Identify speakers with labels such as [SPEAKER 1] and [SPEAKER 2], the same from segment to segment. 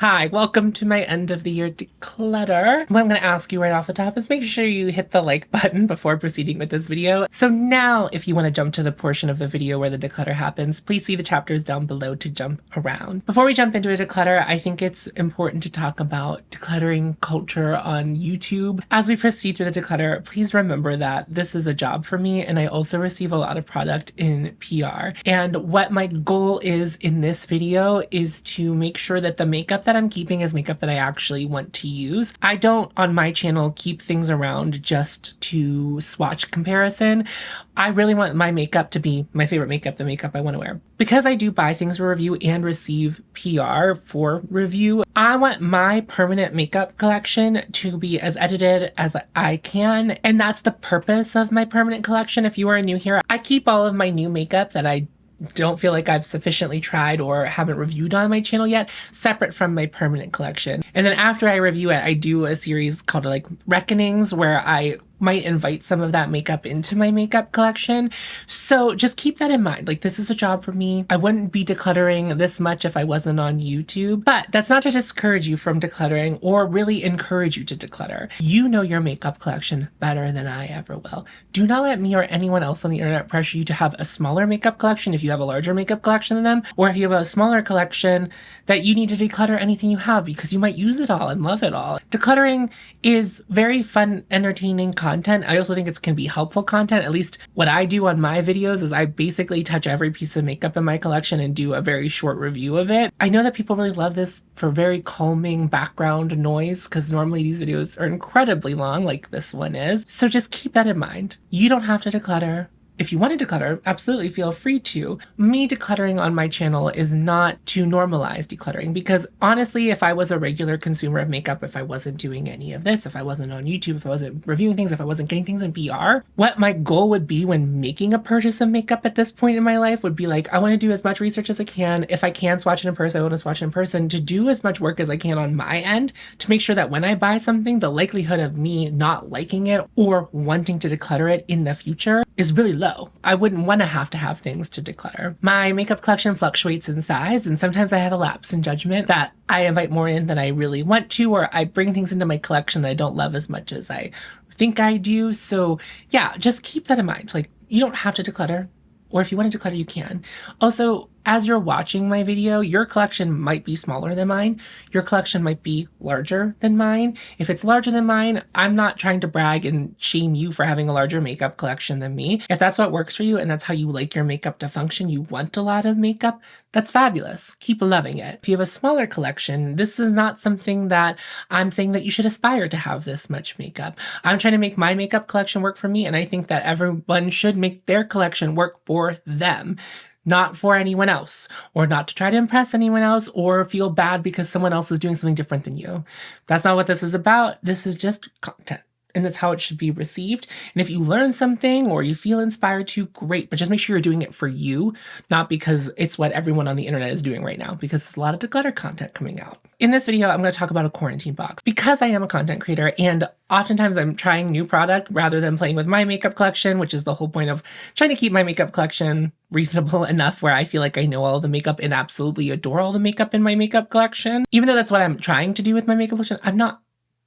[SPEAKER 1] Hi, welcome to my end of the year declutter. What I'm going to ask you right off the top is make sure you hit the like button before proceeding with this video. So now, if you want to jump to the portion of the video where the declutter happens, please see the chapters down below to jump around. Before we jump into a declutter, I think it's important to talk about decluttering culture on YouTube. As we proceed through the declutter, please remember that this is a job for me, and I also receive a lot of product in PR. And what my goal is in this video is to make sure that the makeup that I'm keeping is makeup that I actually want to use. I don't, on my channel, keep things around just to swatch comparison. I really want my makeup to be my favorite makeup, the makeup I want to wear. Because I do buy things for review and receive PR for review, I want my permanent makeup collection to be as edited as I can. And that's the purpose of my permanent collection. If you are new here, I keep all of my new makeup that I don't feel like I've sufficiently tried or haven't reviewed on my channel yet, separate from my permanent collection. And then after I review it, I do a series called like Reckonings, where I might invite some of that makeup into my makeup collection. So just keep that in mind. Like, this is a job for me. I wouldn't be decluttering this much if I wasn't on YouTube, but that's not to discourage you from decluttering or really encourage you to declutter. You know your makeup collection better than I ever will. Do not let me or anyone else on the internet pressure you to have a smaller makeup collection if you have a larger makeup collection than them, or if you have a smaller collection that you need to declutter anything you have because you might use it all and love it all. Decluttering is very fun, entertaining content. I also think it can be helpful content. At least what I do on my videos is I basically touch every piece of makeup in my collection and do a very short review of it. I know that people really love this for very calming background noise, because normally these videos are incredibly long, like this one is. So just keep that in mind. You don't have to declutter. If you want to declutter, absolutely feel free to. Me decluttering on my channel is not to normalize decluttering, because honestly, if I was a regular consumer of makeup, if I wasn't doing any of this, if I wasn't on YouTube, if I wasn't reviewing things, if I wasn't getting things in PR, what my goal would be when making a purchase of makeup at this point in my life would be like, I want to do as much research as I can. If I can swatch it in person, I want to swatch it in person, to do as much work as I can on my end to make sure that when I buy something, the likelihood of me not liking it or wanting to declutter it in the future is really low. I wouldn't want to have things to declutter. My makeup collection fluctuates in size, and sometimes I have a lapse in judgment that I invite more in than I really want to, or I bring things into my collection that I don't love as much as I think I do. So yeah, just keep that in mind. Like, you don't have to declutter, or if you want to declutter, you can. Also, as you're watching my video, your collection might be smaller than mine. Your collection might be larger than mine. If it's larger than mine, I'm not trying to brag and shame you for having a larger makeup collection than me. If that's what works for you and that's how you like your makeup to function, you want a lot of makeup, that's fabulous. Keep loving it. If you have a smaller collection, this is not something that I'm saying that you should aspire to have this much makeup. I'm trying to make my makeup collection work for me, and I think that everyone should make their collection work for them, not for anyone else, or not to try to impress anyone else or feel bad because someone else is doing something different than you. That's not what this is about. This is just content, and that's how it should be received. And if you learn something or you feel inspired to, great, but just make sure you're doing it for you, not because it's what everyone on the internet is doing right now, because there's a lot of declutter content coming out. In this video, I'm going to talk about a quarantine box. Because I am a content creator and oftentimes I'm trying new product rather than playing with my makeup collection, which is the whole point of trying to keep my makeup collection reasonable enough where I feel like I know all the makeup and absolutely adore all the makeup in my makeup collection. Even though that's what I'm trying to do with my makeup collection, I'm not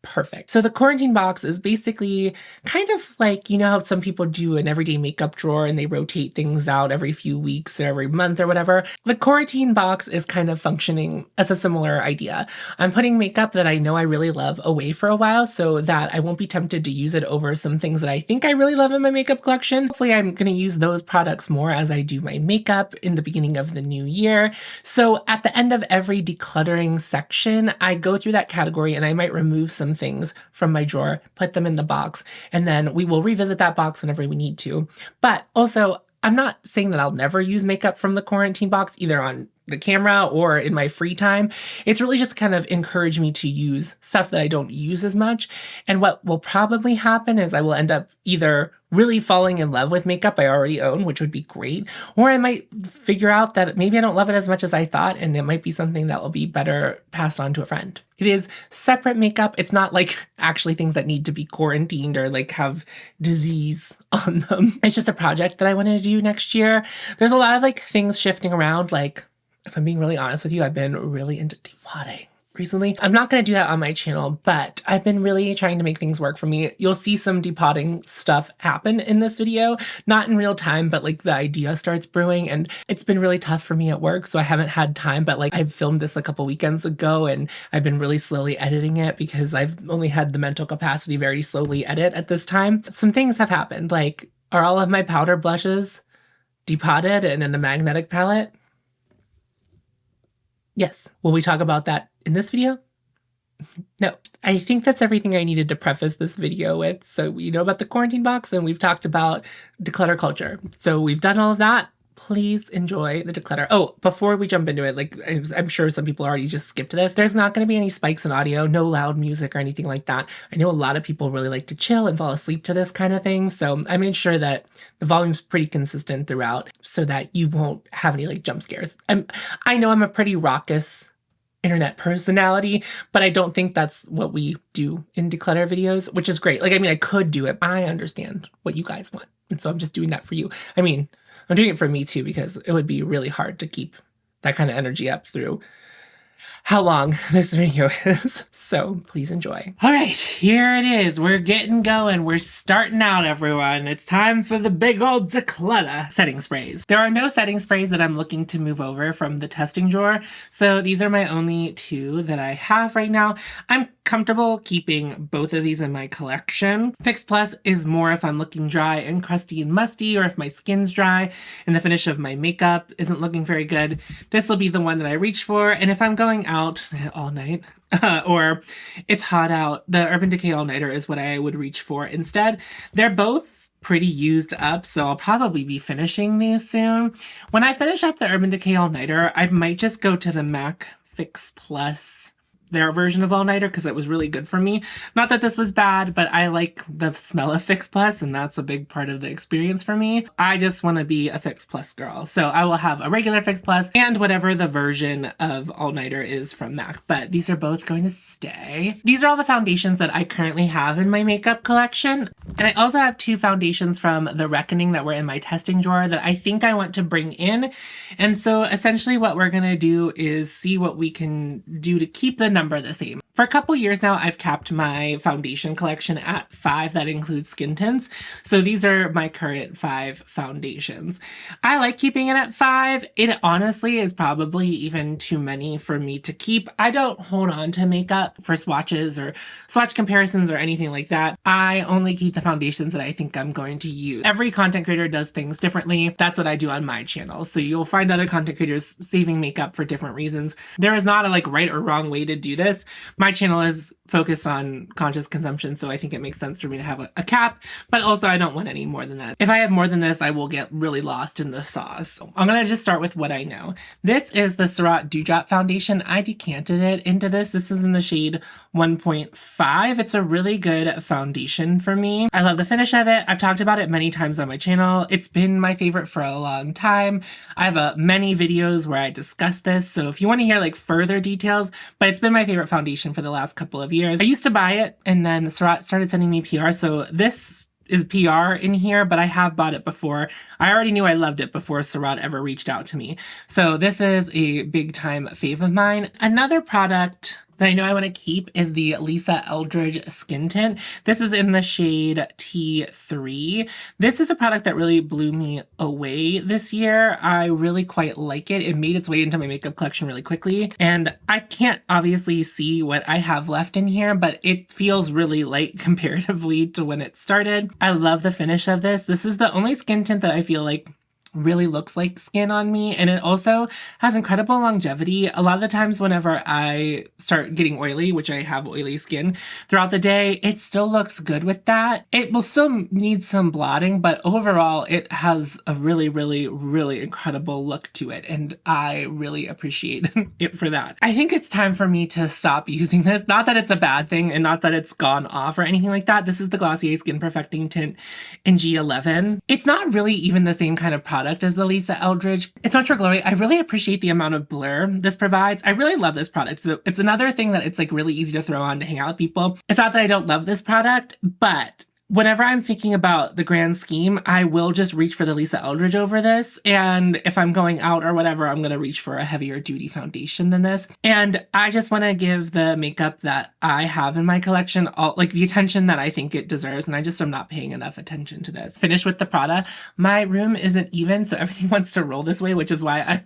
[SPEAKER 1] perfect. So the quarantine box is basically kind of like, you know how some people do an everyday makeup drawer and they rotate things out every few weeks or every month or whatever. The quarantine box is kind of functioning as a similar idea. I'm putting makeup that I know I really love away for a while so that I won't be tempted to use it over some things that I think I really love in my makeup collection. Hopefully I'm going to use those products more as I do my makeup in the beginning of the new year. So at the end of every decluttering section, I go through that category and I might remove some things from my drawer, put them in the box, and then we will revisit that box whenever we need to. But also, I'm not saying that I'll never use makeup from the quarantine box, either on the camera or in my free time. It's really just kind of encourage me to use stuff that I don't use as much. And what will probably happen is I will end up either really falling in love with makeup I already own, which would be great, or I might figure out that maybe I don't love it as much as I thought, and it might be something that will be better passed on to a friend. It is separate makeup. It's not like actually things that need to be quarantined or like have disease on them. It's just a project that I want to do next year. There's a lot of like things shifting around. Like, if I'm being really honest with you, I've been really into depotting. recently. I'm not going to do that on my channel, but I've been really trying to make things work for me. You'll see some depotting stuff happen in this video, not in real time, but like the idea starts brewing, and it's been really tough for me at work, so I haven't had time, but like I filmed this a couple weekends ago and I've been really slowly editing it because I've only had the mental capacity very slowly edit at this time. Some things have happened, like are all of my powder blushes depotted and in a magnetic palette? Yes. Will we talk about that in this video? No. I think that's everything I needed to preface this video with. So we know about the quarantine box and we've talked about declutter culture. So we've done all of that. Please enjoy the declutter. Oh, before we jump into it, like I'm sure some people already just skipped this. There's not going to be any spikes in audio, no loud music or anything like that. I know a lot of people really like to chill and fall asleep to this kind of thing. So I made sure that the volume's pretty consistent throughout so that you won't have any like jump scares. I know I'm a pretty raucous internet personality, but I don't think that's what we do in declutter videos, which is great. Like, I mean, I could do it. I understand what you guys want. And so I'm just doing that for you. I mean, I'm doing it for me too, because it would be really hard to keep that kind of energy up through how long this video is. So please enjoy. All right, here it is. We're getting going. We're starting out, everyone. It's time for the big old declutter setting sprays. There are no setting sprays that I'm looking to move over from the testing drawer. So these are my only two that I have right now. I'm comfortable keeping both of these in my collection. Fix Plus is more if I'm looking dry and crusty and musty, or if my skin's dry and the finish of my makeup isn't looking very good. This will be the one that I reach for. And if I'm going out all night, or it's hot out, the Urban Decay All Nighter is what I would reach for instead. They're both pretty used up, so I'll probably be finishing these soon. When I finish up the Urban Decay All Nighter, I might just go to the MAC Fix Plus, their version of All Nighter, because it was really good for me. Not that this was bad, but I like the smell of Fix Plus, and that's a big part of the experience for me. I just want to be a Fix Plus girl. So I will have a regular Fix Plus and whatever the version of All Nighter is from MAC, but these are both going to stay. These are all the foundations that I currently have in my makeup collection. And I also have two foundations from The Reckoning that were in my testing drawer that I think I want to bring in. And so essentially what we're going to do is see what we can do to keep the number the same. For a couple years now, I've capped my foundation collection at 5. That includes skin tints. So these are my current 5 foundations. I like keeping it at 5. It honestly is probably even too many for me to keep. I don't hold on to makeup for swatches or swatch comparisons or anything like that. I only keep the foundations that I think I'm going to use. Every content creator does things differently. That's what I do on my channel. So you'll find other content creators saving makeup for different reasons. There is not a like right or wrong way to do this. My channel is focused on conscious consumption, so I think it makes sense for me to have a cap, but also I don't want any more than that. If I have more than this, I will get really lost in the sauce. So I'm gonna just start with what I know. This is the Surratt Dewdrop Foundation. I decanted it into this. This is in the shade 1.5. It's a really good foundation for me. I love the finish of it. I've talked about it many times on my channel. It's been my favorite for a long time. I have many videos where I discuss this, so if you want to hear like further details, but it's been my favorite foundation for the last couple of years. I used to buy it and then Surratt started sending me PR, so this is PR in here, but I have bought it before. I already knew I loved it before Surratt ever reached out to me. So this is a big time fave of mine. Another product that I know I want to keep is the Lisa Eldridge Skin Tint. This is in the shade T3. This is a product that really blew me away this year. I really quite like it. It made its way into my makeup collection really quickly. And I can't obviously see what I have left in here, but it feels really light comparatively to when it started. I love the finish of this. This is the only skin tint that I feel like really looks like skin on me, and it also has incredible longevity. A lot of the times whenever I start getting oily, which I have oily skin throughout the day, it still looks good with that. It will still need some blotting, but overall it has a really, really, really incredible look to it, and I really appreciate it for that. I think it's time for me to stop using this. Not that it's a bad thing and not that it's gone off or anything like that. This is the Glossier Skin Perfecting Tint in G11. It's not really even the same kind of product as the Lisa Eldridge. It's much more glowy. I really appreciate the amount of blur this provides. I really love this product. So it's another thing that it's like really easy to throw on to hang out with people. It's not that I don't love this product, but whenever I'm thinking about the grand scheme, I will just reach for the Lisa Eldridge over this. And if I'm going out or whatever, I'm going to reach for a heavier duty foundation than this. And I just want to give the makeup that I have in my collection all like the attention that I think it deserves. And I just am not paying enough attention to this. Finish with the Prada. My room isn't even, so everything wants to roll this way, which is why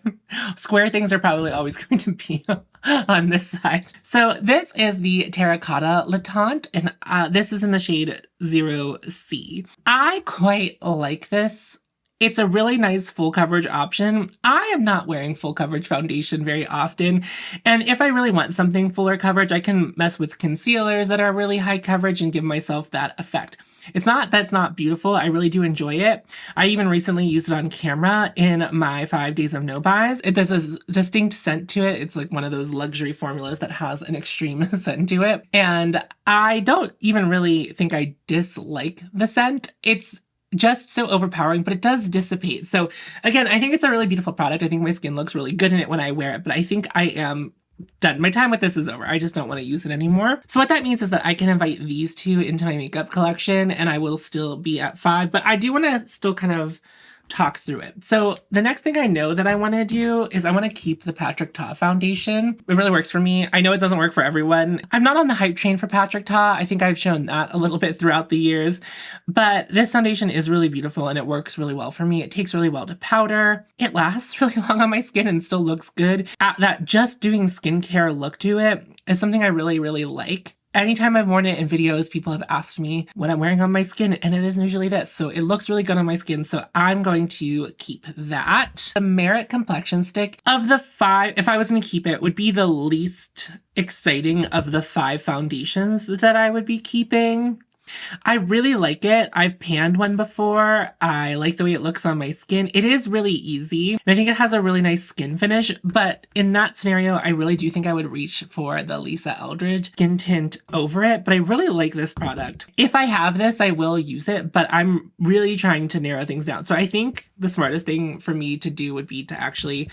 [SPEAKER 1] square things are probably always going to be on this side. So this is the Terracotta Le Tente, and this is in the shade 0C. I quite like this. It's a really nice full coverage option. I am not wearing full coverage foundation very often. And if I really want something fuller coverage, I can mess with concealers that are really high coverage and give myself that effect. It's not that it's not beautiful. I really do enjoy it. I even recently used it on camera in my 5 days of no buys. It does a distinct scent to it. It's like one of those luxury formulas that has an extreme scent to it. And I don't even really think I dislike the scent. It's just so overpowering, but it does dissipate. So again, I think it's a really beautiful product. I think my skin looks really good in it when I wear it, but I think I am done. My time with this is over. I just don't want to use it anymore. So what that means is that I can invite these two into my makeup collection and I will still be at 5, but I do want to still kind of talk through it. So the next thing I know that I want to do is I want to keep the Patrick Ta foundation. It really works for me. I know it doesn't work for everyone. I'm not on the hype train for Patrick Ta. I think I've shown that a little bit throughout the years, but this foundation is really beautiful and it works really well for me. It takes really well to powder. It lasts really long on my skin and still looks good. That just doing skincare look to it is something I really, really like. Anytime I've worn it in videos, people have asked me what I'm wearing on my skin, and it is usually this. So it looks really good on my skin, so I'm going to keep that. The Merit Complexion Stick, of the 5, if I was going to keep it, would be the least exciting of the 5 foundations that I would be keeping. I really like it. I've panned one before. I like the way it looks on my skin. It is really easy. And I think it has a really nice skin finish, but in that scenario, I really do think I would reach for the Lisa Eldridge skin tint over it, but I really like this product. If I have this, I will use it, but I'm really trying to narrow things down. So I think the smartest thing for me to do would be to actually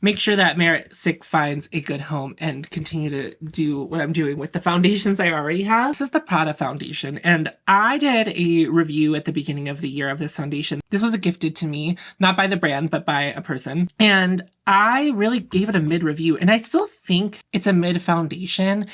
[SPEAKER 1] make sure that Merit Stick finds a good home and continue to do what I'm doing with the foundations I already have. This is the Prada foundation, and I did a review at the beginning of the year of this foundation. This was gifted to me, not by the brand, but by a person. And I really gave it a mid review, and I still think it's a mid foundation.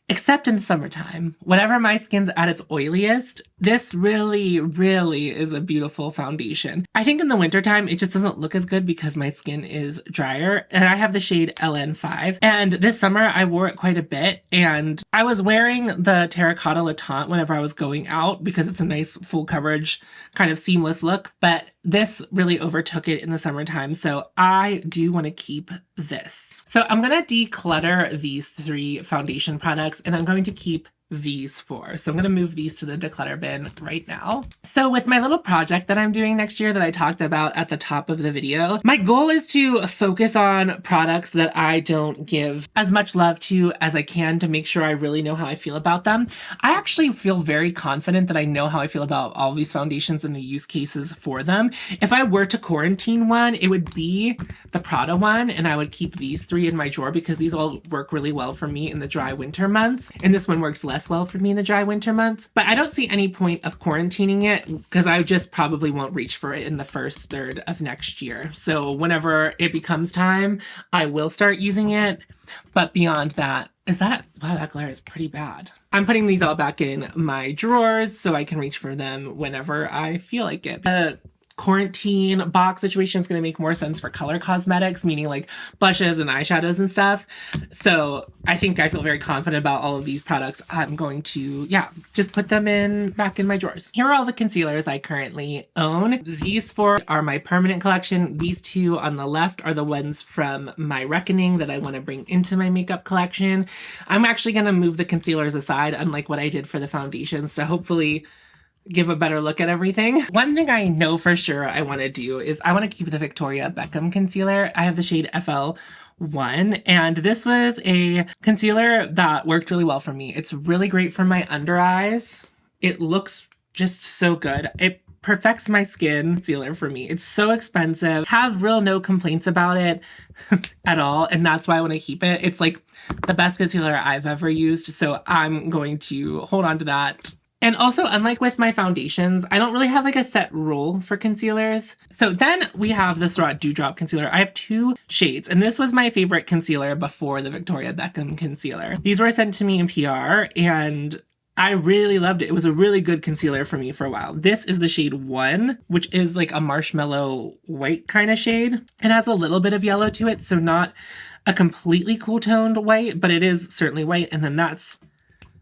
[SPEAKER 1] Except in the summertime, whenever my skin's at its oiliest, this really, really is a beautiful foundation. I think in the wintertime, it just doesn't look as good because my skin is drier, and I have the shade LN5. And this summer, I wore it quite a bit, and I was wearing the Terracotta Le Tente whenever I was going out because it's a nice full coverage kind of seamless look, but this really overtook it in the summertime, so I do want to keep this. So I'm going to declutter these 3 foundation products, and I'm going to keep these 4. So I'm going to move these to the declutter bin right now. So with my little project that I'm doing next year that I talked about at the top of the video, my goal is to focus on products that I don't give as much love to as I can to make sure I really know how I feel about them. I actually feel very confident that I know how I feel about all these foundations and the use cases for them. If I were to quarantine one, it would be the Prada one, and I would keep these 3 in my drawer because these all work really well for me in the dry winter months, and this one works less well for me in the dry winter months. But I don't see any point of quarantining it because I just probably won't reach for it in the first third of next year. So whenever it becomes time, I will start using it. But beyond that, wow, that glare is pretty bad. I'm putting these all back in my drawers so I can reach for them whenever I feel like it. The quarantine box situation is going to make more sense for color cosmetics, meaning like blushes and eyeshadows and stuff. So I think I feel very confident about all of these products. I'm going to, just put them back in my drawers. Here are all the concealers I currently own. These 4 are my permanent collection. These 2 on the left are the ones from my Reckoning that I want to bring into my makeup collection. I'm actually going to move the concealers aside, unlike what I did for the foundations, to hopefully give a better look at everything. One thing I know for sure I want to do is I want to keep the Victoria Beckham concealer. I have the shade FL1, and this was a concealer that worked really well for me. It's really great for my under eyes. It looks just so good. It perfects my skin concealer for me. It's so expensive. Have no complaints about it at all, and that's why I want to keep it. It's like the best concealer I've ever used, so I'm going to hold on to that. And also, unlike with my foundations, I don't really have like a set rule for concealers. So then we have the Surratt Dewdrop Concealer. I have 2 shades, and this was my favorite concealer before the Victoria Beckham concealer. These were sent to me in PR, and I really loved it. It was a really good concealer for me for a while. This is the shade 1, which is like a marshmallow white kind of shade. It has a little bit of yellow to it, so not a completely cool toned white, but it is certainly white. And then that's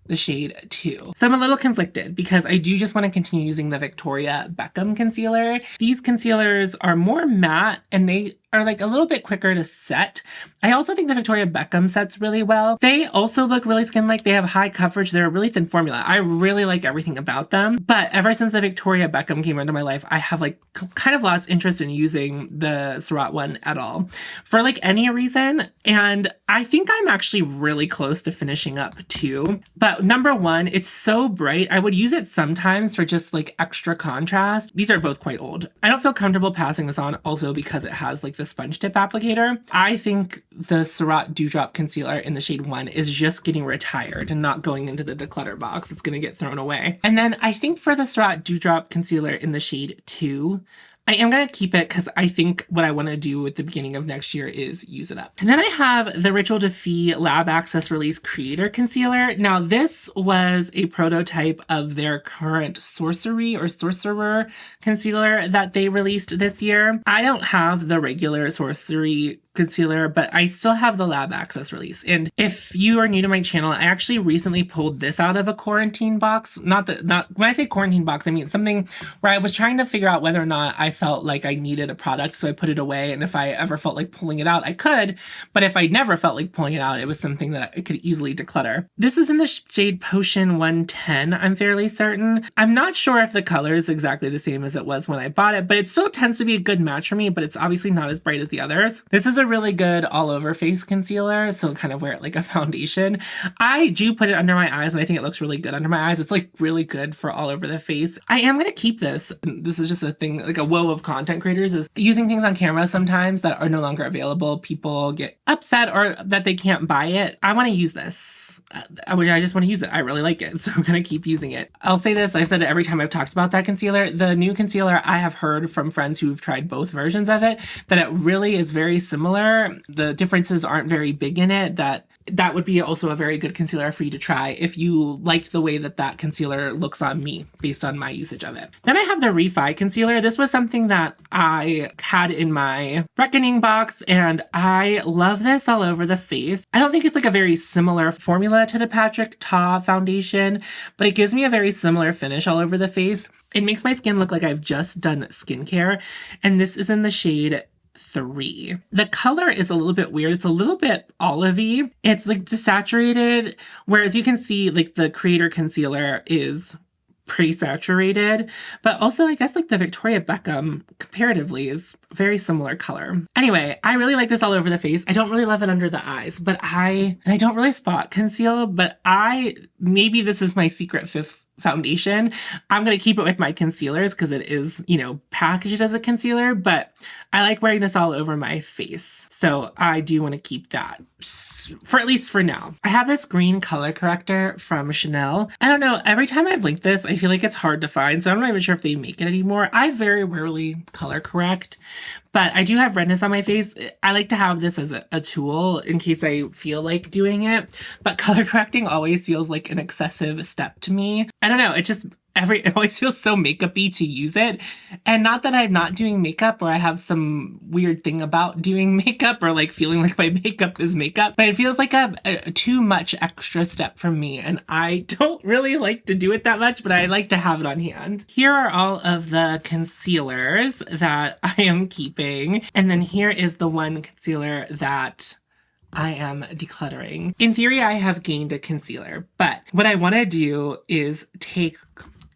[SPEAKER 1] the shade 2. So I'm a little conflicted because I do just want to continue using the Victoria Beckham concealer. These concealers are more matte and they are like a little bit quicker to set. I also think the Victoria Beckham sets really well. They also look really skin-like. They have high coverage. They're a really thin formula. I really like everything about them. But ever since the Victoria Beckham came into my life, I have like kind of lost interest in using the Surratt one at all for like any reason. And I think I'm actually really close to finishing up too. But number one, it's so bright. I would use it sometimes for just like extra contrast. These are both quite old. I don't feel comfortable passing this on also because it has like the sponge tip applicator. I think the Surratt Dewdrop Concealer in the shade 1 is just getting retired and not going into the declutter box. It's going to get thrown away. And then I think for the Surratt Dewdrop Concealer in the shade 2, I am going to keep it because I think what I want to do at the beginning of next year is use it up. And then I have the Ritual Defee Lab Access Release Creator Concealer. Now this was a prototype of their current Sorcery or Sorcerer concealer that they released this year. I don't have the regular Sorcery concealer, but I still have the Lab Access release. And if you are new to my channel, I actually recently pulled this out of a quarantine box. Not when I say quarantine box, I mean something where I was trying to figure out whether or not I felt like I needed a product, so I put it away. And if I ever felt like pulling it out, I could. But if I never felt like pulling it out, it was something that I could easily declutter. This is in the shade Potion 110, I'm fairly certain. I'm not sure if the color is exactly the same as it was when I bought it, but it still tends to be a good match for me, but it's obviously not as bright as the others. This is a really good all over face concealer, so kind of wear it like a foundation. I do put it under my eyes and I think it looks really good under my eyes. It's like really good for all over the face. I am going to keep this. This is just a thing, like a woe of content creators, is using things on camera sometimes that are no longer available. People get upset or that they can't buy it. I want to use this. I just want to use it. I really like it, so I'm going to keep using it. I'll say this, I've said it every time I've talked about that concealer. The new concealer, I have heard from friends who've tried both versions of it that it really is very similar. The differences aren't very big in it. That would be also a very good concealer for you to try if you liked the way that concealer looks on me based on my usage of it. Then I have the Refi concealer. This was something that I had in my Reckoning box and I love this all over the face. I don't think it's like a very similar formula to the Patrick Ta foundation, but it gives me a very similar finish all over the face. It makes my skin look like I've just done skincare, and this is in the shade 3. The color is a little bit weird. It's a little bit olivey. It's like desaturated, whereas you can see like the Creator concealer is pretty saturated, but also I guess like the Victoria Beckham comparatively is very similar color. Anyway, I really like this all over the face. I don't really love it under the eyes, but I don't really spot conceal, but maybe this is my secret fifth foundation. I'm going to keep it with my concealers because it is, packaged as a concealer, but I like wearing this all over my face. So I do want to keep that for at least for now. I have this green color corrector from Chanel. I don't know, every time I've linked this, I feel like it's hard to find. So I'm not even sure if they make it anymore. I very rarely color correct, but I do have redness on my face. I like to have this as a tool in case I feel like doing it. But color correcting always feels like an excessive step to me. I don't know, it always feels so makeup-y to use it. And not that I'm not doing makeup or I have some weird thing about doing makeup or like feeling like my makeup is makeup, but it feels like a too much extra step from me. And I don't really like to do it that much, but I like to have it on hand. Here are all of the concealers that I am keeping. And then here is the one concealer that I am decluttering. In theory, I have gained a concealer, but what I want to do is take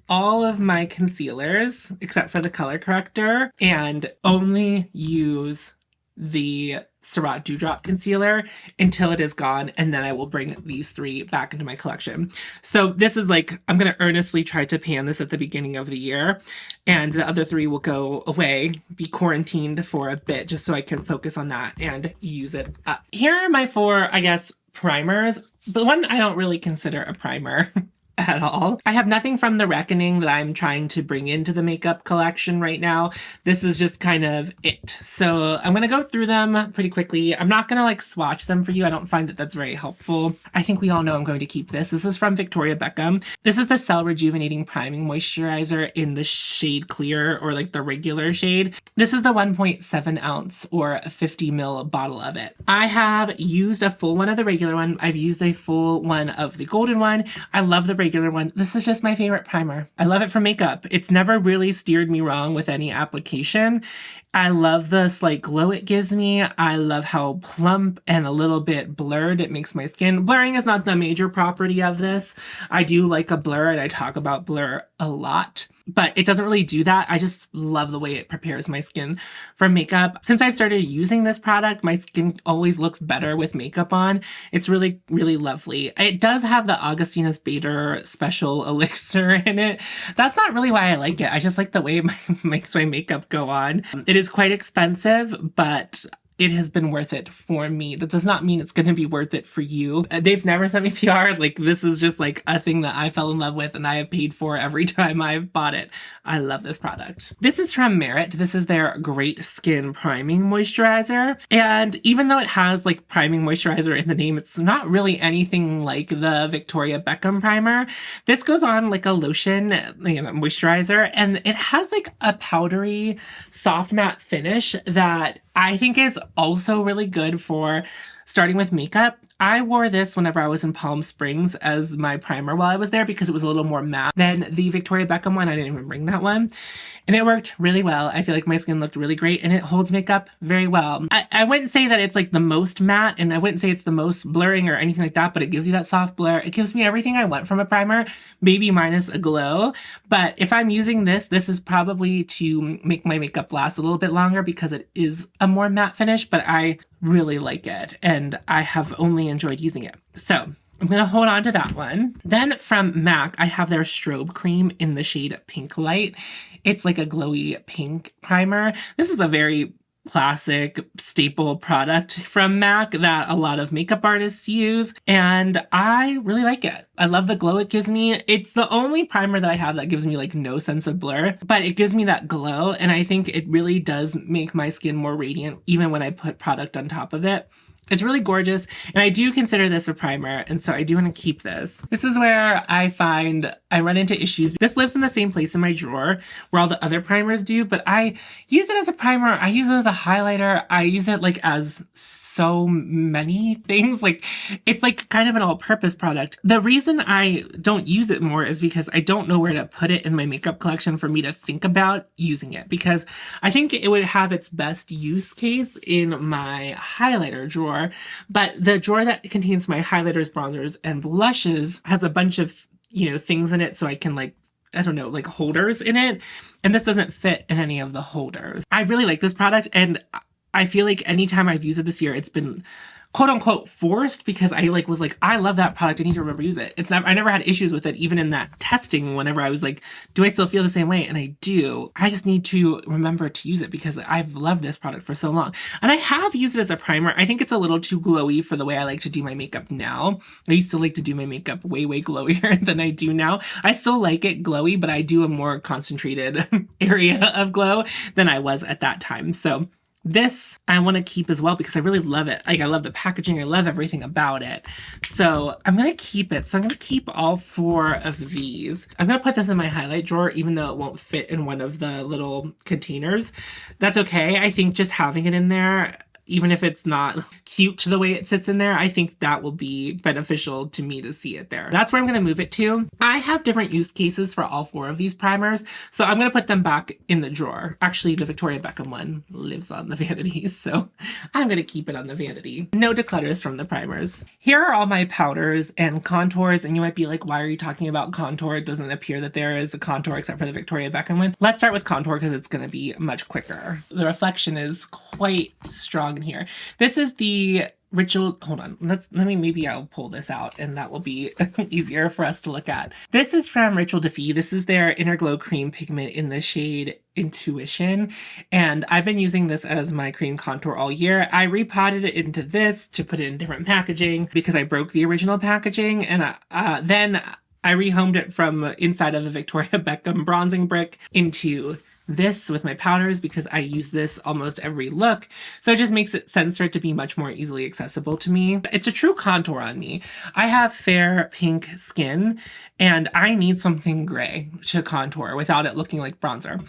[SPEAKER 1] all of my concealers, except for the color corrector, and only use the Surratt Dewdrop Concealer until it is gone, and then I will bring these 3 back into my collection. So this is like, I'm going to earnestly try to pan this at the beginning of the year, and the other 3 will go away, be quarantined for a bit, just so I can focus on that and use it up. Here are my 4, I guess, primers. The one I don't really consider a primer at all. I have nothing from The Reckoning that I'm trying to bring into the makeup collection right now. This is just kind of it. So I'm going to go through them pretty quickly. I'm not going to like swatch them for you. I don't find that that's very helpful. I think we all know I'm going to keep this. This is from Victoria Beckham. This is the Cell Rejuvenating Priming Moisturizer in the shade Clear, or like the regular shade. This is the 1.7 ounce or 50 ml bottle of it. I have used a full one of the regular one. I've used a full one of the golden one. I love the regular one. This is just my favorite primer. I love it for makeup. It's never really steered me wrong with any application. I love the slight glow it gives me. I love how plump and a little bit blurred it makes my skin. Blurring is not the major property of this. I do like a blur, and I talk about blur a lot, but it doesn't really do that. I just love the way it prepares my skin for makeup. Since I've started using this product, my skin always looks better with makeup on. It's really, really lovely. It does have the Augustinus Bader special elixir in it. That's not really why I like it. I just like the way it makes my makeup go on. It is quite expensive, but it has been worth it for me. That does not mean it's going to be worth it for you. They've never sent me PR. Like, this is just like a thing that I fell in love with and I have paid for every time I've bought it. I love this product. This is from Merit. This is their Great Skin Priming Moisturizer. And even though it has like priming moisturizer in the name, it's not really anything like the Victoria Beckham primer. This goes on like a lotion, moisturizer, and it has like a powdery, soft matte finish that I think is also really good for starting with makeup. I wore this whenever I was in Palm Springs as my primer while I was there because it was a little more matte than the Victoria Beckham one. I didn't even bring that one. And it worked really well. I feel like my skin looked really great and it holds makeup very well. I wouldn't say that it's like the most matte, and I wouldn't say it's the most blurring or anything like that, but it gives you that soft blur. It gives me everything I want from a primer, maybe minus a glow. But if I'm using this, this is probably to make my makeup last a little bit longer because it is a more matte finish, but I really like it and I have only enjoyed using it. So I'm going to hold on to that one. Then from MAC, I have their Strobe Cream in the shade Pink Light. It's like a glowy pink primer. This is a very classic staple product from MAC that a lot of makeup artists use, and I really like it. I love the glow it gives me. It's the only primer that I have that gives me like no sense of blur, but it gives me that glow, and I think it really does make my skin more radiant even when I put product on top of it. It's really gorgeous, and I do consider this a primer, and so I do want to keep this. This is where I find I run into issues. This lives in the same place in my drawer where all the other primers do, but I use it as a primer. I use it as a highlighter. I use it like as so many things. Like, it's like kind of an all-purpose product. The reason I don't use it more is because I don't know where to put it in my makeup collection for me to think about using it, because I think it would have its best use case in my highlighter drawer. But the drawer that contains my highlighters, bronzers, and blushes has a bunch of, things in it so I can like holders in it. And this doesn't fit in any of the holders. I really like this product, and I feel like anytime I've used it this year, it's been quote unquote forced, because I was like, I love that product. I need to remember to use it. I never had issues with it, even in that testing, whenever I was like, do I still feel the same way? And I do. I just need to remember to use it because I've loved this product for so long. And I have used it as a primer. I think it's a little too glowy for the way I like to do my makeup now. I used to like to do my makeup way, way glowier than I do now. I still like it glowy, but I do a more concentrated area of glow than I was at that time. So this I want to keep as well because I really love it. Like, I love the packaging. I love everything about it. So I'm going to keep it. So I'm going to keep all 4 of these. I'm going to put this in my highlight drawer, even though it won't fit in one of the little containers. That's okay. I think just having it in there, even if it's not cute the way it sits in there, I think that will be beneficial to me to see it there. That's where I'm going to move it to. I have different use cases for all 4 of these primers, so I'm going to put them back in the drawer. Actually, the Victoria Beckham one lives on the vanities, so I'm going to keep it on the vanity. No declutters from the primers. Here are all my powders and contours, and you might be like, why are you talking about contour? It doesn't appear that there is a contour except for the Victoria Beckham one. Let's start with contour because it's going to be much quicker. The reflection is quite strong in here. This is the Ritual, hold on, maybe I'll pull this out and that will be easier for us to look at. This is from Ritual Defy. This is their Inner Glow Cream Pigment in the shade Intuition. And I've been using this as my cream contour all year. I repotted it into this to put it in different packaging because I broke the original packaging. And then I rehomed it from inside of the Victoria Beckham bronzing brick into this with my powders because I use this almost every look. So it just makes it sense for it to be much more easily accessible to me. It's a true contour on me. I have fair pink skin and I need something gray to contour without it looking like bronzer.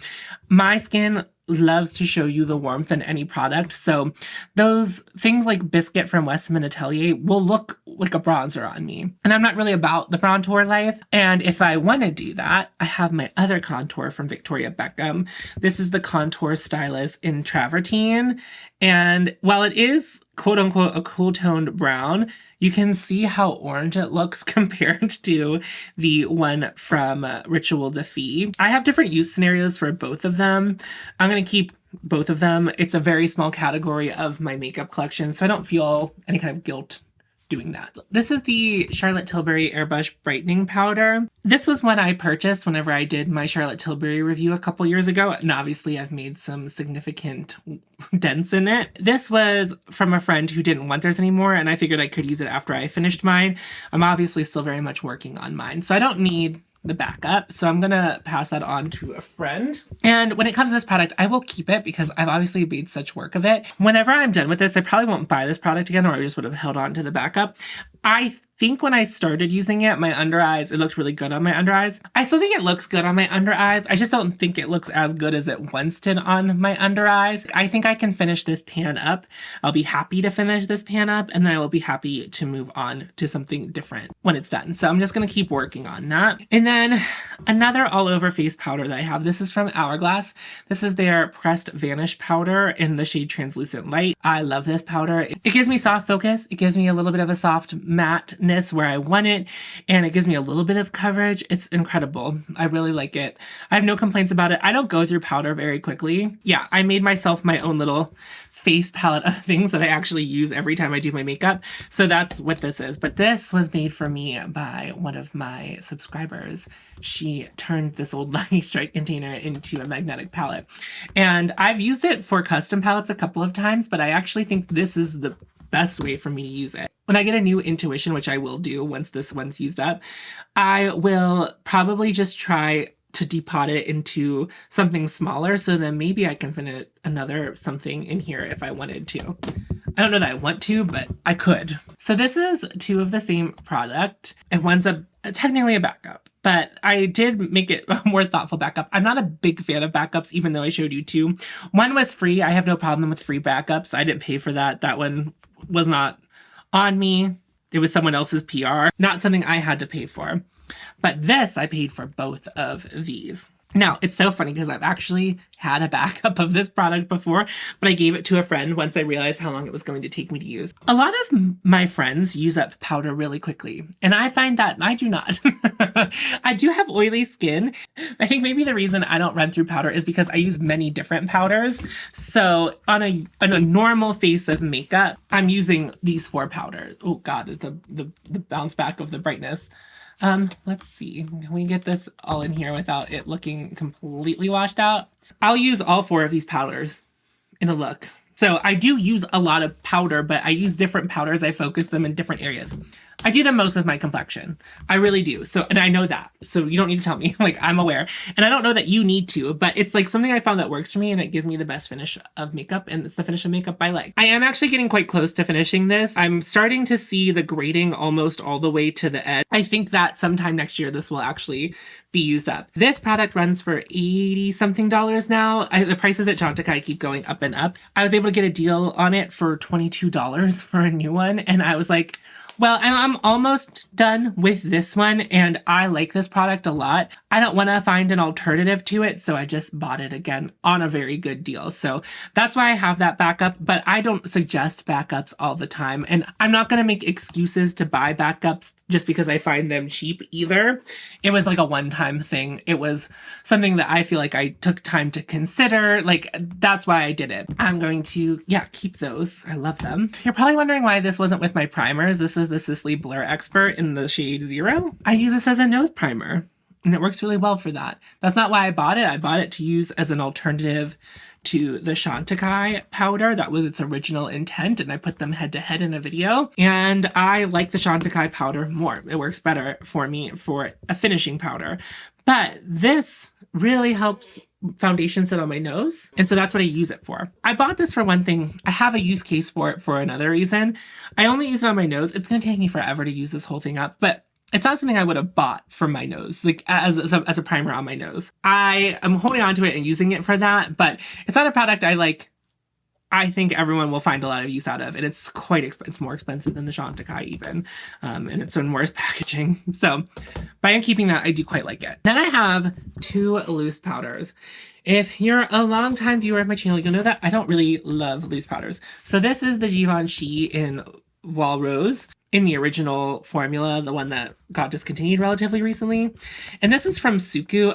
[SPEAKER 1] My skin loves to show you the warmth in any product. So those things like Biscuit from Westman Atelier will look like a bronzer on me. And I'm not really about the contour life. And if I want to do that, I have my other contour from Victoria Beckham. This is the Contour Stylist in Travertine. And while it is quote unquote a cool toned brown, you can see how orange it looks compared to the one from Ritual de Fille. I have different use scenarios for both of them. I'm going to keep both of them. It's a very small category of my makeup collection, so I don't feel any kind of guilt doing that. This is the Charlotte Tilbury Airbrush Brightening Powder. This was one I purchased whenever I did my Charlotte Tilbury review a couple years ago, and obviously I've made some significant dents in it. This was from a friend who didn't want theirs anymore, and I figured I could use it after I finished mine. I'm obviously still very much working on mine, so I don't need the backup. So I'm gonna pass that on to a friend. And when it comes to this product, I will keep it because I've obviously made such work of it. Whenever I'm done with this, I probably won't buy this product again, or I just would have held on to the backup. I think when I started using it, my under eyes, it looked really good on my under eyes. I still think it looks good on my under eyes. I just don't think it looks as good as it once did on my under eyes. I think I can finish this pan up. I'll be happy to finish this pan up, and then I will be happy to move on to something different when it's done. So I'm just going to keep working on that. And then another all over face powder that I have. This is from Hourglass. This is their Pressed Vanish powder in the shade Translucent Light. I love this powder. It gives me soft focus. It gives me a little bit of a soft matteness where I want it, and it gives me a little bit of coverage. It's incredible. I really like it. I have no complaints about it. I don't go through powder very quickly. Yeah, I made myself my own little face palette of things that I actually use every time I do my makeup. So that's what this is. But this was made for me by one of my subscribers. She turned this old Lucky Strike container into a magnetic palette. And I've used it for custom palettes a couple of times, but I actually think this is the best way for me to use it. When I get a new intuition, which I will do once this one's used up, I will probably just try to depot it into something smaller, so then maybe I can fit another something in here if I wanted to. I don't know that I want to, but I could. So this is two of the same product, and one's technically a backup, but I did make it a more thoughtful backup. I'm not a big fan of backups, even though I showed you two. One was free. I have no problem with free backups. I didn't pay for that. That one was not on me. It was someone else's PR, not something I had to pay for. But this, I paid for both of these. Now, it's so funny because I've actually had a backup of this product before, but I gave it to a friend once I realized how long it was going to take me to use. A lot of my friends use up powder really quickly, and I find that I do not. I do have oily skin. I think maybe the reason I don't run through powder is because I use many different powders. So on a normal face of makeup, I'm using these 4 powders. Oh God, the bounce back of the brightness. Let's see. Can we get this all in here without it looking completely washed out? I'll use all 4 of these powders in a look. So I do use a lot of powder, but I use different powders. I focus them in different areas. I do the most with my complexion. I really do. So, and I know that. So you don't need to tell me, like, I'm aware. And I don't know that you need to, but it's like something I found that works for me, and it gives me the best finish of makeup, and it's the finish of makeup I like. I am actually getting quite close to finishing this. I'm starting to see the grading almost all the way to the edge. I think that sometime next year, this will actually be used up. This product runs for $80 something now. The prices at Chantica keep going up and up. I was able to get a deal on it for $22 for a new one. And I was like, well, I'm almost done with this one, and I like this product a lot. I don't want to find an alternative to it, so I just bought it again on a very good deal. So that's why I have that backup, but I don't suggest backups all the time, and I'm not going to make excuses to buy backups just because I find them cheap either. It was like a one-time thing. It was something that I feel like I took time to consider. Like, that's why I did it. I'm going to, keep those. I love them. You're probably wondering why this wasn't with my primers. This is the Sisley Blur Expert in the shade 0. I use this as a nose primer, and it works really well for that. That's not why I bought it. I bought it to use as an alternative to the Chantecaille powder. That was its original intent, and I put them head to head in a video. And I like the Chantecaille powder more. It works better for me for a finishing powder. But this really helps foundation sit on my nose. And so that's what I use it for. I bought this for one thing. I have a use case for it for another reason. I only use it on my nose. It's going to take me forever to use this whole thing up, but it's not something I would have bought for my nose, like as a primer on my nose. I am holding on to it and using it for that, but it's not a product I think everyone will find a lot of use out of, and it's quite it's more expensive than the Chantecaille even, and it's in worse packaging. So by keeping that, I do quite like it. Then I have two loose powders. If you're a long-time viewer of my channel, you'll know that I don't really love loose powders. So this is the Givenchy in Vol Rose in the original formula, the one that got discontinued relatively recently. And this is from Suku.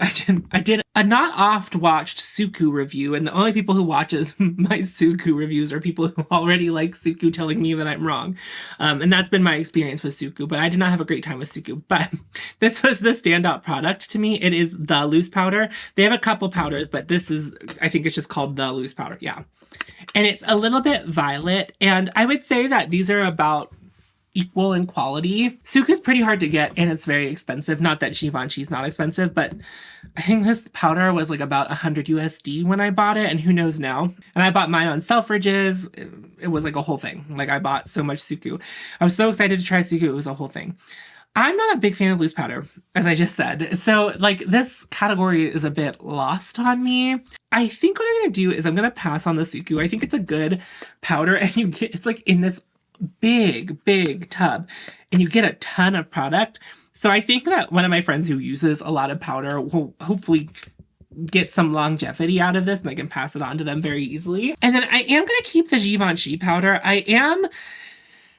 [SPEAKER 1] I did a not oft watched Suku review, and the only people who watches my Suku reviews are people who already like Suku telling me that I'm wrong. And that's been my experience with Suku, but I did not have a great time with Suku. But this was the standout product to me. It is the loose powder. They have a couple powders, but this is, I think it's just called the loose powder. Yeah. And it's a little bit violet, and I would say that these are about equal in quality. Suku's pretty hard to get, and it's very expensive. Not that Givenchy's not expensive, but I think this powder was like about 100 USD when I bought it, and who knows now. And I bought mine on Selfridges. It was like a whole thing. Like, I bought so much Suku. I was so excited to try Suku. It was a whole thing. I'm not a big fan of loose powder, as I just said. So, like, this category is a bit lost on me. I think what I'm going to do is I'm going to pass on the Suku. I think it's a good powder, and it's like in this big tub, and you get a ton of product. So I think that one of my friends who uses a lot of powder will hopefully get some longevity out of this, and I can pass it on to them very easily. And then I am going to keep the Givenchy powder. I am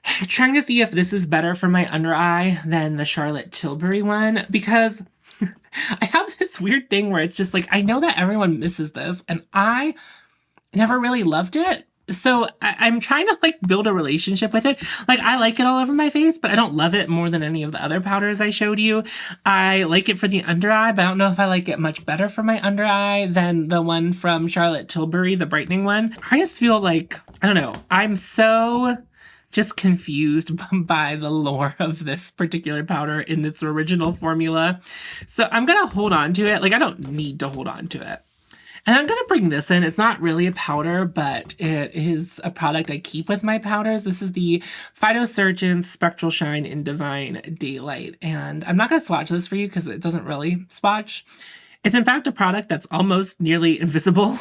[SPEAKER 1] trying to see if this is better for my under eye than the Charlotte Tilbury one, because I have this weird thing where it's just like, I know that everyone misses this, and I never really loved it. So I'm trying to like build a relationship with it. Like, I like it all over my face, but I don't love it more than any of the other powders I showed you. I like it for the under eye, but I don't know if I like it much better for my under eye than the one from Charlotte Tilbury, the brightening one. I just feel like, I don't know, I'm so just confused by the lore of this particular powder in its original formula. So I'm going to hold on to it. Like, I don't need to hold on to it. And I'm going to bring this in. It's not really a powder, but it is a product I keep with my powders. This is the Phytosurgeon Spectral Shine in Divine Daylight. And I'm not going to swatch this for you because it doesn't really swatch. It's in fact a product that's almost nearly invisible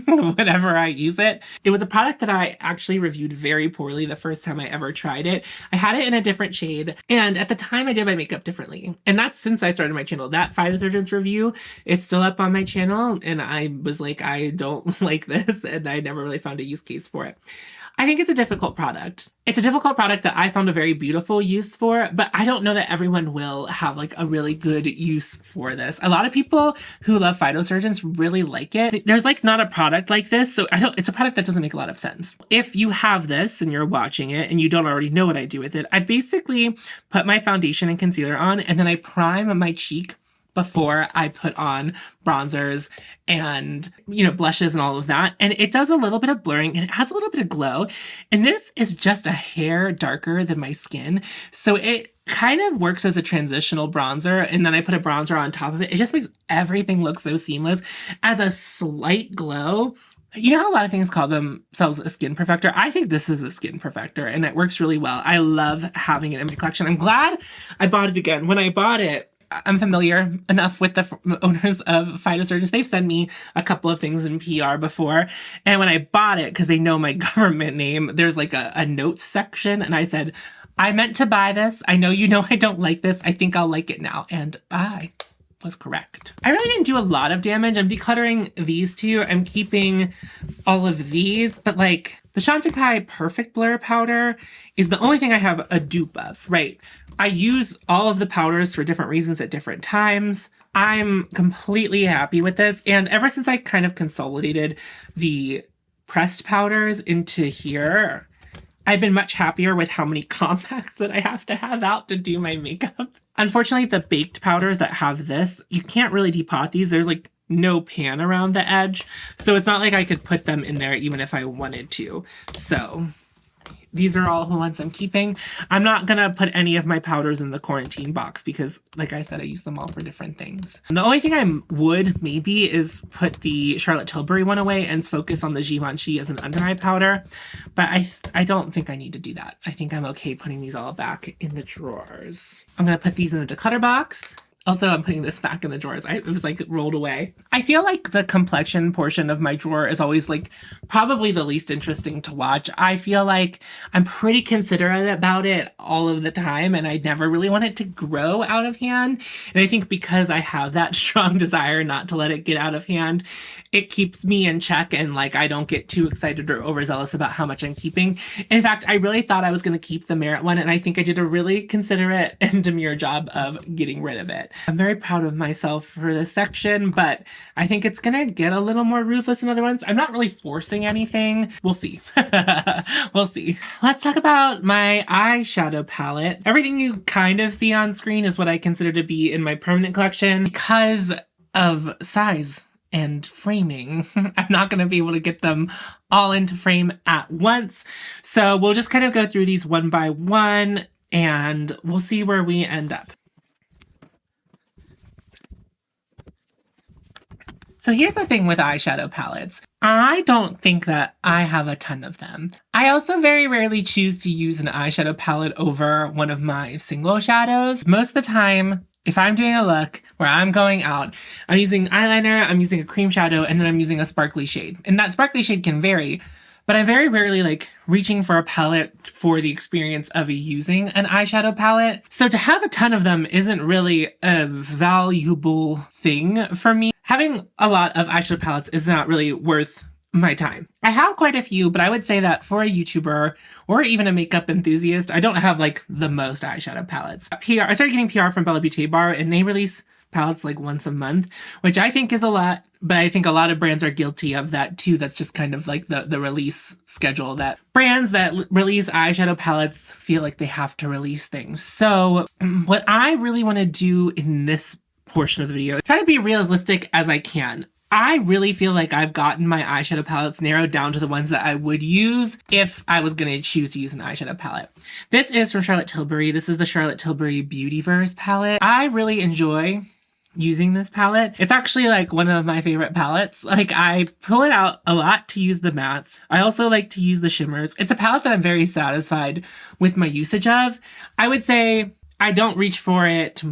[SPEAKER 1] whenever I use it. It was a product that I actually reviewed very poorly the first time I ever tried it. I had it in a different shade, and at the time I did my makeup differently. And that's since I started my channel. That Phytosurgeon's review, it's still up on my channel, and I was like, I don't like this, and I never really found a use case for it. I think it's a difficult product. It's a difficult product that I found a very beautiful use for, but I don't know that everyone will have like a really good use for this. A lot of people who love Phytosurgeons really like it. There's like not a product like this, so it's a product that doesn't make a lot of sense. If you have this and you're watching it and you don't already know what I do with it, I basically put my foundation and concealer on, and then I prime my cheek before I put on bronzers and, blushes and all of that. And it does a little bit of blurring, and it adds a little bit of glow. And this is just a hair darker than my skin. So it kind of works as a transitional bronzer. And then I put a bronzer on top of it. It just makes everything look so seamless. Adds a slight glow. You know how a lot of things call themselves a skin perfector? I think this is a skin perfector, and it works really well. I love having it in my collection. I'm glad I bought it again. When I bought it, I'm familiar enough with the owners of Phytosurgeons. They've sent me a couple of things in PR before. And when I bought it, because they know my government name, there's like a notes section. And I said, I meant to buy this. I know I don't like this. I think I'll like it now. And I was correct. I really didn't do a lot of damage. I'm decluttering these two. I'm keeping all of these. But like the Chantecaille Perfect Blur powder is the only thing I have a dupe of, right? I use all of the powders for different reasons at different times. I'm completely happy with this. And ever since I kind of consolidated the pressed powders into here, I've been much happier with how many compacts that I have to have out to do my makeup. Unfortunately, the baked powders that have this, you can't really depot these. There's like no pan around the edge. So it's not like I could put them in there even if I wanted to. So these are all the ones I'm keeping. I'm not gonna put any of my powders in the quarantine box because, like I said, I use them all for different things. And the only thing I would maybe is put the Charlotte Tilbury one away and focus on the Givenchy as an under eye powder. But I don't think I need to do that. I think I'm okay putting these all back in the drawers. I'm gonna put these in the declutter box. Also, I'm putting this back in the drawers. It was like rolled away. I feel like the complexion portion of my drawer is always like probably the least interesting to watch. I feel like I'm pretty considerate about it all of the time, and I never really want it to grow out of hand. And I think because I have that strong desire not to let it get out of hand, it keeps me in check, and like I don't get too excited or overzealous about how much I'm keeping. In fact, I really thought I was going to keep the Merit one, and I think I did a really considerate and demure job of getting rid of it. I'm very proud of myself for this section, but I think it's gonna get a little more ruthless in other ones. I'm not really forcing anything. We'll see. We'll see. Let's talk about my eyeshadow palette. Everything you kind of see on screen is what I consider to be in my permanent collection because of size and framing. I'm not going to be able to get them all into frame at once. So we'll just kind of go through these one by one and we'll see where we end up. So here's the thing with eyeshadow palettes. I don't think that I have a ton of them. I also very rarely choose to use an eyeshadow palette over one of my single shadows. Most of the time, if I'm doing a look where I'm going out, I'm using eyeliner, I'm using a cream shadow, and then I'm using a sparkly shade. And that sparkly shade can vary, but I'm very rarely like reaching for a palette for the experience of using an eyeshadow palette. So to have a ton of them isn't really a valuable thing for me. Having a lot of eyeshadow palettes is not really worth my time. I have quite a few, but I would say that for a YouTuber or even a makeup enthusiast, I don't have like the most eyeshadow palettes. I started getting PR from Bella Beauté Bar, and they release palettes like once a month, which I think is a lot, but I think a lot of brands are guilty of that too. That's just kind of like the release schedule, that brands that release eyeshadow palettes feel like they have to release things. So what I really want to do in this portion of the video, try to be realistic as I can. I really feel like I've gotten my eyeshadow palettes narrowed down to the ones that I would use if I was going to choose to use an eyeshadow palette. This is from Charlotte Tilbury. This is the Charlotte Tilbury Beautyverse palette. I really enjoy using this palette. It's actually like one of my favorite palettes. Like I pull it out a lot to use the mattes. I also like to use the shimmers. It's a palette that I'm very satisfied with my usage of. I would say I don't reach for it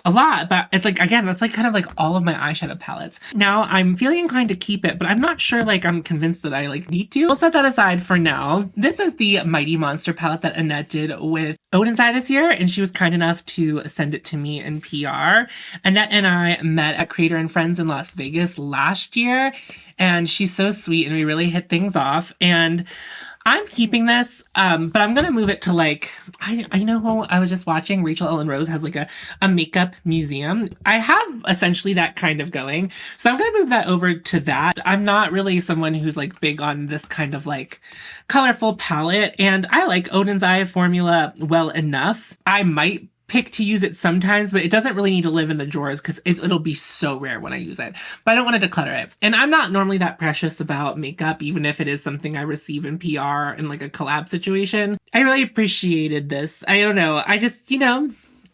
[SPEAKER 1] a lot, but it's like, again, that's like kind of like all of my eyeshadow palettes. Now I'm feeling inclined to keep it, but I'm not sure like I'm convinced that I like need to. We'll set that aside for now. This is the Mighty Monster palette that Annette did with Odin's Eye this year, and she was kind enough to send it to me in PR. Annette and I met at Creator and Friends in Las Vegas last year, and she's so sweet and we really hit things off. And I'm keeping this, but I'm going to move it to like, I know I was just watching Rachel Ellen Rose has like a makeup museum. I have essentially that kind of going. So I'm going to move that over to that. I'm not really someone who's like big on this kind of like colorful palette. And I like Odin's Eye formula well enough. I might pick to use it sometimes, but it doesn't really need to live in the drawers because it'll be so rare when I use it. But I don't want to declutter it. And I'm not normally that precious about makeup, even if it is something I receive in PR in like a collab situation. I really appreciated this. I don't know. I just,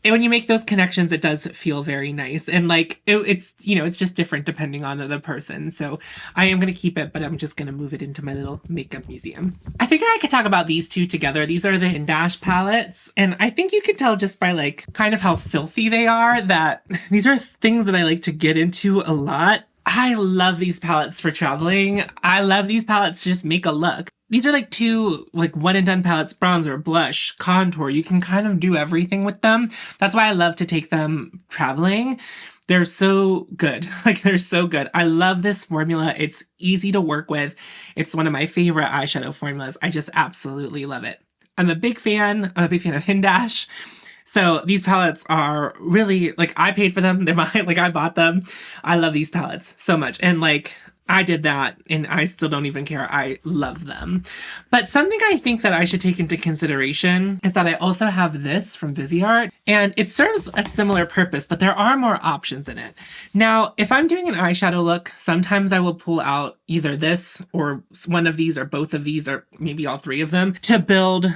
[SPEAKER 1] when you make those connections, it does feel very nice. And like, it's just different depending on the person. So I am going to keep it, but I'm just going to move it into my little makeup museum. I figured I could talk about these two together. These are the Hindash palettes. And I think you can tell just by like kind of how filthy they are that these are things that I like to get into a lot. I love these palettes for traveling. I love these palettes to just make a look. These are like two like one and done palettes, bronzer, blush, contour. You can kind of do everything with them. That's why I love to take them traveling. They're so good. Like they're so good. I love this formula. It's easy to work with. It's one of my favorite eyeshadow formulas. I just absolutely love it. I'm a big fan. I'm a big fan of Hindash. So these palettes are really like, I paid for them. They're mine. Like I bought them. I love these palettes so much. And like, I did that and I still don't even care. I love them. But something I think that I should take into consideration is that I also have this from Viseart and it serves a similar purpose, but there are more options in it. Now, if I'm doing an eyeshadow look, sometimes I will pull out either this or one of these or both of these or maybe all three of them to build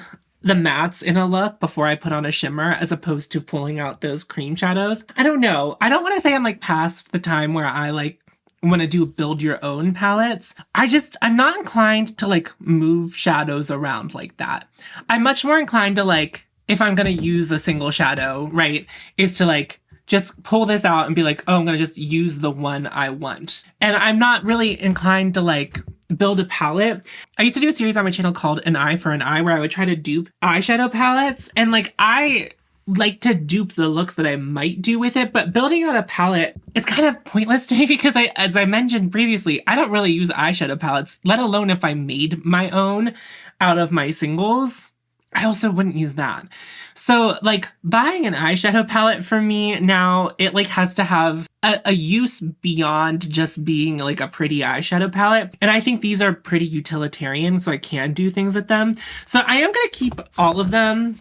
[SPEAKER 1] the mattes in a look before I put on a shimmer, as opposed to pulling out those cream shadows. I don't know. I don't want to say I'm like past the time where I like want to do build your own palettes. I'm not inclined to like move shadows around like that. I'm much more inclined to like, if I'm going to use a single shadow, right, is to like just pull this out and be like, oh, I'm going to just use the one I want. And I'm not really inclined to like build a palette. I used to do a series on my channel called An Eye for an Eye where I would try to dupe eyeshadow palettes. And like, I like to dupe the looks that I might do with it, but building out a palette, it's kind of pointless to me because as I mentioned previously, I don't really use eyeshadow palettes, let alone if I made my own out of my singles. I also wouldn't use that. So like buying an eyeshadow palette for me now, it like has to have a use beyond just being like a pretty eyeshadow palette. And I think these are pretty utilitarian, so I can do things with them. So I am going to keep all of them,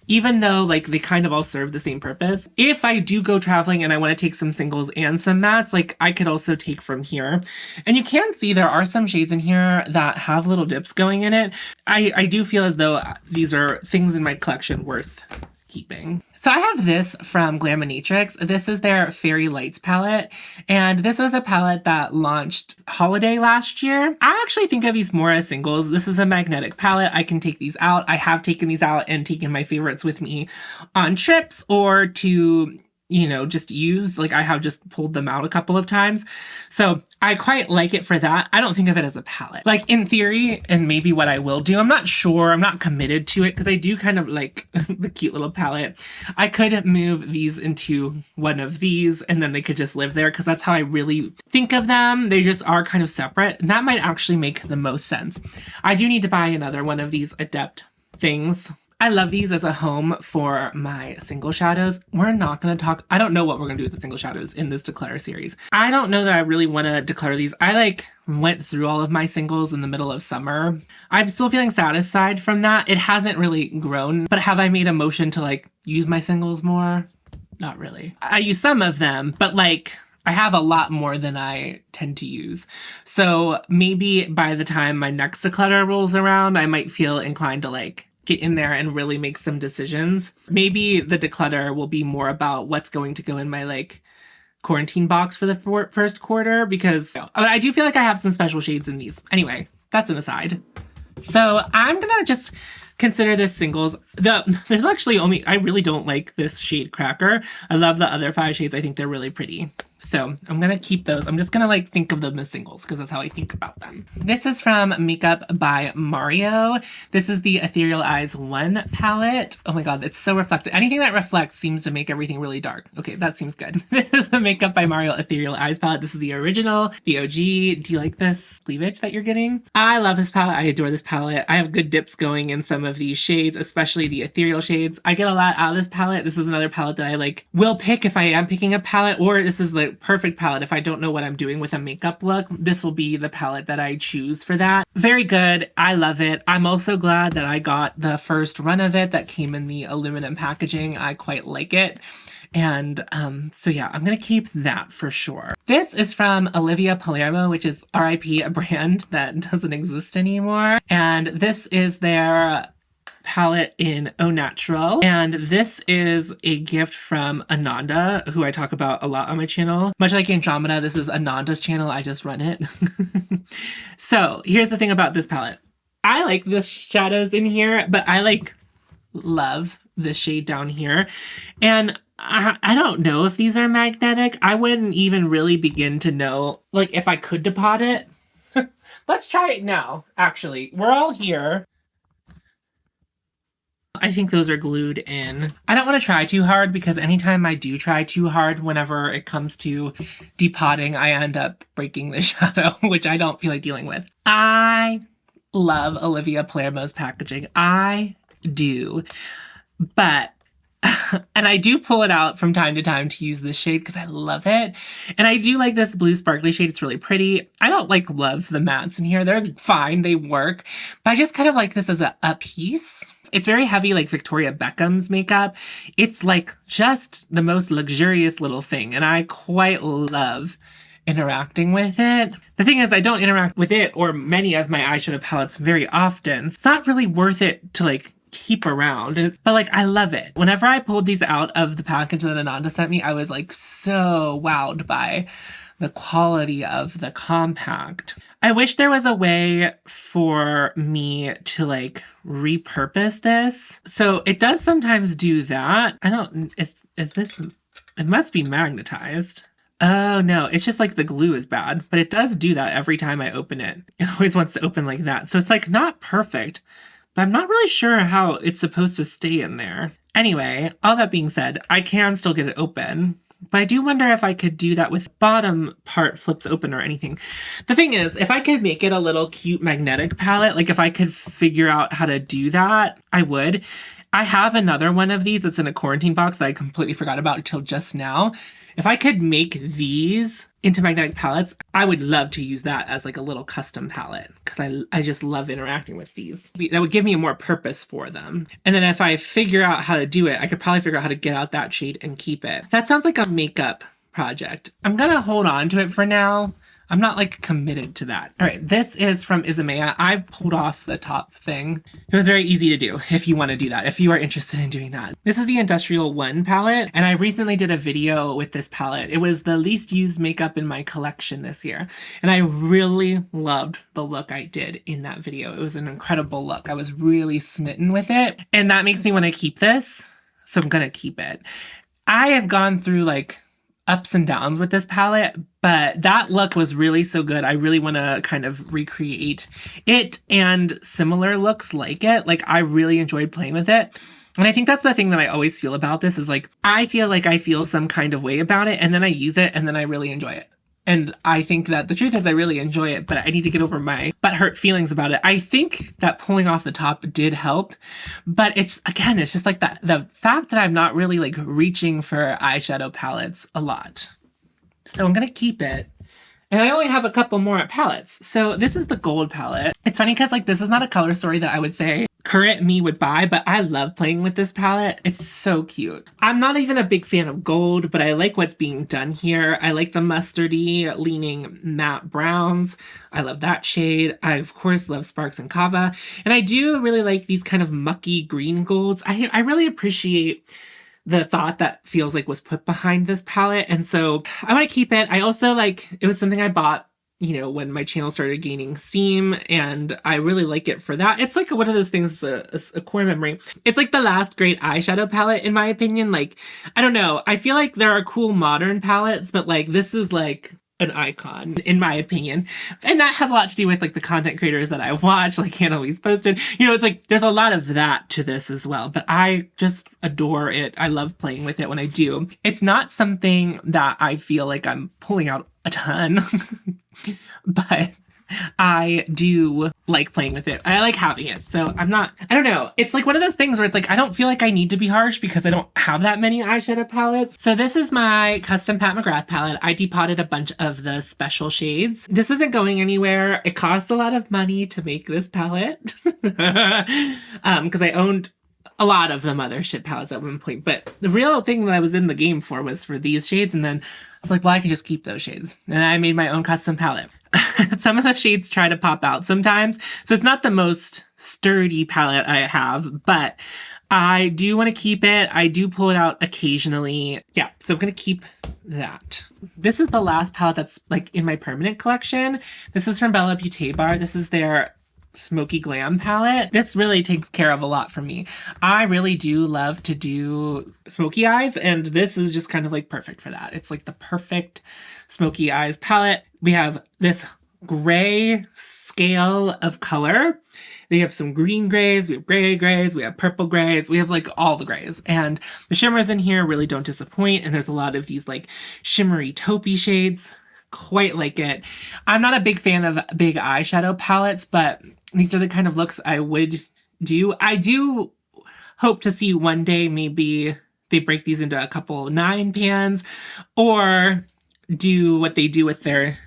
[SPEAKER 1] even though like they kind of all serve the same purpose. If I do go traveling and I want to take some singles and some mattes, like I could also take from here. And you can see there are some shades in here that have little dips going in it. I do feel as though these are things in my collection worth keeping. So I have this from Glaminatrix. This is their Fairy Lights palette. And this was a palette that launched holiday last year. I actually think of these more as singles. This is a magnetic palette. I can take these out. I have taken these out and taken my favorites with me on trips or to, you know, just use. Like I have just pulled them out a couple of times. So I quite like it for that. I don't think of it as a palette. Like in theory, and maybe what I will do, I'm not sure, I'm not committed to it because I do kind of like the cute little palette. I could move these into one of these and then they could just live there because that's how I really think of them. They just are kind of separate. And that might actually make the most sense. I do need to buy another one of these Adept things. I love these as a home for my single shadows. We're not going to talk, I don't know what we're going to do with the single shadows in this declutter series. I don't know that I really want to declutter these. I like went through all of my singles in the middle of summer. I'm still feeling satisfied from that. It hasn't really grown, but have I made a motion to like use my singles more? Not really. I use some of them, but like I have a lot more than I tend to use. So maybe by the time my next declutter rolls around, I might feel inclined to like get in there and really make some decisions. Maybe the declutter will be more about what's going to go in my like quarantine box for the first quarter because I do feel like I have some special shades in these. Anyway, that's an aside. So I'm gonna just consider this singles. There's actually only, I really don't like this shade Cracker. I love the other 5 shades. I think they're really pretty. So I'm going to keep those. I'm just going to like think of them as singles because that's how I think about them. This is from Makeup by Mario. This is the Ethereal Eyes 1 palette. Oh my God, it's so reflective. Anything that reflects seems to make everything really dark. Okay, that seems good. This is the Makeup by Mario Ethereal Eyes palette. This is the original, the OG. Do you like this cleavage that you're getting? I love this palette. I adore this palette. I have good dips going in some of these shades, especially the ethereal shades. I get a lot out of this palette. This is another palette that I like will pick if I am picking a palette, or this is the perfect palette if I don't know what I'm doing with a makeup look. This will be the palette that I choose for that. Very good. I love it. I'm also glad that I got the first run of it that came in the aluminum packaging. I quite like it. And so yeah, I'm going to keep that for sure. This is from Olivia Palermo, which is RIP, a brand that doesn't exist anymore. And this is their palette in Au Natural. And this is a gift from Ananda, who I talk about a lot on my channel. Much like Andromeda, this is Ananda's channel. I just run it. So here's the thing about this palette. I like the shadows in here, but I like love this shade down here. And I don't know if these are magnetic. I wouldn't even really begin to know, like, if I could depot it. Let's try it now, actually. We're all here. I think those are glued in. I don't want to try too hard because anytime I do try too hard, whenever it comes to depotting, I end up breaking the shadow, which I don't feel like dealing with. I love Olivia Palermo's packaging. I do. But And I do pull it out from time to time to use this shade because I love it. And I do like this blue sparkly shade. It's really pretty. I don't like love the mattes in here. They're fine. They work. But I just kind of like this as a piece. It's very heavy, like Victoria Beckham's makeup. It's like just the most luxurious little thing. And I quite love interacting with it. The thing is, I don't interact with it or many of my eyeshadow palettes very often. It's not really worth it to like keep around. But like, I love it. Whenever I pulled these out of the package that Ananda sent me, I was like so wowed by the quality of the compact. I wish there was a way for me to like repurpose this. So it does sometimes do that. I don't, is this, it must be magnetized. Oh no, it's just like the glue is bad, but it does do that every time I open it. It always wants to open like that. So it's like not perfect, but I'm not really sure how it's supposed to stay in there. Anyway, all that being said, I can still get it open, but I do wonder if I could do that with bottom part flips open or anything. The thing is, if I could make it a little cute magnetic palette, like if I could figure out how to do that, I would. I have another one of these that's in a quarantine box that I completely forgot about until just now. If I could make these into magnetic palettes, I would love to use that as like a little custom palette because I just love interacting with these. That would give me more purpose for them. And then if I figure out how to do it, I could probably figure out how to get out that shade and keep it. That sounds like a makeup project. I'm gonna hold on to it for now. I'm not like committed to that. All right, this is from Izumea. I pulled off the top thing. It was very easy to do if you want to do that, if you are interested in doing that. This is the Industrial 1 palette, and I recently did a video with this palette. It was the least used makeup in my collection this year, and I really loved the look I did in that video. It was an incredible look. I was really smitten with it, and that makes me want to keep this, so I'm gonna keep it. I have gone through like ups and downs with this palette, but that look was really so good. I really want to kind of recreate it and similar looks like it. Like I really enjoyed playing with it. And I think that's the thing that I always feel about this is like, I feel like I feel some kind of way about it and then I use it and then I really enjoy it. And I think that the truth is I really enjoy it, but I need to get over my butthurt feelings about it. I think that pulling off the top did help, but it's, again, it's just like that, the fact that I'm not really like reaching for eyeshadow palettes a lot. So I'm going to keep it. And I only have a couple more palettes. So this is the gold palette. It's funny because like this is not a color story that I would say current me would buy, but I love playing with this palette. It's so cute. I'm not even a big fan of gold, but I like what's being done here. I like the mustardy leaning matte browns. I love that shade. I of course love Sparks and Kava. And I do really like these kind of mucky green golds. I really appreciate the thought that feels like was put behind this palette. And so I want to keep it. I also like, it was something I bought, you know, when my channel started gaining steam, and I really like it for that. It's like one of those things, a core memory. It's like the last great eyeshadow palette, in my opinion. Like, I don't know. I feel like there are cool modern palettes, but like this is like an icon, in my opinion. And that has a lot to do with like the content creators that I watch, like Hannah Louise posted. You know, it's like there's a lot of that to this as well, but I just adore it. I love playing with it when I do. It's not something that I feel like I'm pulling out a ton, but I do like playing with it. I like having it. So I don't know. It's like one of those things where it's like, I don't feel like I need to be harsh because I don't have that many eyeshadow palettes. So this is my custom Pat McGrath palette. I depotted a bunch of the special shades. This isn't going anywhere. It cost a lot of money to make this palette because I owned a lot of the mothership palettes at one point, but the real thing that I was in the game for was for these shades, and then I was like, well, I can just keep those shades. And I made my own custom palette. Some of the shades try to pop out sometimes, so it's not the most sturdy palette I have, but I do want to keep it. I do pull it out occasionally. Yeah, so I'm going to keep that. This is the last palette that's like in my permanent collection. This is from Bella Beauté Bar. This is their Smoky Glam palette. This really takes care of a lot for me. I really do love to do smoky eyes, and this is just kind of like perfect for that. It's like the perfect smoky eyes palette. We have this gray scale of color. They have some green grays, we have gray grays, we have purple grays, we have like all the grays. And the shimmers in here really don't disappoint, and there's a lot of these like shimmery taupey shades. Quite like it. I'm not a big fan of big eyeshadow palettes, but these are the kind of looks I would do. I do hope to see one day maybe they break these into a couple 9 pans, or do what they do with their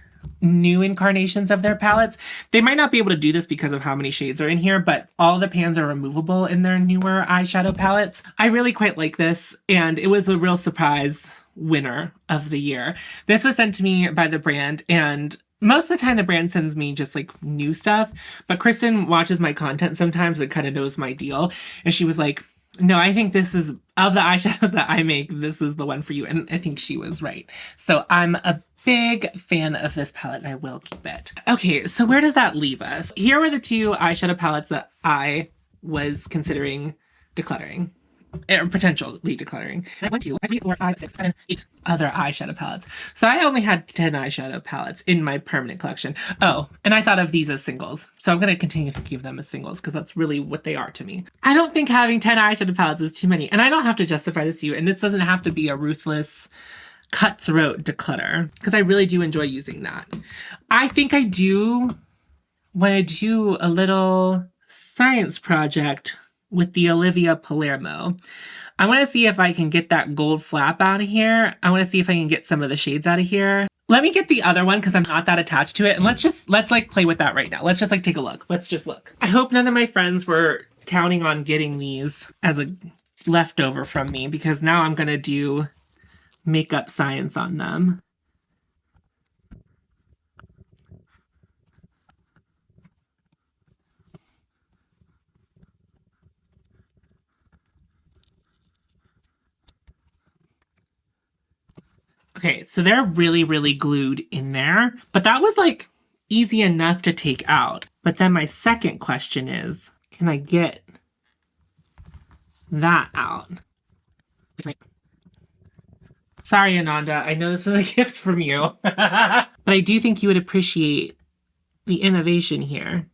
[SPEAKER 1] new incarnations of their palettes. They might not be able to do this because of how many shades are in here, but all the pans are removable in their newer eyeshadow palettes. I really quite like this, and it was a real surprise winner of the year. This was sent to me by the brand, and most of the time the brand sends me just like new stuff, but Kristen watches my content sometimes and kind of knows my deal, and she was like, no, I think this is, of the eyeshadows that I make, this is the one for you. And I think she was right. So I'm a big fan of this palette and I will keep it. Okay, so where does that leave us? Here were the 2 eyeshadow palettes that I was considering decluttering. Or potentially decluttering. And I went to 3, 4, 5, 6, 7, 8 other eyeshadow palettes. So I only had 10 eyeshadow palettes in my permanent collection. Oh, and I thought of these as singles. So I'm going to continue thinking of them as singles because that's really what they are to me. I don't think having 10 eyeshadow palettes is too many. And I don't have to justify this to you. And this doesn't have to be a ruthless, cutthroat declutter because I really do enjoy using that. I think I do want to do a little science project with the Olivia Palermo. I want to see if I can get that gold flap out of here. I want to see if I can get some of the shades out of here. Let me get the other one because I'm not that attached to it. And let's like play with that right now. Let's just like take a look. Let's just look. I hope none of my friends were counting on getting these as a leftover from me because now I'm going to do makeup science on them. Okay, so they're really, really glued in there, but that was like easy enough to take out. But then my second question is, can I get that out? Sorry, Ananda, I know this was a gift from you, but I do think you would appreciate the innovation here.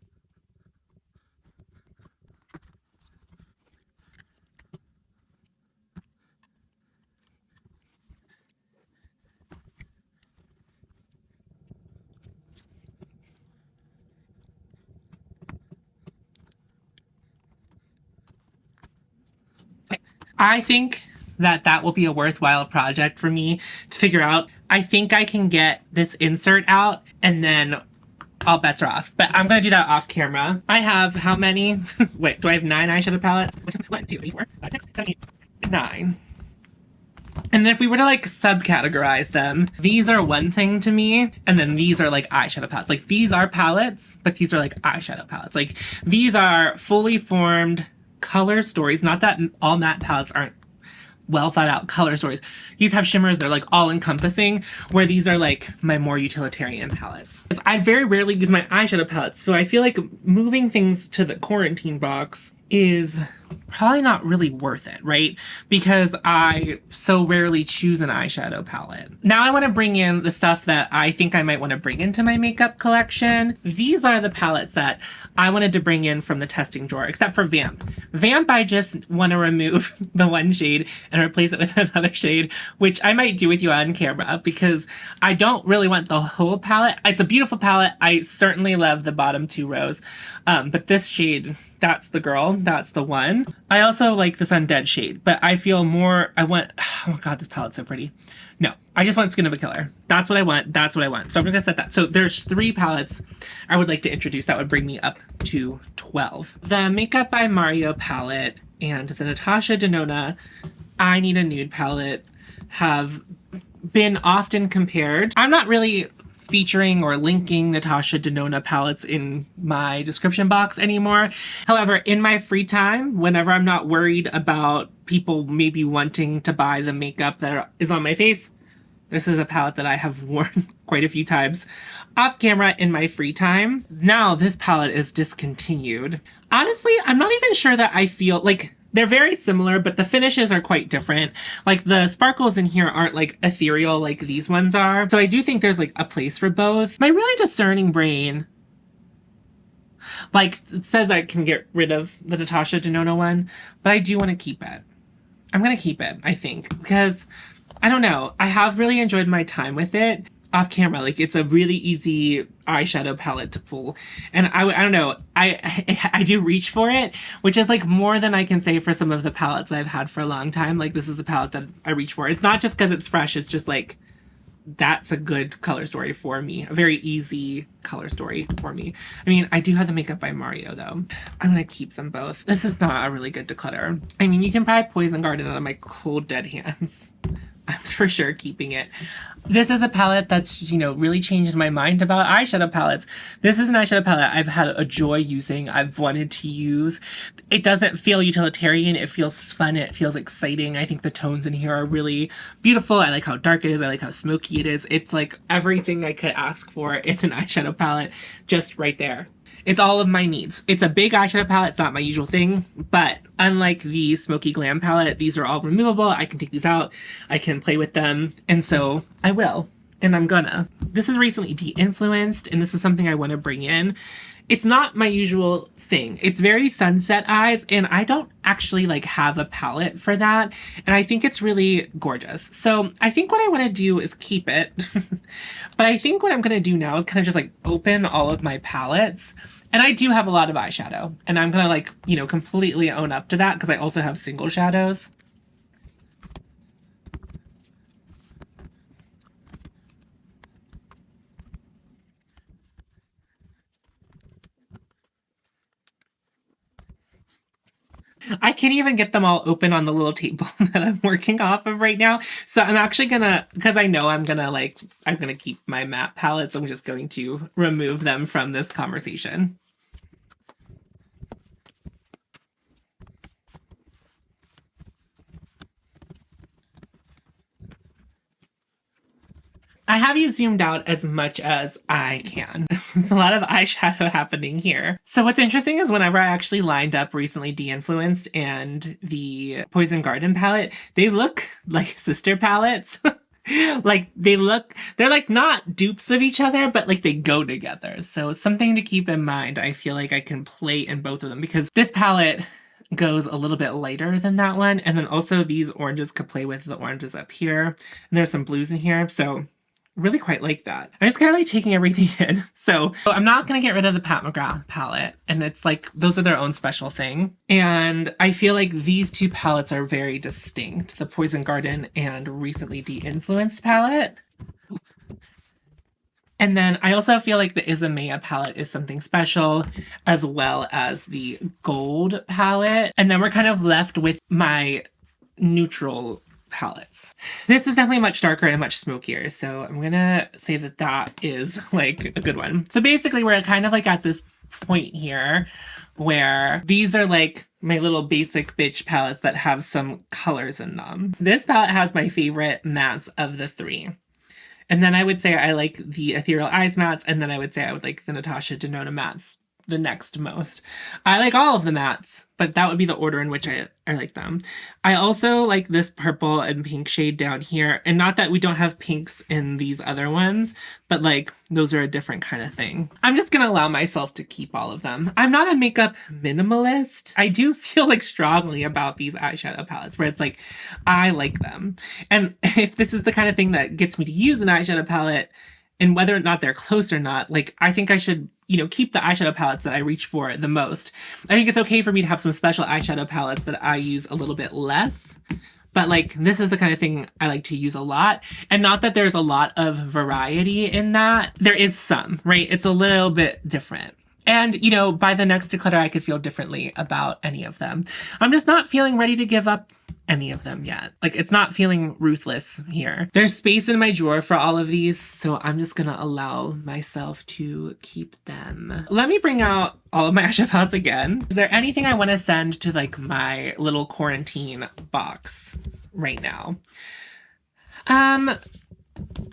[SPEAKER 1] I think that will be a worthwhile project for me to figure out. I think I can get this insert out and then all bets are off. But I'm going to do that off camera. I have how many? Wait, do I have 9 eyeshadow palettes? 1, 2, 3, 4, 5, 6, 7, 8, 9. And if we were to like subcategorize them, these are one thing to me, and then these are like eyeshadow palettes. Like these are palettes, but these are like eyeshadow palettes. Like these are fully formed color stories. Not that all matte palettes aren't well thought out color stories. These have shimmers, they're like all encompassing, where these are like my more utilitarian palettes. I very rarely use my eyeshadow palettes, so I feel like moving things to the quarantine box is probably not really worth it, right? Because I so rarely choose an eyeshadow palette. Now I want to bring in the stuff that I think I might want to bring into my makeup collection. These are the palettes that I wanted to bring in from the testing drawer, except for Vamp. Vamp, I just want to remove the one shade and replace it with another shade, which I might do with you on camera because I don't really want the whole palette. It's a beautiful palette. I certainly love the bottom 2 rows, but this shade, that's the girl, that's the one. I also like this Undead shade, but I feel more, oh my god, this palette's so pretty. No, I just want Skin of a Killer. That's what I want, that's what I want. So I'm gonna set that. So there's 3 palettes I would like to introduce that would bring me up to 12. The Makeup by Mario palette and the Natasha Denona I Need a Nude palette have been often compared. I'm not really featuring or linking Natasha Denona palettes in my description box anymore. However, in my free time, whenever I'm not worried about people maybe wanting to buy the makeup that is on my face, this is a palette that I have worn quite a few times off camera in my free time. Now this palette is discontinued. Honestly, I'm not even sure that I feel like they're very similar, but the finishes are quite different. Like the sparkles in here aren't like ethereal like these ones are. So I do think there's like a place for both. My really discerning brain like it says I can get rid of the Natasha Denona one, but I do want to keep it. I'm going to keep it, I think, because I don't know. I have really enjoyed my time with it off camera. Like it's a really easy eyeshadow palette to pull. And I don't know, I do reach for it, which is like more than I can say for some of the palettes I've had for a long time. Like this is a palette that I reach for. It's not just because it's fresh, it's just like that's a good color story for me. A very easy color story for me. I mean, I do have the Makeup by Mario though. I'm gonna keep them both. This is not a really good declutter. I mean, you can probably Poison Garden out of my cold dead hands. I'm for sure keeping it. This is a palette that's, you know, really changed my mind about eyeshadow palettes. This is an eyeshadow palette I've had a joy using. I've wanted to use. It doesn't feel utilitarian. It feels fun. It feels exciting. I think the tones in here are really beautiful. I like how dark it is. I like how smoky it is. It's like everything I could ask for in an eyeshadow palette, just right there. It's all of my needs. It's a big eyeshadow palette. It's not my usual thing, but unlike the Smoky Glam palette, these are all removable. I can take these out. I can play with them. And so I will, and I'm gonna. This is recently de-influenced, and this is something I want to bring in. It's not my usual thing. It's very sunset eyes, and I don't actually like have a palette for that. And I think it's really gorgeous. So I think what I want to do is keep it. But I think what I'm going to do now is kind of just like open all of my palettes. And I do have a lot of eyeshadow, and I'm going to like, you know, completely own up to that because I also have single shadows. I can't even get them all open on the little table that I'm working off of right now. So I'm actually gonna, because I know I'm gonna keep my matte palettes. I'm just going to remove them from this conversation. I have you zoomed out as much as I can. There's a lot of eyeshadow happening here. So what's interesting is whenever I actually lined up recently De-Influenced and the Poison Garden palette, they look like sister palettes. Like they're like not dupes of each other, but like they go together. So it's something to keep in mind. I feel like I can play in both of them because this palette goes a little bit lighter than that one. And then also these oranges could play with the oranges up here. And there's some blues in here. So really quite like that. I'm just kind of like taking everything in. So I'm not going to get rid of the Pat McGrath palette. And it's like, those are their own special thing. And I feel like these two palettes are very distinct. The Poison Garden and recently De-Influenced palette. And then I also feel like the Isamaya palette is something special, as well as the gold palette. And then we're kind of left with my neutral palettes. This is definitely much darker and much smokier, so I'm gonna say that that is like a good one. So basically we're kind of like at this point here where these are like my little basic bitch palettes that have some colors in them. This palette has my favorite mattes of the three. And then I would say I like the Ethereal Eyes mattes, and then I would say I would like the Natasha Denona mattes the next most. I like all of the mattes, but that would be the order in which I like them. I also like this purple and pink shade down here, and not that we don't have pinks in these other ones, but like those are a different kind of thing. I'm just gonna allow myself to keep all of them. I'm not a makeup minimalist. I do feel like strongly about these eyeshadow palettes where it's like, I like them. And if this is the kind of thing that gets me to use an eyeshadow palette, and whether or not they're close or not, like I think I should, you know, keep the eyeshadow palettes that I reach for the most. I think it's okay for me to have some special eyeshadow palettes that I use a little bit less. But like, this is the kind of thing I like to use a lot. And not that there's a lot of variety in that. There is some, right? It's a little bit different. And, you know, by the next declutter, I could feel differently about any of them. I'm just not feeling ready to give up any of them yet. Like, it's not feeling ruthless here. There's space in my drawer for all of these, so I'm just gonna allow myself to keep them. Let me bring out all of my eyeshadow palettes again. Is there anything I want to send to like my little quarantine box right now?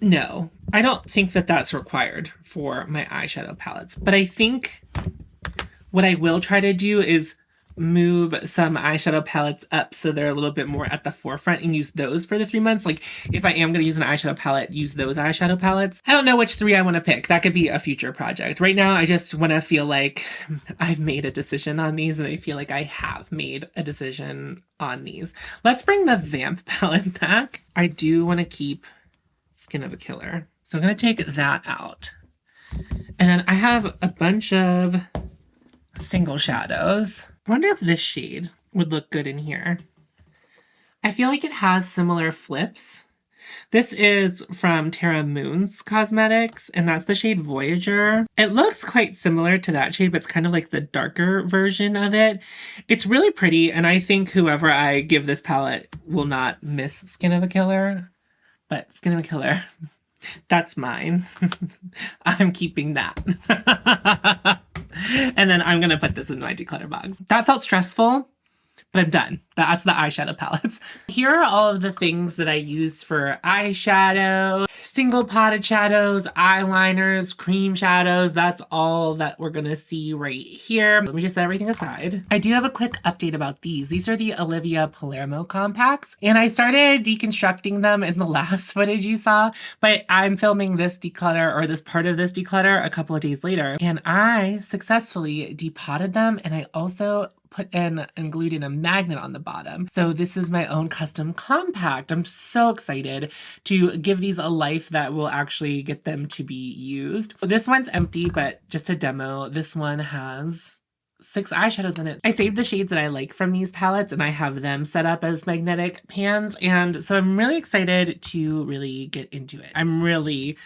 [SPEAKER 1] No, I don't think that that's required for my eyeshadow palettes, but I think what I will try to do is move some eyeshadow palettes up so they're a little bit more at the forefront and use those for the 3 months. Like if I am going to use an eyeshadow palette, use those eyeshadow palettes. I don't know which 3 I want to pick. That could be a future project. Right now, I just want to feel like I've made a decision on these, and I feel like I have made a decision on these. Let's bring the Vamp palette back. I do want to keep Skin of a Killer. So I'm going to take that out. And then I have a bunch of single shadows. I wonder if this shade would look good in here. I feel like it has similar flips. This is from Terra Moon's Cosmetics, and that's the shade Voyager. It looks quite similar to that shade, but it's kind of like the darker version of it. It's really pretty, and I think whoever I give this palette will not miss Skin of a Killer. But Skin of a Killer, that's mine. I'm keeping that. And then I'm going to put this in my declutter box. That felt stressful, but I'm done. That's the eyeshadow palettes. Here are all of the things that I use for eyeshadow, single potted shadows, eyeliners, cream shadows. That's all that we're gonna see right here. Let me just set everything aside. I do have a quick update about these. These are the Olivia Palermo compacts, and I started deconstructing them in the last footage you saw, but I'm filming this declutter, or this part of this declutter, a couple of days later, and I successfully depotted them, and I also put in and glued in a magnet on the bottom. So this is my own custom compact. I'm so excited to give these a life that will actually get them to be used. This one's empty, but just a demo, this one has 6 eyeshadows in it. I saved the shades that I like from these palettes, and I have them set up as magnetic pans, and so I'm really excited to really get into it. I'm really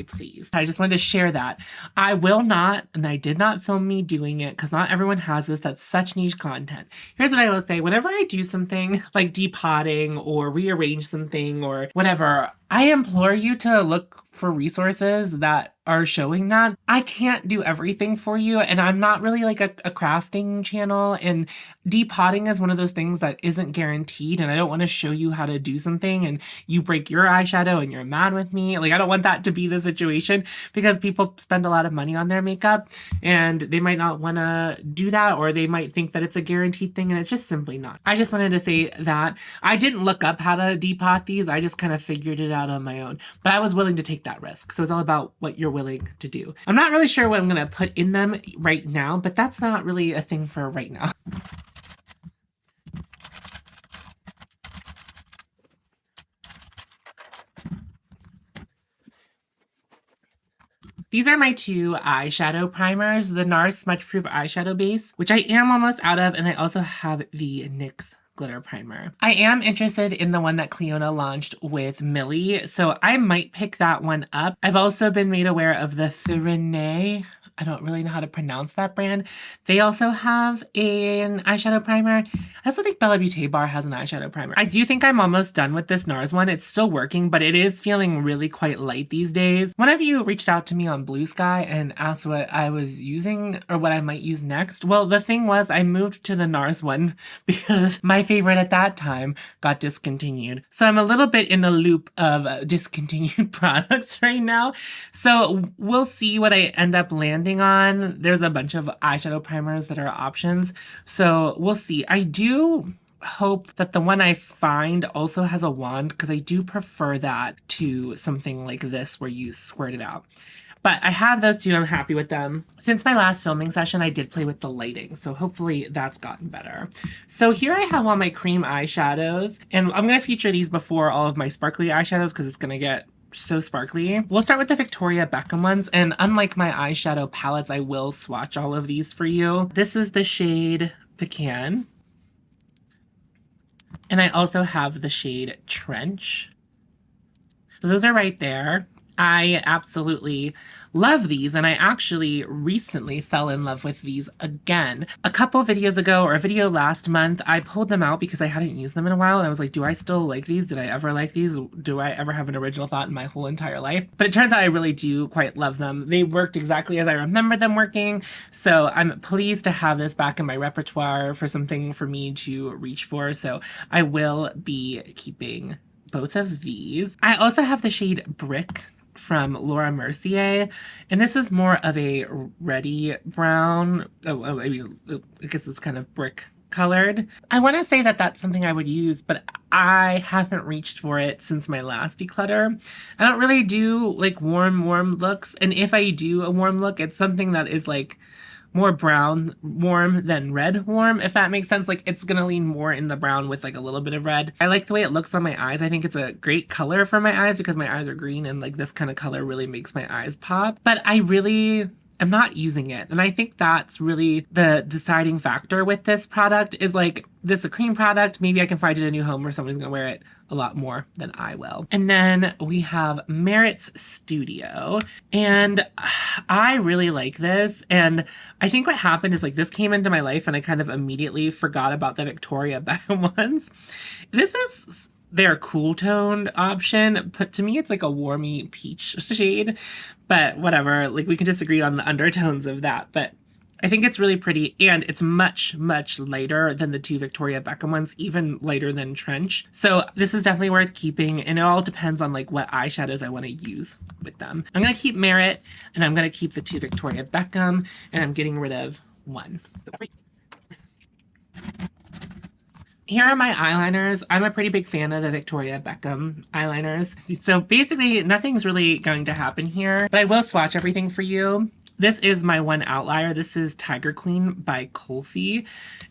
[SPEAKER 1] pleased. I just wanted to share that. I will not, and I did not film me doing it because not everyone has this. That's such niche content. Here's what I will say. Whenever I do something like depotting or rearrange something or whatever, I implore you to look for resources that are showing that. I can't do everything for you, and I'm not really like a crafting channel, and depotting is one of those things that isn't guaranteed, and I don't want to show you how to do something and you break your eyeshadow and you're mad with me. Like, I don't want that to be the situation, because people spend a lot of money on their makeup and they might not want to do that, or they might think that it's a guaranteed thing, and it's just simply not. I just wanted to say that I didn't look up how to depot these. I just kind of figured it out on my own, but I was willing to take that risk. So it's all about what you're willing to do. I'm not really sure what I'm going to put in them right now, but that's not really a thing for right now. These are my 2 eyeshadow primers, the NARS Smudge Proof Eyeshadow Base, which I am almost out of, and I also have the NYX glitter primer. I am interested in the one that Cleona launched with Millie, so I might pick that one up. I've also been made aware of the Firene. I don't really know how to pronounce that brand. They also have an eyeshadow primer. I also think Bella Beauté Bar has an eyeshadow primer. I do think I'm almost done with this NARS one. It's still working, but it is feeling really quite light these days. One of you reached out to me on Blue Sky and asked what I was using or what I might use next. Well, the thing was, I moved to the NARS one because my favorite at that time got discontinued. So I'm a little bit in a loop of discontinued products right now. So we'll see what I end up landing on. There's a bunch of eyeshadow primers that are options, so we'll see. I do hope that the one I find also has a wand, because I do prefer that to something like this where you squirt it out. But I have those 2. I'm happy with them. Since my last filming session, I did play with the lighting, so hopefully that's gotten better. So here I have all my cream eyeshadows, and I'm going to feature these before all of my sparkly eyeshadows because it's going to get so sparkly. We'll start with the Victoria Beckham ones, and unlike my eyeshadow palettes, I will swatch all of these for you. This is the shade Pecan, and I also have the shade Trench. So those are right there. I absolutely love these, and I actually recently fell in love with these again. A couple videos ago, or a video last month, I pulled them out because I hadn't used them in a while, and I was like, do I still like these? Did I ever like these? Do I ever have an original thought in my whole entire life? But it turns out I really do quite love them. They worked exactly as I remember them working, so I'm pleased to have this back in my repertoire for something for me to reach for, so I will be keeping both of these. I also have the shade Brick from Laura Mercier, and this is more of a reddy brown. I guess it's kind of brick colored. I want to say that that's something I would use, but I haven't reached for it since my last declutter. I don't really do like warm looks, and if I do a warm look, it's something that is like more brown warm than red warm, if that makes sense. Like it's gonna lean more in the brown with like a little bit of red. I like the way it looks on my eyes. I think it's a great color for my eyes because my eyes are green, and like this kind of color really makes my eyes pop. But I really am not using it. And I think that's really the deciding factor with this product is like, this is a cream product. Maybe I can find it a new home where somebody's gonna wear it a lot more than I will. And then we have Merit's Studio. And I really like this. And I think what happened is like this came into my life and I kind of immediately forgot about the Victoria Beckham ones. This is their cool toned option, but to me it's like a warmy peach shade, but whatever, like we can disagree on the undertones of that, but I think it's really pretty, and it's much lighter than the two Victoria Beckham ones, even lighter than Trench. So this is definitely worth keeping, and it all depends on like what eyeshadows I want to use with them. I'm gonna keep Merit, and I'm gonna keep the two Victoria Beckham, and I'm getting rid of one. Here are my eyeliners. I'm a pretty big fan of the Victoria Beckham eyeliners. So basically nothing's really going to happen here, but I will swatch everything for you. This is my one outlier. This is Tiger Queen by Kulfi.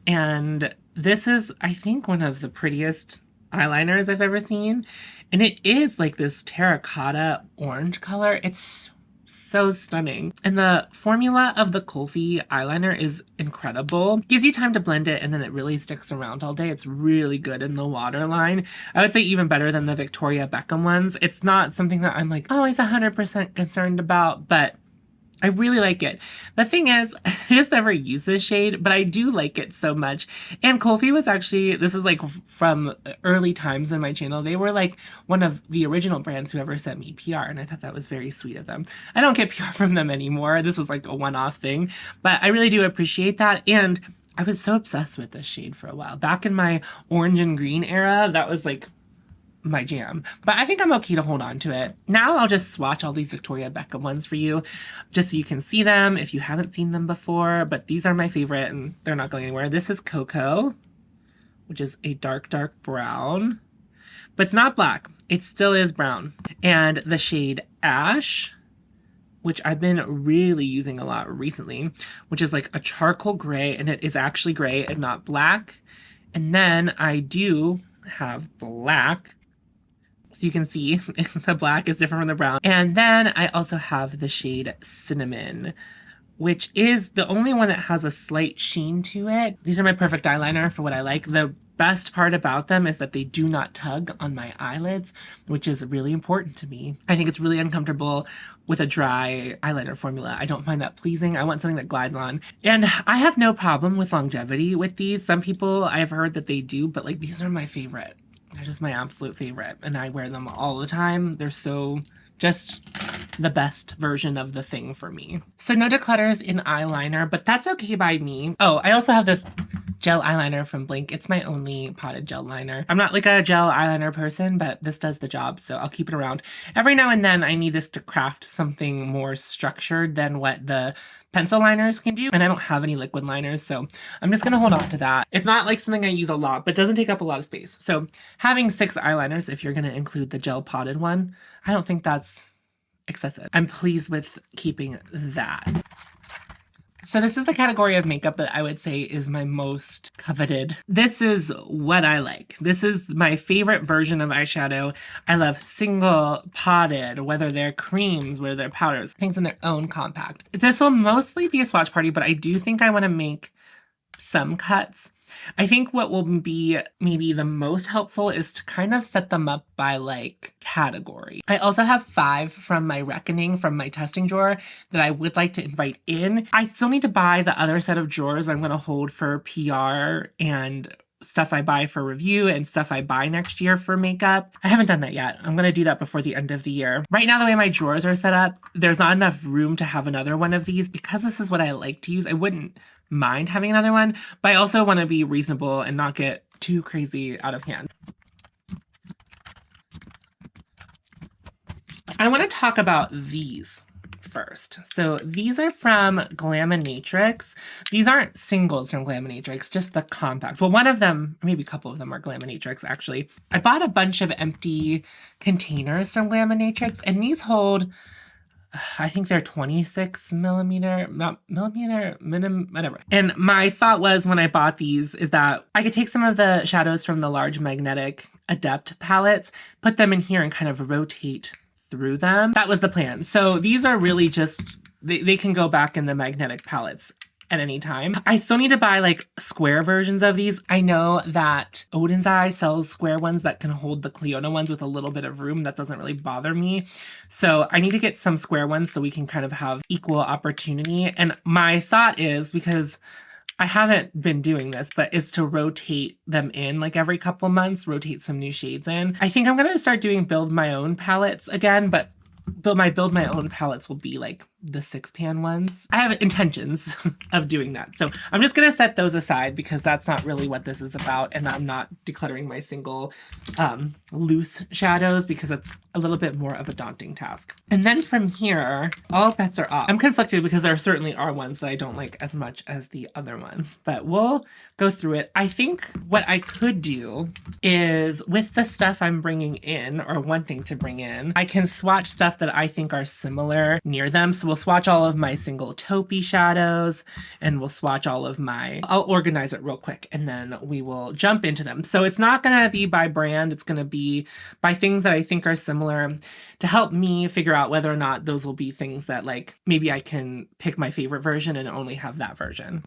[SPEAKER 1] And this is, I think, one of the prettiest eyeliners I've ever seen. And it is like this terracotta orange color. It's so stunning. And the formula of the Kulfi eyeliner is incredible. Gives you time to blend it and then it really sticks around all day. It's really good in the waterline. I would say even better than the Victoria Beckham ones. It's not something that I'm like always 100% concerned about, but I really like it. The thing is, I just never use this shade, but I do like it so much. And Kulfi was actually, this is like from early times in my channel, they were like one of the original brands who ever sent me PR, and I thought that was very sweet of them. I don't get PR from them anymore. This was like a one-off thing, but I really do appreciate that. And I was so obsessed with this shade for a while. Back in my orange and green era, that was like my jam, but I think I'm okay to hold on to it. Now I'll just swatch all these Victoria Beckham ones for you, just so you can see them if you haven't seen them before, but these are my favorite and they're not going anywhere. This is Cocoa, which is a dark brown, but it's not black. It still is brown. And the shade Ash, which I've been really using a lot recently, which is like a charcoal gray, and it is actually gray and not black. And then I do have black. So you can see the black is different from the brown. And then I also have the shade Cinnamon, which is the only one that has a slight sheen to it. These are my perfect eyeliner for what I like. The best part about them is that they do not tug on my eyelids, which is really important to me. I think it's really uncomfortable with a dry eyeliner formula. I don't find that pleasing. I want something that glides on. And I have no problem with longevity with these. Some people, I've heard that they do, but like these are my favorite. They're just my absolute favorite, and I wear them all the time. They're so just the best version of the thing for me. So no declutters in eyeliner, but that's okay by me. Oh, I also have this gel eyeliner from Blink. It's my only potted gel liner. I'm not like a gel eyeliner person, but this does the job, so I'll keep it around. Every now and then I need this to craft something more structured than what the pencil liners can do, and I don't have any liquid liners, so I'm just gonna hold on to that. It's not like something I use a lot, but doesn't take up a lot of space. So having 6 eyeliners, if you're gonna include the gel potted one, I don't think that's excessive. I'm pleased with keeping that. So this is the category of makeup that I would say is my most coveted. This is what I like. This is my favorite version of eyeshadow. I love single potted, whether they're creams, whether they're powders, things in their own compact. This will mostly be a swatch party, but I do think I want to make some cuts. I think what will be maybe the most helpful is to kind of set them up by like category. I also have 5 from my reckoning from my testing drawer that I would like to invite in. I still need to buy the other set of drawers I'm going to hold for PR and stuff I buy for review and stuff I buy next year for makeup. I haven't done that yet. I'm going to do that before the end of the year. Right now, the way my drawers are set up, there's not enough room to have another one of these because this is what I like to use. I wouldn't mind having another one, but I also want to be reasonable and not get too crazy out of hand. I want to talk about these first. So these are from Glaminatrix. These aren't singles from Glaminatrix, just the compacts. Well, one of them, maybe a couple of them are Glaminatrix actually. I bought a bunch of empty containers from Glaminatrix, and these hold I think they're 26 millimeter, not millimeter, whatever. And my thought was when I bought these is that I could take some of the shadows from the large magnetic Adept palettes, put them in here and kind of rotate through them. That was the plan. So these are really just, they can go back in the magnetic palettes at any time. I still need to buy like square versions of these. I know that Odin's Eye sells square ones that can hold the Cleona ones with a little bit of room. That doesn't really bother me. So I need to get some square ones so we can kind of have equal opportunity. And my thought is, because I haven't been doing this, but is to rotate them in like every couple months, rotate some new shades in. I think I'm going to start doing build my own palettes again, but build my own palettes will be like the 6-pan ones. I have intentions of doing that. So I'm just going to set those aside because that's not really what this is about. And I'm not decluttering my single loose shadows because it's a little bit more of a daunting task. And then from here, all bets are off. I'm conflicted because there certainly are ones that I don't like as much as the other ones, but we'll go through it. I think what I could do is with the stuff I'm bringing in or wanting to bring in, I can swatch stuff that I think are similar near them. So we'll swatch all of my single taupey shadows and we'll swatch all of my, I'll organize it real quick and then we will jump into them. So it's not going to be by brand. It's going to be by things that I think are similar to help me figure out whether or not those will be things that like, maybe I can pick my favorite version and only have that version.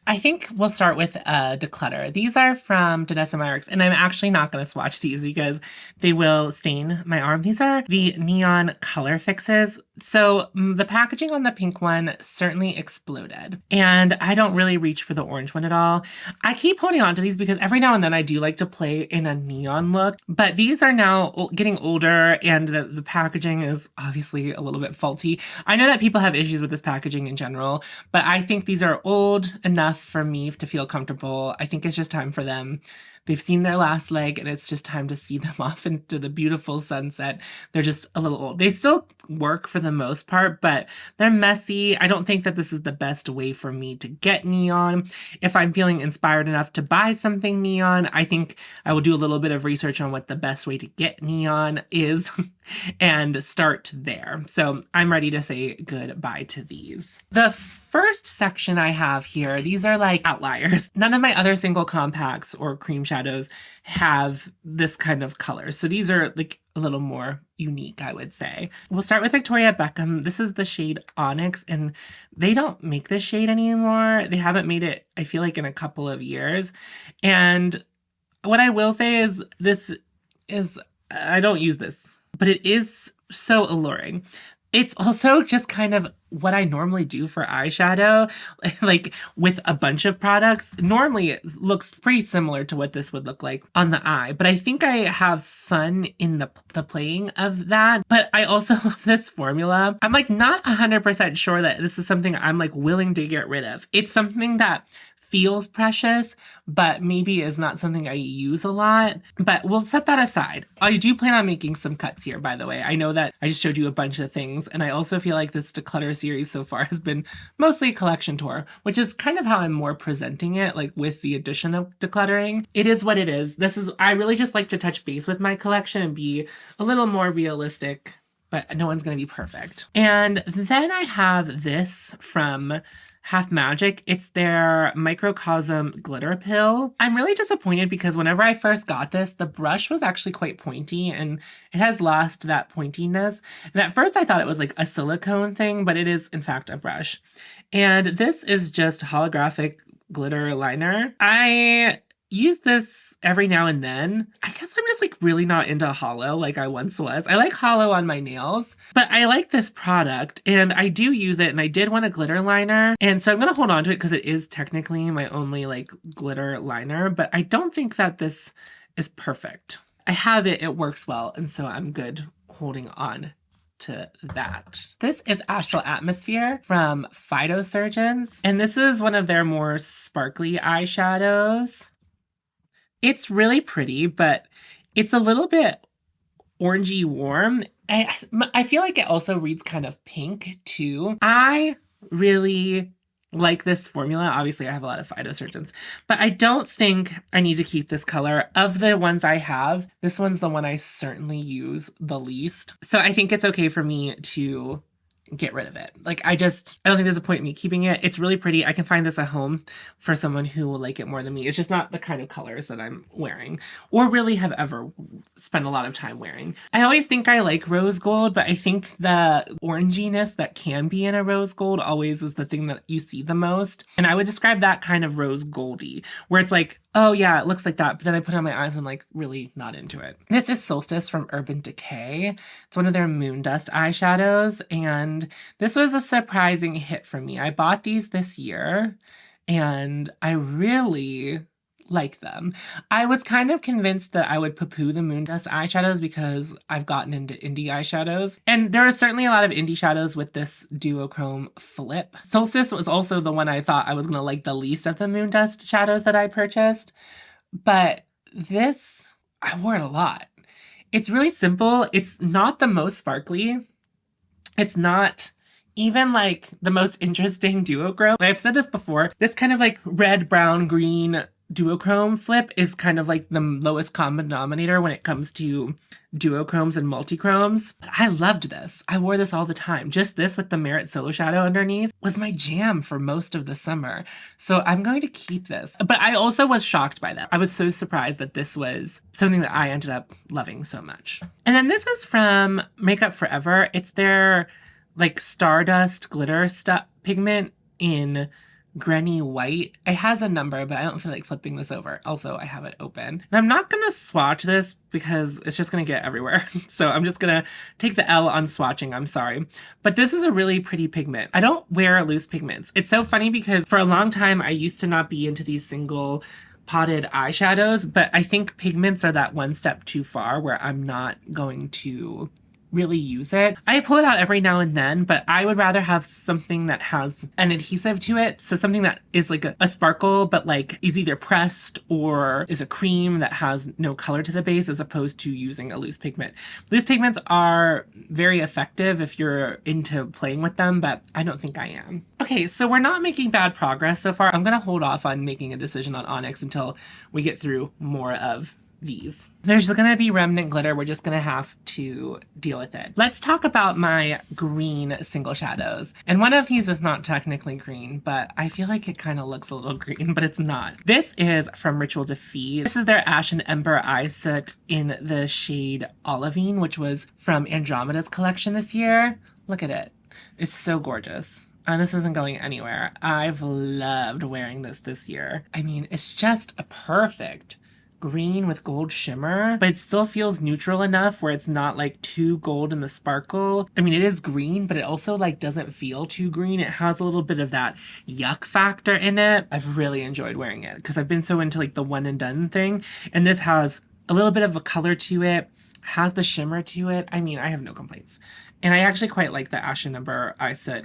[SPEAKER 1] I think we'll start with declutter. These are from Danessa Myricks, and I'm actually not going to swatch these because they will stain my arm. These are the neon color fixes. So the packaging on the pink one certainly exploded, and I don't really reach for the orange one at all. I keep holding on to these because every now and then I do like to play in a neon look, but these are now getting older and the packaging is obviously a little bit faulty. I know that people have issues with this packaging in general, but I think these are old enough for me to feel comfortable. I think it's just time for them. They've seen their last leg and it's just time to see them off into the beautiful sunset. They're just a little old. They still work for the most part, but they're messy. I don't think that this is the best way for me to get neon. If I'm feeling inspired enough to buy something neon, I think I will do a little bit of research on what the best way to get neon is and start there. So I'm ready to say goodbye to these. The first section I have here, these are like outliers. None of my other single compacts or cream shadows have this kind of color. So these are like a little more unique, I would say. We'll start with Victoria Beckham. This is the shade Onyx, and they don't make this shade anymore. They haven't made it, I feel like, in a couple of years. And what I will say is I don't use this, but it is so alluring. It's also just kind of what I normally do for eyeshadow, like with a bunch of products. Normally it looks pretty similar to what this would look like on the eye, but I think I have fun in the playing of that. But I also love this formula. I'm like not 100% sure that this is something I'm like willing to get rid of. It's something that feels precious, but maybe is not something I use a lot, but we'll set that aside. I do plan on making some cuts here, by the way. I know that I just showed you a bunch of things, and I also feel like this declutter series so far has been mostly a collection tour, which is kind of how I'm more presenting it, like with the addition of decluttering. It is what it is. I really just like to touch base with my collection and be a little more realistic, but no one's going to be perfect. And then I have this from Half Magic. It's their Microcosm Glitter Pill. I'm really disappointed because whenever I first got this, the brush was actually quite pointy and it has lost that pointiness. And at first I thought it was like a silicone thing, but it is in fact a brush. And this is just holographic glitter liner. I use this every now and then. I guess I'm just like really not into holo like I once was. I like holo on my nails, but I like this product and I do use it, and I did want a glitter liner. And so I'm going to hold on to it because it is technically my only like glitter liner, but I don't think that this is perfect. I have it, it works well, and so I'm good holding on to that. This is Astral Atmosphere from Phytosurgeons, and this is one of their more sparkly eyeshadows. It's really pretty, but it's a little bit orangey warm. I feel like it also reads kind of pink too. I really like this formula. Obviously, I have a lot of Phytosurgeons, but I don't think I need to keep this color. Of the ones I have, this one's the one I certainly use the least. So I think it's okay for me to get rid of it. Like, I don't think there's a point in me keeping it. It's really pretty. I can find this at home for someone who will like it more than me. It's just not the kind of colors that I'm wearing or really have ever spent a lot of time wearing. I always think I like rose gold, but I think the oranginess that can be in a rose gold always is the thing that you see the most. And I would describe that kind of rose goldy, where it's like, oh yeah, it looks like that. But then I put it on my eyes and I'm like really not into it. This is Solstice from Urban Decay. It's one of their Moon Dust eyeshadows. And this was a surprising hit for me. I bought these this year and I really like them. I was kind of convinced that I would poo-poo the Moon Dust eyeshadows because I've gotten into indie eyeshadows. And there are certainly a lot of indie shadows with this duochrome flip. Solstice was also the one I thought I was going to like the least of the Moon Dust shadows that I purchased. But this, I wore it a lot. It's really simple. It's not the most sparkly. It's not even like the most interesting duochrome. I've said this before. This kind of like red, brown, green duochrome flip is kind of like the lowest common denominator when it comes to duochromes and multichromes. But I loved this. I wore this all the time. Just this with the Merit Solo Shadow underneath was my jam for most of the summer. So I'm going to keep this. But I also was shocked by that. I was so surprised that this was something that I ended up loving so much. And then this is from Makeup Forever. It's their like Stardust glitter pigment in Granny White. It has a number, but I don't feel like flipping this over. Also, I have it open. And I'm not going to swatch this because it's just going to get everywhere. So I'm just going to take the L on swatching. I'm sorry. But this is a really pretty pigment. I don't wear loose pigments. It's so funny because for a long time, I used to not be into these single potted eyeshadows, but I think pigments are that one step too far where I'm not going to really use it. I pull it out every now and then, but I would rather have something that has an adhesive to it. So something that is like a sparkle, but like is either pressed or is a cream that has no color to the base, as opposed to using a loose pigment. Loose pigments are very effective if you're into playing with them, but I don't think I am. Okay, so we're not making bad progress so far. I'm going to hold off on making a decision on Onyx until we get through more of these. There's going to be remnant glitter. We're just going to have to deal with it. Let's talk about my green single shadows. And one of these is not technically green, but I feel like it kind of looks a little green, but it's not. This is from Ritual Defeat. This is their Ash and Ember Eye Soot in the shade Olivine, which was from Andromeda's collection this year. Look at it. It's so gorgeous. And this isn't going anywhere. I've loved wearing this year. I mean, it's just a perfect green with gold shimmer, but it still feels neutral enough where it's not like too gold in the sparkle. I mean, it is green, but it also like doesn't feel too green. It has a little bit of that yuck factor in it. I've really enjoyed wearing it because I've been so into like the one and done thing. And this has a little bit of a color to it, has the shimmer to it. I mean, I have no complaints. And I actually quite like the Ash and Ember Eye Soot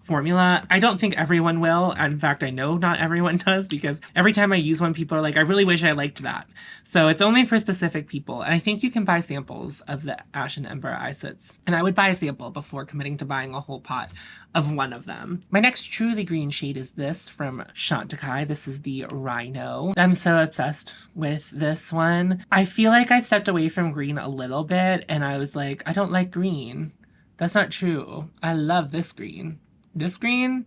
[SPEAKER 1] formula. I don't think everyone will. In fact, I know not everyone does, because every time I use one, people are like, I really wish I liked that. So it's only for specific people. And I think you can buy samples of the Ash and Ember Eye Soots. And I would buy a sample before committing to buying a whole pot of one of them. My next truly green shade is this from Chantecaille. This is the Rhino. I'm so obsessed with this one. I feel like I stepped away from green a little bit and I was like, I don't like green. That's not true. I love this green. This green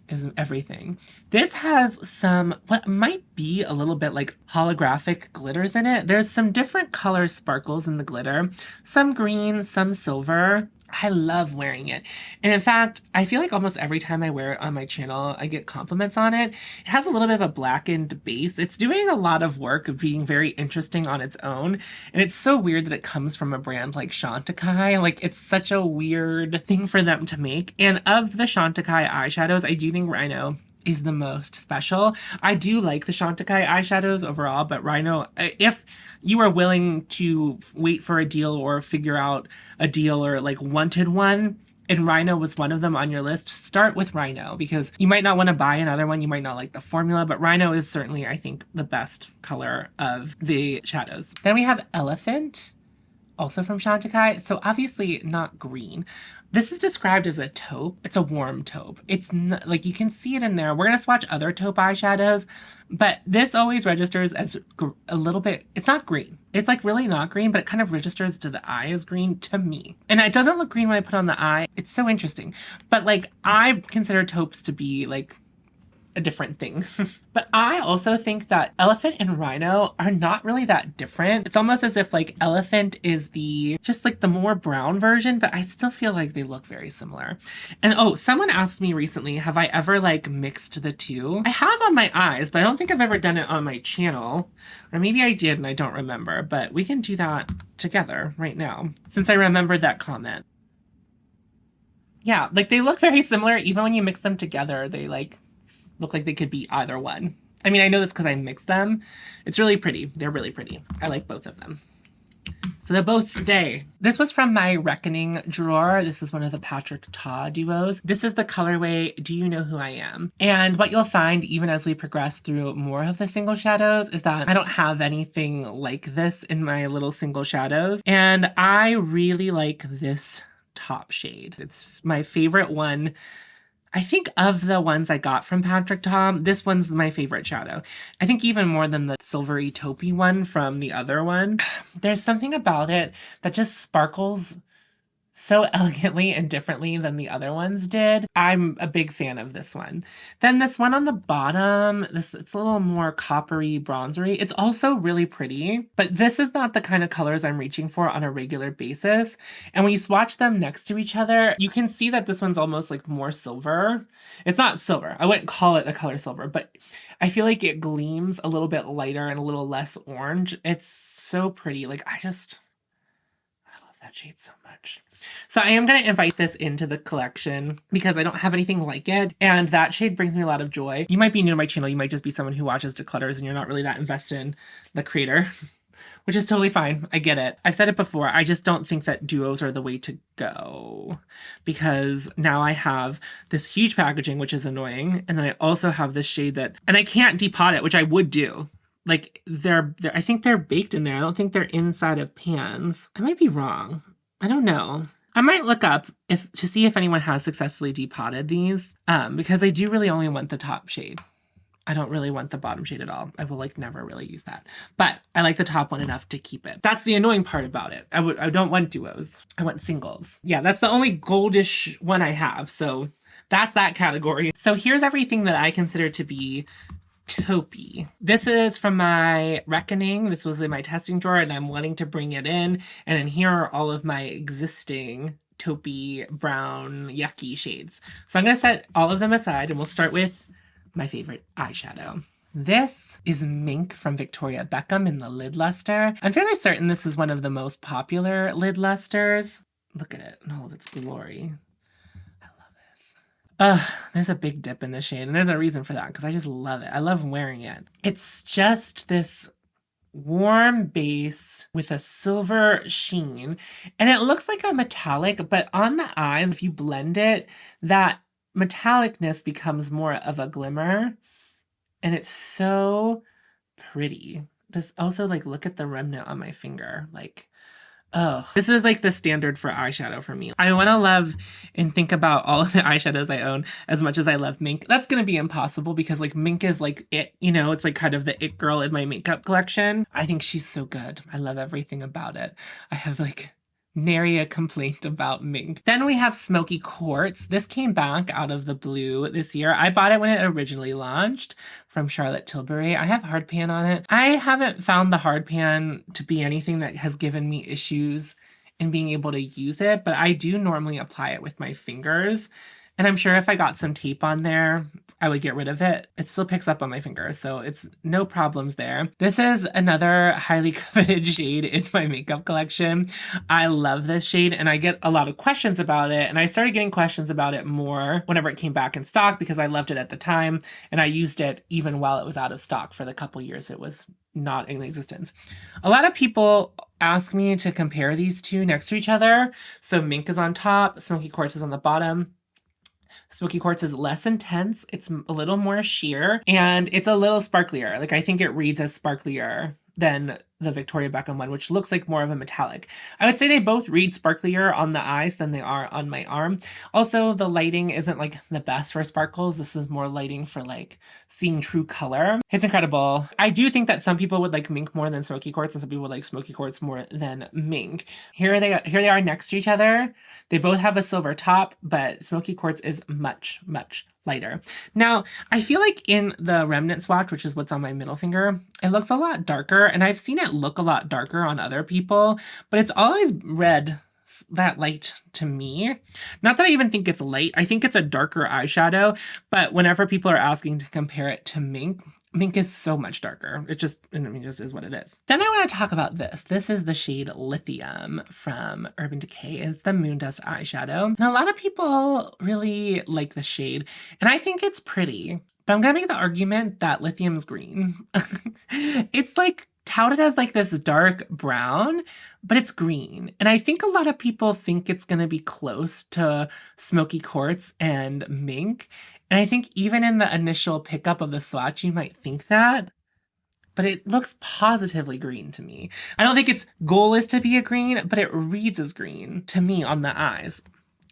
[SPEAKER 1] is everything. This has some, what might be a little bit like holographic glitters in it. There's some different color sparkles in the glitter. Some green, some silver. I love wearing it. And in fact, I feel like almost every time I wear it on my channel, I get compliments on it. It has a little bit of a blackened base. It's doing a lot of work of being very interesting on its own. And it's so weird that it comes from a brand like Chantecaille. Like, it's such a weird thing for them to make. And of the Chantecaille eyeshadows, I do think Rhino is the most special. I do like the Chantecaille eyeshadows overall, but Rhino, if you are willing to wait for a deal or figure out a deal or like wanted one, and Rhino was one of them on your list, start with Rhino because you might not want to buy another one. You might not like the formula, but Rhino is certainly, I think, the best color of the shadows. Then we have Elephant, also from Chantecaille. So obviously not green. This is described as a taupe. It's a warm taupe. It's not, like you can see it in there. We're going to swatch other taupe eyeshadows, but this always registers as a little bit, it's not green. It's like really not green, but it kind of registers to the eye as green to me. And it doesn't look green when I put on the eye. It's so interesting. But like I consider taupes to be like a different thing. But I also think that Elephant and Rhino are not really that different. It's almost as if like Elephant is the just like the more brown version, but I still feel like they look very similar. And oh, someone asked me recently, have I ever like mixed the two? I have on my eyes, but I don't think I've ever done it on my channel. Or maybe I did and I don't remember, but we can do that together right now since I remembered that comment. Yeah, like they look very similar. Even when you mix them together, they like look like they could be either one. I mean, I know that's because I mixed them. It's really pretty. They're really pretty. I like both of them. So they both stay. This was from my Reckoning drawer. This is one of the Patrick Ta duos. This is the colorway Do You Know Who I Am? And what you'll find even as we progress through more of the single shadows is that I don't have anything like this in my little single shadows. And I really like this top shade. It's my favorite one. I think of the ones I got from Patrick Ta, this one's my favorite shadow. I think even more than the silvery taupey one from the other one. There's something about it that just sparkles so elegantly and differently than the other ones did. I'm a big fan of this one. Then this one on the bottom, it's a little more coppery, bronzery. It's also really pretty, but this is not the kind of colors I'm reaching for on a regular basis. And when you swatch them next to each other, you can see that this one's almost like more silver. It's not silver. I wouldn't call it a color silver, but I feel like it gleams a little bit lighter and a little less orange. It's so pretty. Like I love that shade so much. So I am going to invite this into the collection because I don't have anything like it. And that shade brings me a lot of joy. You might be new to my channel. You might just be someone who watches declutters and you're not really that invested in the creator, which is totally fine. I get it. I've said it before. I just don't think that duos are the way to go because now I have this huge packaging, which is annoying. And then I also have this shade that, and I can't depot it, which I would do. Like they're I think they're baked in there. I don't think they're inside of pans. I might be wrong. I don't know. I might look up to see if anyone has successfully depotted these because I do really only want the top shade. I don't really want the bottom shade at all. I will like never really use that. But I like the top one enough to keep it. That's the annoying part about it. I don't want duos. I want singles. Yeah, that's the only goldish one I have. So that's that category. So here's everything that I consider to be taupey. This is from my Reckoning. This was in my testing drawer and I'm wanting to bring it in. And then here are all of my existing taupey, brown, yucky shades. So I'm going to set all of them aside and we'll start with my favorite eyeshadow. This is Mink from Victoria Beckham in the Lid Luster. I'm fairly certain this is one of the most popular lid lusters. Look at it in all of its glory. There's a big dip in the shade, and there's a reason for that, because I just love it. I love wearing it. It's just this warm base with a silver sheen, and it looks like a metallic, but on the eyes, if you blend it, that metallicness becomes more of a glimmer, and it's so pretty. This also, like, look at the remnant on my finger, like, oh, this is like the standard for eyeshadow for me. I want to love and think about all of the eyeshadows I own as much as I love Mink. That's going to be impossible because like Mink is like it, you know, it's like kind of the it girl in my makeup collection. I think she's so good. I love everything about it. I have like nary a complaint about Mink. Then we have Smoky Quartz. This came back out of the blue this year. I bought it when it originally launched from Charlotte Tilbury. I have hard pan on it. I haven't found the hard pan to be anything that has given me issues in being able to use it, but I do normally apply it with my fingers. And I'm sure if I got some tape on there, I would get rid of it. It still picks up on my finger, so it's no problems there. This is another highly coveted shade in my makeup collection. I love this shade and I get a lot of questions about it, and I started getting questions about it more whenever it came back in stock because I loved it at the time and I used it even while it was out of stock for the couple years it was not in existence. A lot of people ask me to compare these two next to each other. So Mink is on top, Smoky Quartz is on the bottom. Smoky Quartz is less intense, it's a little more sheer, and it's a little sparklier. Like, I think it reads as sparklier than the Victoria Beckham one, which looks like more of a metallic. I would say they both read sparklier on the eyes than they are on my arm. Also, the lighting isn't like the best for sparkles. This is more lighting for like seeing true color. It's incredible. I do think that some people would like Mink more than Smoky Quartz, and some people would like Smoky Quartz more than Mink. Here they are next to each other. They both have a silver top, but Smoky Quartz is much, much lighter. Now, I feel like in the remnant swatch, which is what's on my middle finger, it looks a lot darker, and I've seen it look a lot darker on other people, but it's always read that light to me. Not that I even think it's light. I think it's a darker eyeshadow, but whenever people are asking to compare it to Mink, Mink is so much darker. It just is what it is. Then I want to talk about this. This is the shade Lithium from Urban Decay. It's the Moondust eyeshadow. And a lot of people really like the shade, and I think it's pretty. But I'm going to make the argument that Lithium's green. It's like touted as like this dark brown, but it's green. And I think a lot of people think it's going to be close to Smoky Quartz and Mink. And I think even in the initial pickup of the swatch, you might think that, but it looks positively green to me. I don't think its goal is to be a green, but it reads as green to me on the eyes.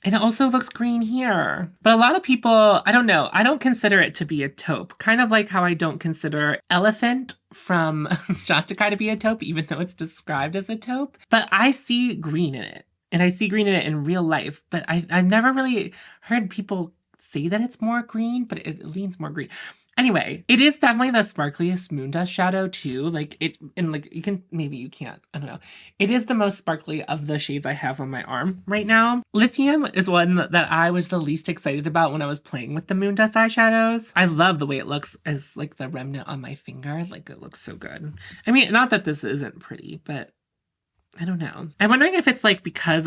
[SPEAKER 1] And it also looks green here. But a lot of people, I don't know, I don't consider it to be a taupe. Kind of like how I don't consider Elephant from Chantecaille to be a taupe, even though it's described as a taupe. But I see green in it. And I see green in it in real life. But I've never really heard people say that it's more green, but it leans more green. Anyway, it is definitely the sparkliest Moondust shadow too. Like it, and like you can, maybe you can't, I don't know. It is the most sparkly of the shades I have on my arm right now. Lithium is one that I was the least excited about when I was playing with the Moondust eyeshadows. I love the way it looks as like the remnant on my finger. Like it looks so good. I mean, not that this isn't pretty, but I don't know. I'm wondering if it's like because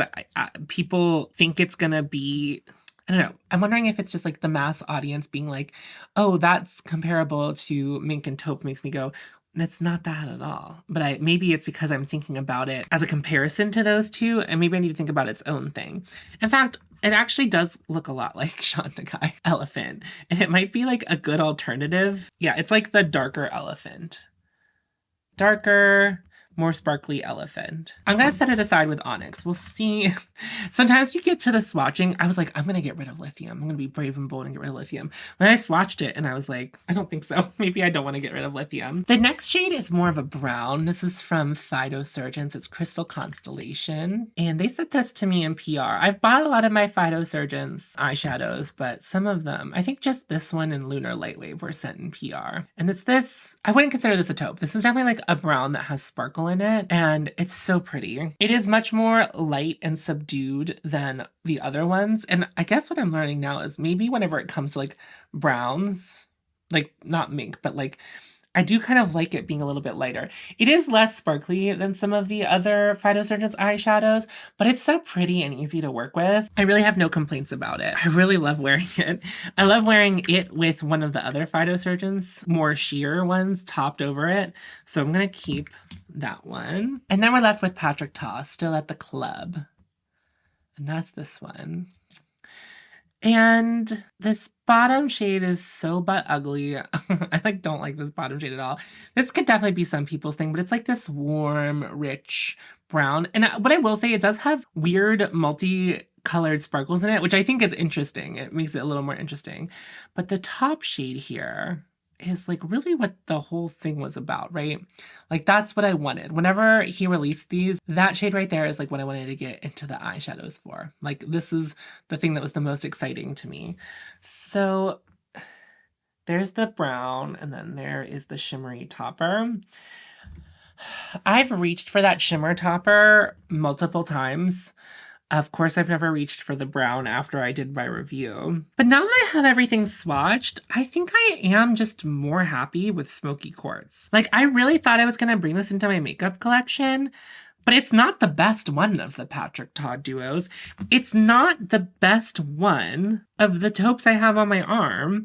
[SPEAKER 1] people think it's gonna be, I don't know. I'm wondering if it's just like the mass audience being like, oh, that's comparable to Mink and taupe, makes me go, it's not that at all. But maybe it's because I'm thinking about it as a comparison to those two, and maybe I need to think about its own thing. In fact, it actually does look a lot like Chantecaille Elephant, and it might be like a good alternative. Yeah, it's like the darker Elephant. Darker, more sparkly Elephant. I'm gonna set it aside with Onyx. We'll see. Sometimes you get to the swatching, I was like, I'm gonna get rid of Lithium. I'm gonna be brave and bold and get rid of Lithium. When I swatched it and I was like, I don't think so. Maybe I don't want to get rid of Lithium. The next shade is more of a brown. This is from Phytosurgeons. It's Crystal Constellation. And they sent this to me in PR. I've bought a lot of my Phytosurgeons eyeshadows, but some of them, I think just this one and Lunar Lightwave were sent in PR. And it's this, I wouldn't consider this a taupe. This is definitely like a brown that has sparkle in it, and it's so pretty. It is much more light and subdued than the other ones, and I guess what I'm learning now is maybe whenever it comes to like browns, like not Mink, but like I do kind of like it being a little bit lighter. It is less sparkly than some of the other Phytosurgeons eyeshadows, but it's so pretty and easy to work with. I really have no complaints about it. I really love wearing it. I love wearing it with one of the other Phytosurgeons, more sheer ones topped over it. So I'm going to keep that one. And then we're left with Patrick Ta, Still at the Club. And that's this one. And this bottom shade is so butt ugly. I like don't like this bottom shade at all. This could definitely be some people's thing, but it's like this warm, rich brown. And what I will say, it does have weird multi-colored sparkles in it, which I think is interesting. It makes it a little more interesting. But the top shade here is like really what the whole thing was about, right? Like that's what I wanted. Whenever he released these, that shade right there is like what I wanted to get into the eyeshadows for. Like this is the thing that was the most exciting to me. So there's the brown, and then there is the shimmery topper. I've reached for that shimmer topper multiple times. Of course, I've never reached for the brown after I did my review. But now that I have everything swatched, I think I am just more happy with Smoky Quartz. Like, I really thought I was going to bring this into my makeup collection, but it's not the best one of the Patrick Ta duos. It's not the best one of the taupes I have on my arm.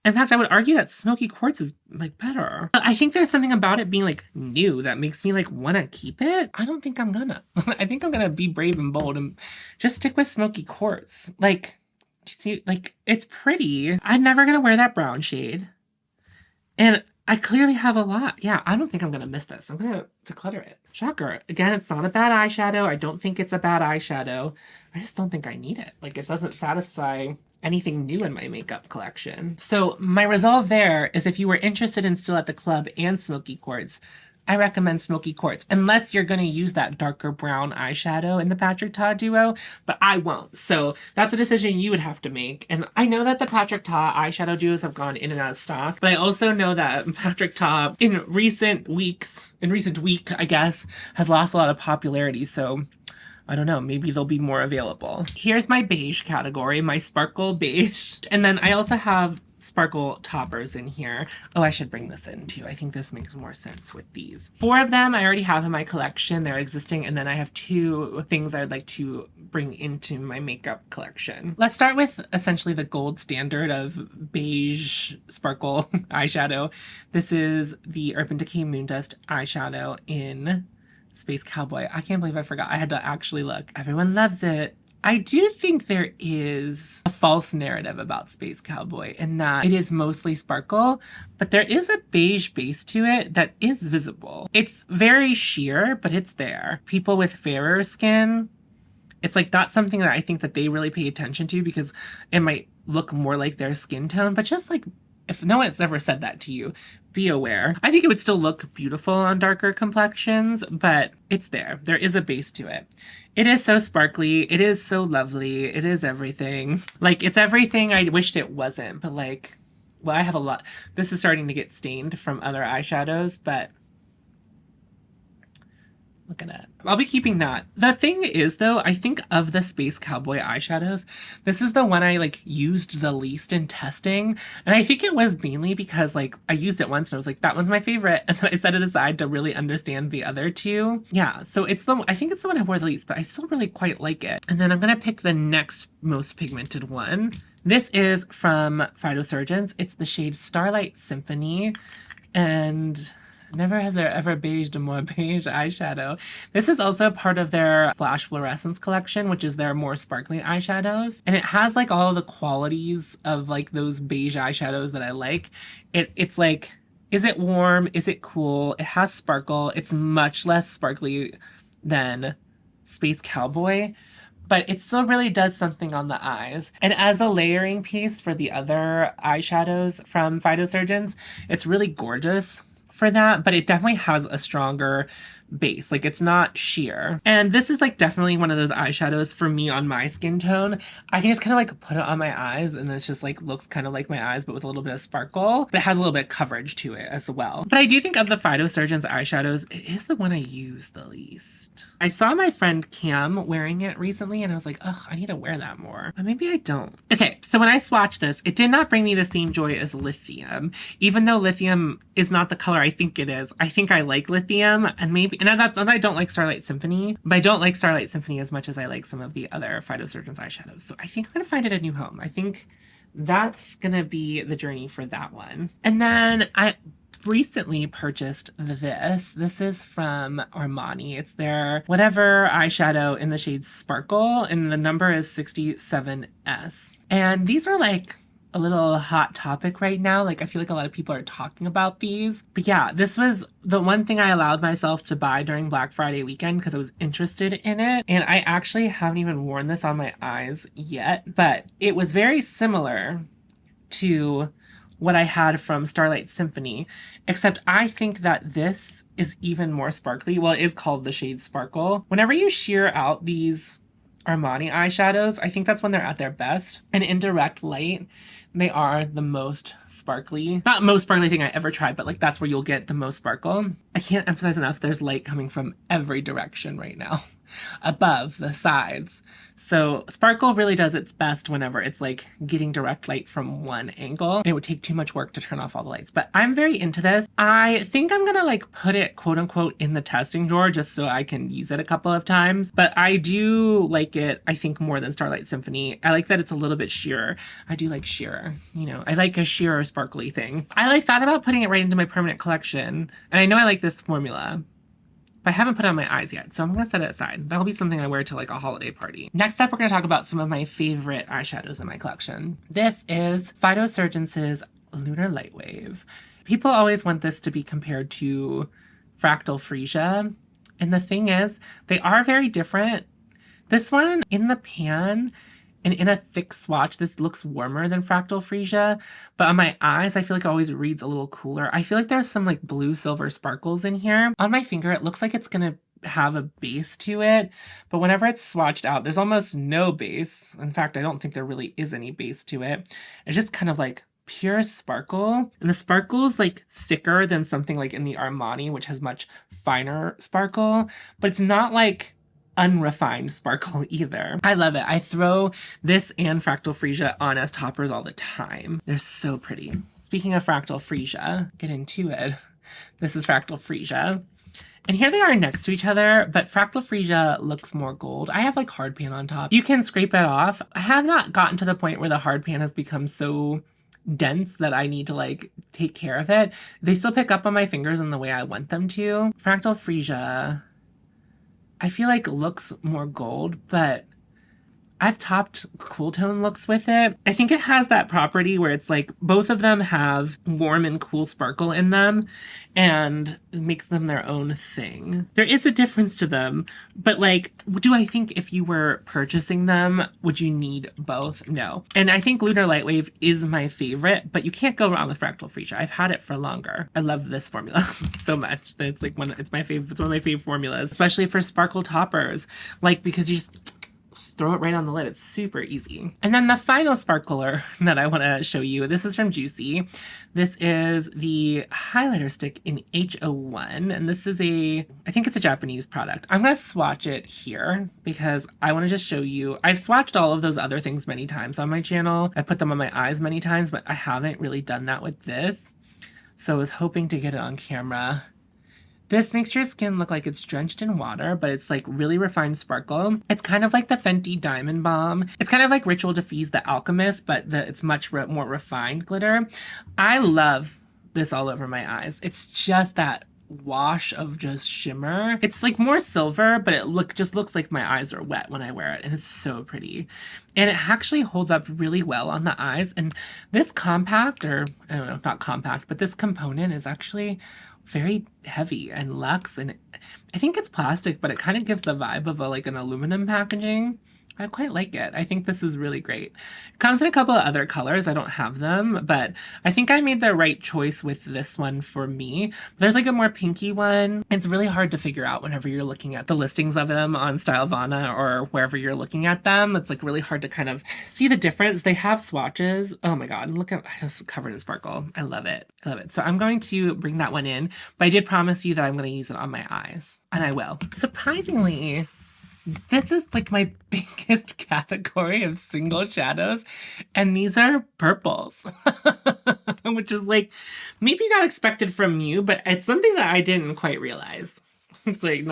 [SPEAKER 1] In fact, I would argue that Smoky Quartz is, like, better. I think there's something about it being, like, new that makes me, like, want to keep it. I don't think I'm gonna. I think I'm gonna be brave and bold and just stick with Smoky Quartz. Like, you see, like, it's pretty. I'm never gonna wear that brown shade. And I clearly have a lot. Yeah, I don't think I'm gonna miss this. I'm gonna declutter it. Shocker. Again, it's not a bad eyeshadow. I don't think it's a bad eyeshadow. I just don't think I need it. Like, it doesn't satisfy anything new in my makeup collection. So my resolve there is if you were interested in Still at the Club and Smoky Quartz, I recommend Smoky Quartz, unless you're going to use that darker brown eyeshadow in the Patrick Ta duo, but I won't. So that's a decision you would have to make. And I know that the Patrick Ta eyeshadow duos have gone in and out of stock, but I also know that Patrick Ta in recent week, I guess, has lost a lot of popularity. So I don't know, maybe they'll be more available. Here's my beige category, my sparkle beige. And then I also have sparkle toppers in here. Oh, I should bring this in too. I think this makes more sense with these. 4 of them I already have in my collection. They're existing. And then I have 2 things I would like to bring into my makeup collection. Let's start with essentially the gold standard of beige sparkle eyeshadow. This is the Urban Decay Moondust eyeshadow in Space Cowboy. I can't believe I forgot. I had to actually look. Everyone loves it. I do think there is a false narrative about Space Cowboy in that it is mostly sparkle, but there is a beige base to it that is visible. It's very sheer, but it's there. People with fairer skin, it's like that's something that I think that they really pay attention to because it might look more like their skin tone, but just like if no one's ever said that to you, be aware. I think it would still look beautiful on darker complexions, but it's there. There is a base to it. It is so sparkly. It is so lovely. It is everything. Like, it's everything I wished it wasn't, but like, well, I have a lot. This is starting to get stained from other eyeshadows, but look at it. I'll be keeping that. The thing is, though, I think of the Space Cowboy eyeshadows, this is the one I like used the least in testing. And I think it was mainly because like I used it once and I was like, that one's my favorite. And then I set it aside to really understand the other 2. Yeah, so I think it's the one I wore the least, but I still really quite like it. And then I'm going to pick the next most pigmented one. This is from Phytosurgeons. It's the shade Starlight Symphony. And never has there ever beiged a more beige eyeshadow. This is also part of their Flash Fluorescence collection, which is their more sparkly eyeshadows. And it has like all of the qualities of like those beige eyeshadows that I like. It's like, is it warm? Is it cool? It has sparkle. It's much less sparkly than Space Cowboy, but it still really does something on the eyes. And as a layering piece for the other eyeshadows from Phytosurgeons, it's really gorgeous for that, but it definitely has a stronger base. Like, it's not sheer. And this is like definitely one of those eyeshadows for me on my skin tone. I can just kind of like put it on my eyes and it's just like looks kind of like my eyes, but with a little bit of sparkle, but it has a little bit of coverage to it as well. But I do think of the Phytosurgeons eyeshadows, it is the one I use the least. I saw my friend Cam wearing it recently and I was like, ugh, I need to wear that more. But maybe I don't. Okay, so when I swatched this, it did not bring me the same joy as Lithium. Even though Lithium is not the color I think it is, I think I like Lithium, and that's I don't like Starlight Symphony, but I don't like Starlight Symphony as much as I like some of the other Phytosurgeons eyeshadows. So I think I'm gonna find it a new home. I think that's gonna be the journey for that one. And then I recently purchased this. This is from Armani. It's their whatever eyeshadow in the shade Sparkle, and the number is 67S. And these are like a little hot topic right now. Like, I feel like a lot of people are talking about these. But yeah, this was the one thing I allowed myself to buy during Black Friday weekend because I was interested in it. And I actually haven't even worn this on my eyes yet, but it was very similar to what I had from Starlight Symphony, except I think that this is even more sparkly. Well, it is called the shade Sparkle. Whenever you sheer out these Armani eyeshadows, I think that's when they're at their best. And in direct light, They are the most sparkly, not most sparkly thing I ever tried, but like that's where you'll get the most sparkle. I can't emphasize enough, there's light coming from every direction right now, above, the sides. So sparkle really does its best whenever it's like getting direct light from one angle. It would take too much work to turn off all the lights, but I'm very into this. I think I'm gonna like put it quote unquote in the testing drawer just so I can use it a couple of times, but I do like it, I think, more than Starlight Symphony. I like that it's a little bit sheerer. I do like sheerer, you know, I like a sheerer sparkly thing. I like thought about putting it right into my permanent collection, and I know I like this formula, but I haven't put it on my eyes yet, so I'm gonna set it aside. That'll be something I wear to like a holiday party. Next up, we're gonna talk about some of my favorite eyeshadows in my collection. This is Phytosurgence' Lunar Lightwave. People always want this to be compared to Fractal Freesia, and the thing is, they are very different. This one, in the pan, and in a thick swatch, this looks warmer than Fractal Freesia, but on my eyes, I feel like it always reads a little cooler. I feel like there's some like blue silver sparkles in here. On my finger, it looks like it's gonna have a base to it, but whenever it's swatched out, there's almost no base. In fact, I don't think there really is any base to it. It's just kind of like pure sparkle, and the sparkle is like thicker than something like in the Armani, which has much finer sparkle, but it's not like unrefined sparkle either. I love it. I throw this and Fractal Freesia on as toppers all the time. They're so pretty. Speaking of Fractal Freesia, get into it. This is Fractal Freesia. And here they are next to each other, but Fractal Freesia looks more gold. I have like hard pan on top. You can scrape it off. I have not gotten to the point where the hard pan has become so dense that I need to like take care of it. They still pick up on my fingers in the way I want them to. Fractal Freesia, I feel like looks more gold, but I've topped cool tone looks with it. I think it has that property where it's like both of them have warm and cool sparkle in them, and it makes them their own thing. There is a difference to them, but like, do I think if you were purchasing them, would you need both? No. And I think Lunar Lightwave is my favorite, but you can't go wrong with Fractal Freesia. I've had it for longer. I love this formula so much. It's like it's my favorite. It's one of my favorite formulas, especially for sparkle toppers. Like, because you just throw it right on the lid. It's super easy. And then the final sparkler that I want to show you, this is from Juicy. This is the highlighter stick in H01, and this is I think it's a Japanese product. I'm going to swatch it here because I want to just show you. I've swatched all of those other things many times on my channel. I put them on my eyes many times, but I haven't really done that with this. So I was hoping to get it on camera. This makes your skin look like it's drenched in water, but it's like really refined sparkle. It's kind of like the Fenty Diamond Bomb. It's kind of like Ritual Diffuse the Alchemist, but it's much more refined glitter. I love this all over my eyes. It's just that wash of just shimmer. It's like more silver, but it just looks like my eyes are wet when I wear it, and it's so pretty. And it actually holds up really well on the eyes. And this compact, or I don't know, not compact, but this component is actually very heavy and luxe, and I think it's plastic, but it kind of gives the vibe of like an aluminum packaging. I quite like it. I think this is really great. It comes in a couple of other colors. I don't have them, but I think I made the right choice with this one for me. There's like a more pinky one. It's really hard to figure out whenever you're looking at the listings of them on Stylevana or wherever you're looking at them. It's like really hard to kind of see the difference. They have swatches. Oh my God, look at, I just covered in sparkle. I love it. I love it. So I'm going to bring that one in, but I did promise you that I'm going to use it on my eyes, and I will. Surprisingly, this is like my biggest category of single shadows, and these are purples, which is like maybe not expected from you, but it's something that I didn't quite realize. It's like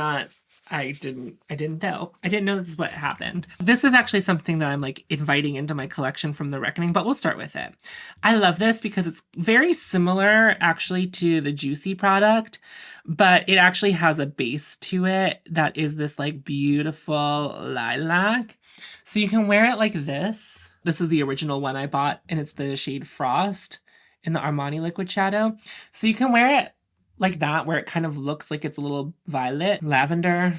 [SPEAKER 1] I didn't know. I didn't know this is what happened. This is actually something that I'm like inviting into my collection from The Reckoning, but we'll start with it. I love this because it's very similar actually to the Juicy product, but it actually has a base to it that is this like beautiful lilac. So you can wear it like this. This is the original one I bought, and it's the shade Frost in the Armani Liquid Shadow. So you can wear it like that, where it kind of looks like it's a little violet, lavender.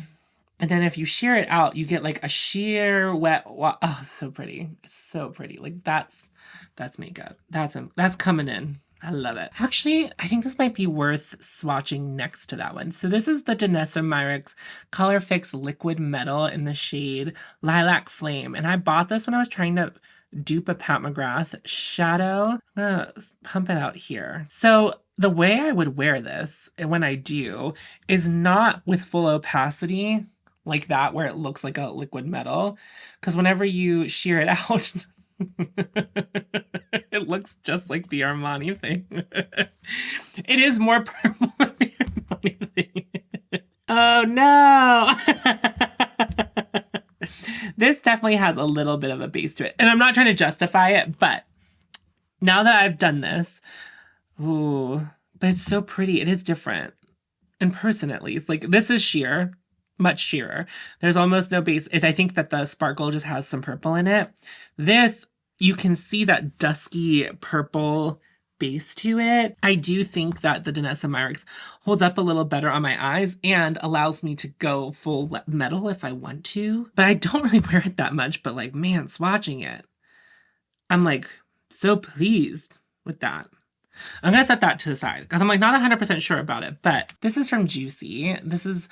[SPEAKER 1] And then if you sheer it out, you get like a sheer wet, oh, so pretty. It's so pretty. Like that's makeup. That's coming in. I love it. Actually, I think this might be worth swatching next to that one. So this is the Danessa Myricks Color Fix Liquid Metal in the shade Lilac Flame. And I bought this when I was trying to dupe a Pat McGrath shadow. I'm gonna pump it out here. So the way I would wear this, when I do, is not with full opacity like that, where it looks like a liquid metal. Because whenever you shear it out, it looks just like the Armani thing. It is more purple than the Armani thing. Oh no! This definitely has a little bit of a base to it. And I'm not trying to justify it, but now that I've done this, ooh, but it's so pretty. It is different. In person, at least. Like, this is sheer, much sheerer. There's almost no base. I think that the sparkle just has some purple in it. This, you can see that dusky purple base to it. I do think that the Danessa Myricks holds up a little better on my eyes and allows me to go full metal if I want to. But I don't really wear it that much, but like, man, swatching it, I'm like so pleased with that. I'm gonna set that to the side because I'm like not 100% sure about it, but this is from Juicy. This is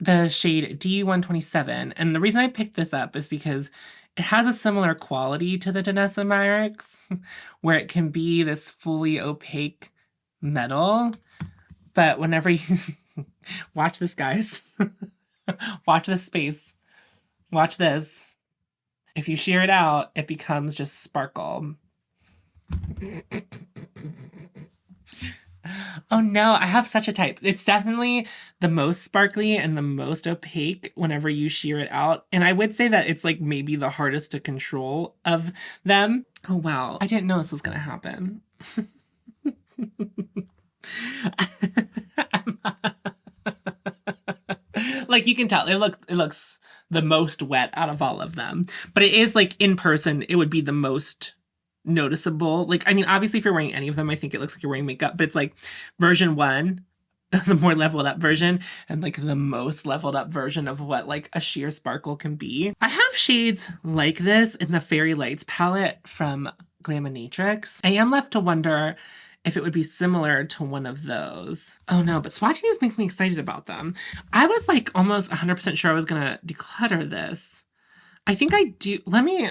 [SPEAKER 1] the shade D127. And the reason I picked this up is because it has a similar quality to the Danessa Myricks, where it can be this fully opaque metal. But whenever you watch this, guys, watch this space, watch this. If you shear it out, it becomes just sparkle. Oh no, I have such a type. It's definitely the most sparkly and the most opaque whenever you shear it out. And I would say that it's like maybe the hardest to control of them. Oh wow, I didn't know this was gonna happen. Like you can tell, it looks the most wet out of all of them. But it is like in person, it would be the most noticeable. Like, I mean, obviously if you're wearing any of them, I think it looks like you're wearing makeup, but it's like version 1, the more leveled up version, and like the most leveled up version of what like a sheer sparkle can be. I have shades like this in the Fairy Lights palette from Glaminatrix. I am left to wonder if it would be similar to one of those. Oh no, but swatching these makes me excited about them. I was like almost 100% sure I was gonna declutter this. I think I do. Let me,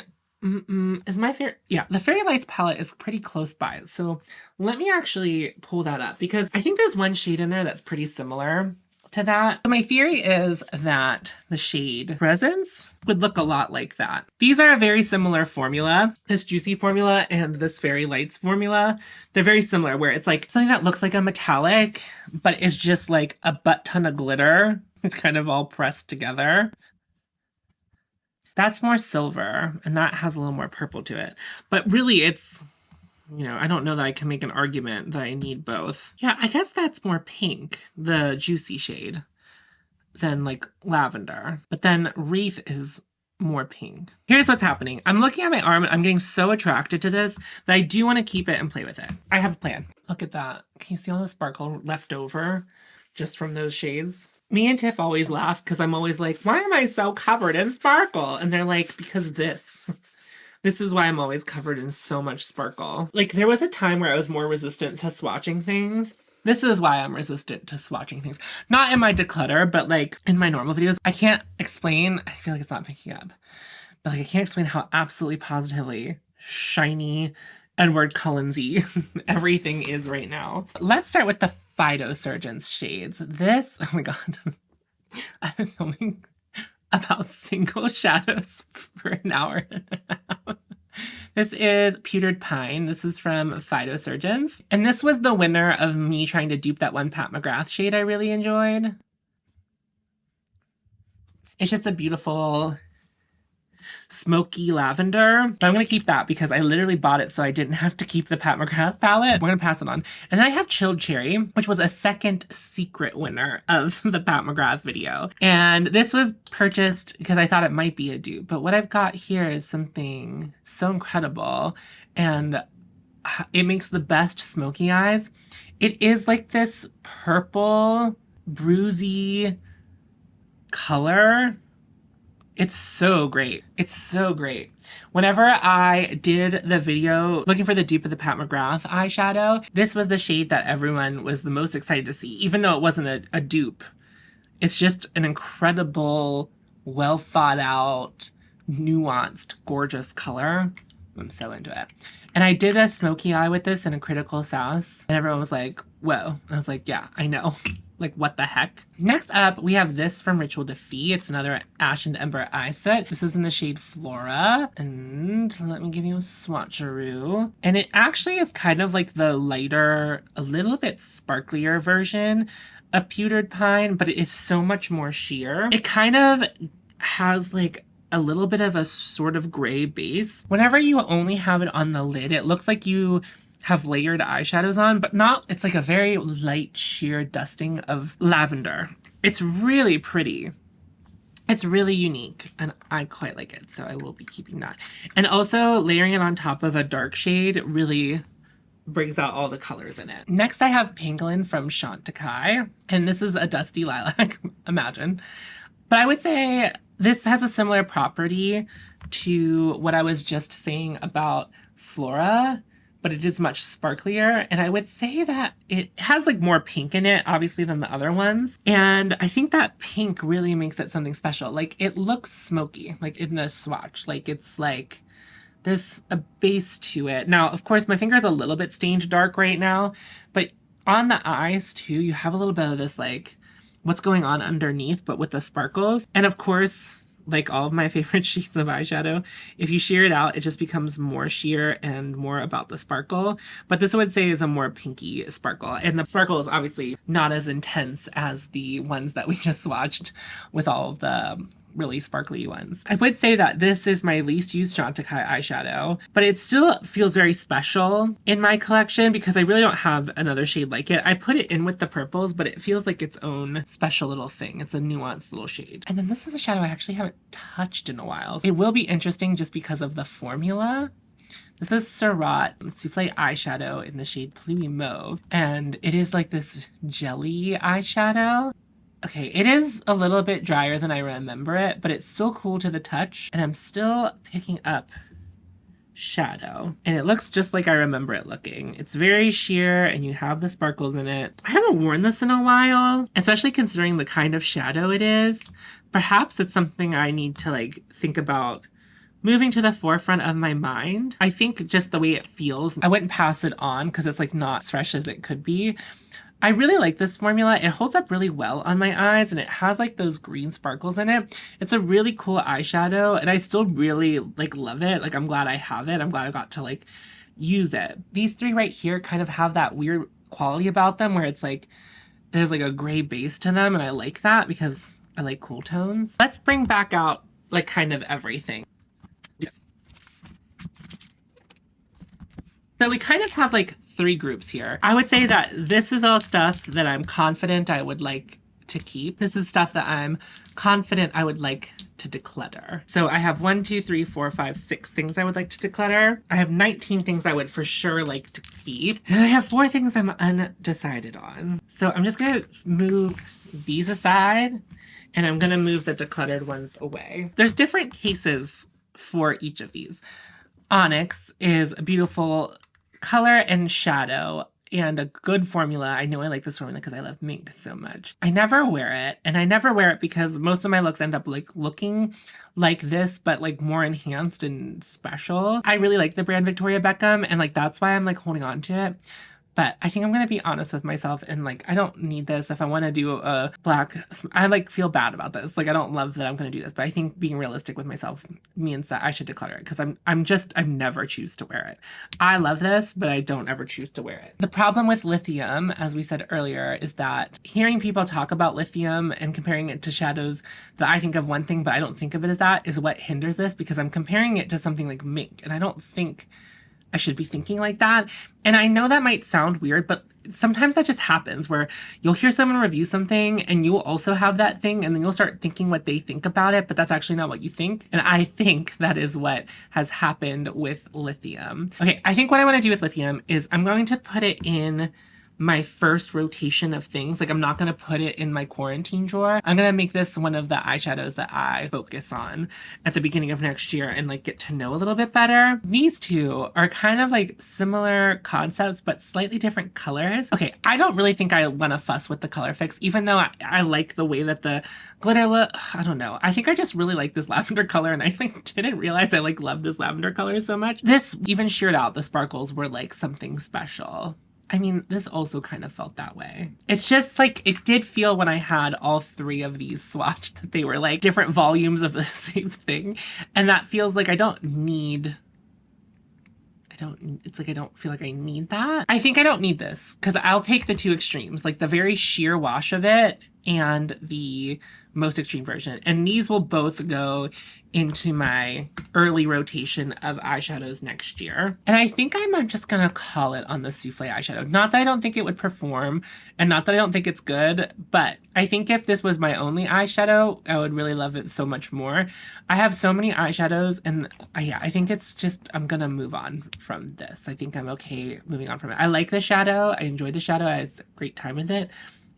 [SPEAKER 1] is my favorite, yeah, the Fairy Lights palette is pretty close by. So let me actually pull that up because I think there's one shade in there that's pretty similar to that. So my theory is that the shade Presence would look a lot like that. These are a very similar formula. This Juicy formula and this Fairy Lights formula, they're very similar where it's like something that looks like a metallic, but it's just like a butt ton of glitter. It's kind of all pressed together. That's more silver, and that has a little more purple to it. But really, it's, you know, I don't know that I can make an argument that I need both. Yeah, I guess that's more pink, the Juicy shade, than like lavender. But then Wreath is more pink. Here's what's happening. I'm looking at my arm, and I'm getting so attracted to this that I do want to keep it and play with it. I have a plan. Look at that. Can you see all the sparkle left over just from those shades? Me and Tiff always laugh because I'm always like, why am I so covered in sparkle? And they're like, because this is why I'm always covered in so much sparkle. Like there was a time where I was more resistant to swatching things. This is why I'm resistant to swatching things. Not in my declutter, but like in my normal videos. I can't explain, I feel like it's not picking up, but like I can't explain how absolutely positively shiny Edward Cullinsy everything is right now. Let's start with the Phytosurgeons shades. This, oh my god, I've been filming about single shadows for an hour and a half. This is Pewtered Pine. This is from Phytosurgeons. And this was the winner of me trying to dupe that one Pat McGrath shade I really enjoyed. It's just a beautiful smoky lavender. But I'm going to keep that because I literally bought it so I didn't have to keep the Pat McGrath palette. We're going to pass it on. And then I have Chilled Cherry, which was a second secret winner of the Pat McGrath video. And this was purchased because I thought it might be a dupe. But what I've got here is something so incredible. And it makes the best smoky eyes. It is like this purple, bruisey color. It's so great. It's so great. Whenever I did the video looking for the dupe of the Pat McGrath eyeshadow, this was the shade that everyone was the most excited to see, even though it wasn't a dupe. It's just an incredible, well thought out, nuanced, gorgeous color. I'm so into it. And I did a smoky eye with this in a Critical Sauce, and everyone was like, whoa. And I was like, yeah, I know. Like, what the heck? Next up, we have this from Ritual Defeat. It's another Ash and Ember eye set. This is in the shade Flora. And let me give you a swatcheroo. And it actually is kind of like the lighter, a little bit sparklier version of Pewtered Pine, but it is so much more sheer. It kind of has like a little bit of a sort of gray base. Whenever you only have it on the lid, it looks like you have layered eyeshadows on, but not, it's like a very light sheer dusting of lavender. It's really pretty. It's really unique and I quite like it, so I will be keeping that. And also layering it on top of a dark shade really brings out all the colors in it. Next I have Pangolin from Chantecaille, and this is a dusty lilac, imagine. But I would say this has a similar property to what I was just saying about Flora, but it is much sparklier. And I would say that it has like more pink in it, obviously, than the other ones. And I think that pink really makes it something special. Like, it looks smoky, like in the swatch. Like, it's like, there's a base to it. Now, of course, my finger is a little bit stained dark right now, but on the eyes too, you have a little bit of this like, what's going on underneath, but with the sparkles. And of course, like all of my favorite shades of eyeshadow, if you sheer it out, it just becomes more sheer and more about the sparkle. But this I would say is a more pinky sparkle. And the sparkle is obviously not as intense as the ones that we just swatched with all of the really sparkly ones. I would say that this is my least used Chantecaille eyeshadow, but it still feels very special in my collection because I really don't have another shade like it. I put it in with the purples, but it feels like its own special little thing. It's a nuanced little shade. And then this is a shadow I actually haven't touched in a while. It will be interesting just because of the formula. This is Surratt Soufflé eyeshadow in the shade Pluie Mauve, and it is like this jelly eyeshadow. Okay, it is a little bit drier than I remember it, but it's still cool to the touch, and I'm still picking up shadow. And it looks just like I remember it looking. It's very sheer, and you have the sparkles in it. I haven't worn this in a while, especially considering the kind of shadow it is. Perhaps it's something I need to like think about moving to the forefront of my mind. I think just the way it feels, I wouldn't pass it on because it's like not as fresh as it could be. I really like this formula. It holds up really well on my eyes and it has like those green sparkles in it. It's a really cool eyeshadow and I still really like love it. Like I'm glad I have it. I'm glad I got to like use it. These three right here kind of have that weird quality about them where it's like there's like a gray base to them and I like that because I like cool tones. Let's bring back out like kind of everything. Yes. So we kind of have like three groups here. I would say that this is all stuff that I'm confident I would like to keep. This is stuff that I'm confident I would like to declutter. So I have 1, 2, 3, 4, 5, 6 things I would like to declutter. I have 19 things I would for sure like to keep. And I have 4 things I'm undecided on. So I'm just gonna move these aside and I'm gonna move the decluttered ones away. There's different cases for each of these. Onyx is a beautiful color and shadow and a good formula. I know I like this formula because I love mink so much. I never wear it, and I never wear it because most of my looks end up like looking like this, but like more enhanced and special. I really like the brand Victoria Beckham, and like that's why I'm like holding on to it. But I think I'm going to be honest with myself and like, I don't need this. If I want to do a black, I like feel bad about this. Like, I don't love that I'm going to do this, but I think being realistic with myself means that I should declutter it because I never choose to wear it. I love this, but I don't ever choose to wear it. The problem with lithium, as we said earlier, is that hearing people talk about lithium and comparing it to shadows that I think of one thing, but I don't think of it as that is what hinders this because I'm comparing it to something like mink. And I don't think I should be thinking like that. And I know that might sound weird, but sometimes that just happens where you'll hear someone review something and you'll also have that thing and then you'll start thinking what they think about it, but that's actually not what you think. And I think that is what has happened with lithium. Okay, I think what I want to do with lithium is I'm going to put it in my first rotation of things. Like, I'm not going to put it in my quarantine drawer. I'm going to make this one of the eyeshadows that I focus on at the beginning of next year and like get to know a little bit better. These two are kind of like similar concepts, but slightly different colors. Okay, I don't really think I want to fuss with the color fix, even though I like the way that the glitter look. I don't know. I think I just really like this lavender color, and I like didn't realize I like love this lavender color so much. This even sheared out, the sparkles were like something special. I mean, this also kind of felt that way. It's just like, it did feel when I had all three of these swatched that they were like different volumes of the same thing. And that feels like I don't feel like I need that. I think I don't need this because I'll take the two extremes, like the very sheer wash of it and the most extreme version. And these will both go into my early rotation of eyeshadows next year. And I think I'm just gonna call it on the Souffle eyeshadow. Not that I don't think it would perform, and not that I don't think it's good, but I think if this was my only eyeshadow, I would really love it so much more. I have so many eyeshadows, and I think it's just, I'm gonna move on from this. I think I'm okay moving on from it. I like the shadow. I enjoyed the shadow. I had a great time with it.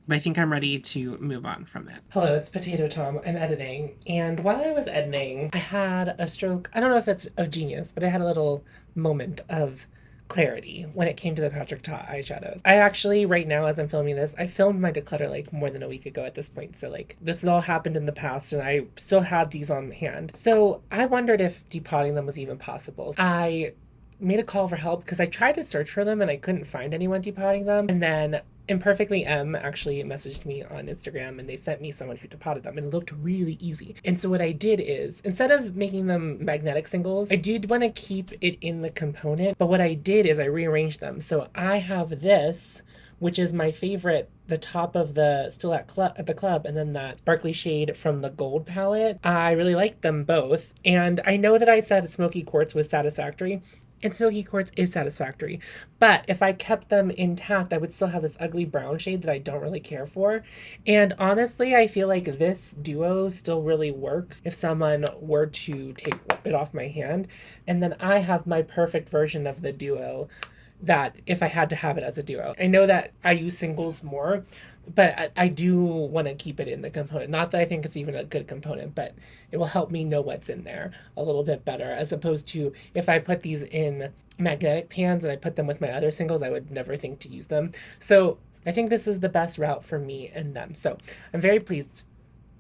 [SPEAKER 1] But I think I'm ready to move on from it. Hello, it's Potato Tom. I'm editing. And while I was editing, I had a stroke. I don't know if it's of genius, but I had a little moment of clarity when it came to the Patrick Ta eyeshadows. I actually, right now, as I'm filming this, I filmed my declutter like more than a week ago at this point. So like, this has all happened in the past and I still had these on hand. So I wondered if depotting them was even possible. I made a call for help because I tried to search for them and I couldn't find anyone depotting them. And then Imperfectly M actually messaged me on Instagram and they sent me someone who depotted them and it looked really easy. And so what I did is, instead of making them magnetic singles, I did want to keep it in the component, but what I did is I rearranged them. So I have this, which is my favorite, the top of the Still at the Club, and then that sparkly shade from the Gold palette. I really liked them both. And I know that I said Smoky Quartz was satisfactory, and Smoky Quartz is satisfactory. But if I kept them intact, I would still have this ugly brown shade that I don't really care for. And honestly, I feel like this duo still really works if someone were to take it off my hand. And then I have my perfect version of the duo that if I had to have it as a duo. I know that I use singles more, but I do want to keep it in the component. Not that I think it's even a good component, but it will help me know what's in there a little bit better, as opposed to if I put these in magnetic pans and I put them with my other singles, I would never think to use them. So I think this is the best route for me and them. So I'm very pleased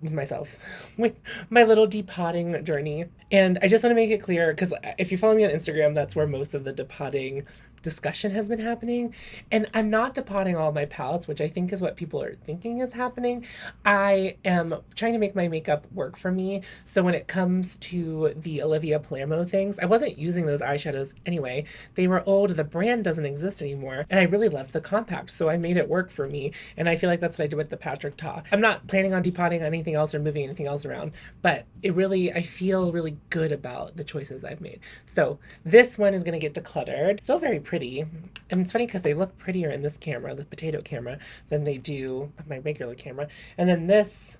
[SPEAKER 1] with myself with my little depotting journey. And I just want to make it clear, because if you follow me on Instagram, that's where most of the depotting discussion has been happening. And I'm not depotting all my palettes, which I think is what people are thinking is happening. I am trying to make my makeup work for me. So when it comes to the Olivia Palermo things, I wasn't using those eyeshadows anyway. They were old, the brand doesn't exist anymore, and I really loved the compact, so I made it work for me. And I feel like that's what I did with the Patrick Ta. I'm not planning on depotting anything else or moving anything else around, but I feel really good about the choices I've made. So this one is gonna get decluttered. Still very pretty. And it's funny because they look prettier in this camera, the potato camera, than they do on my regular camera. And then this,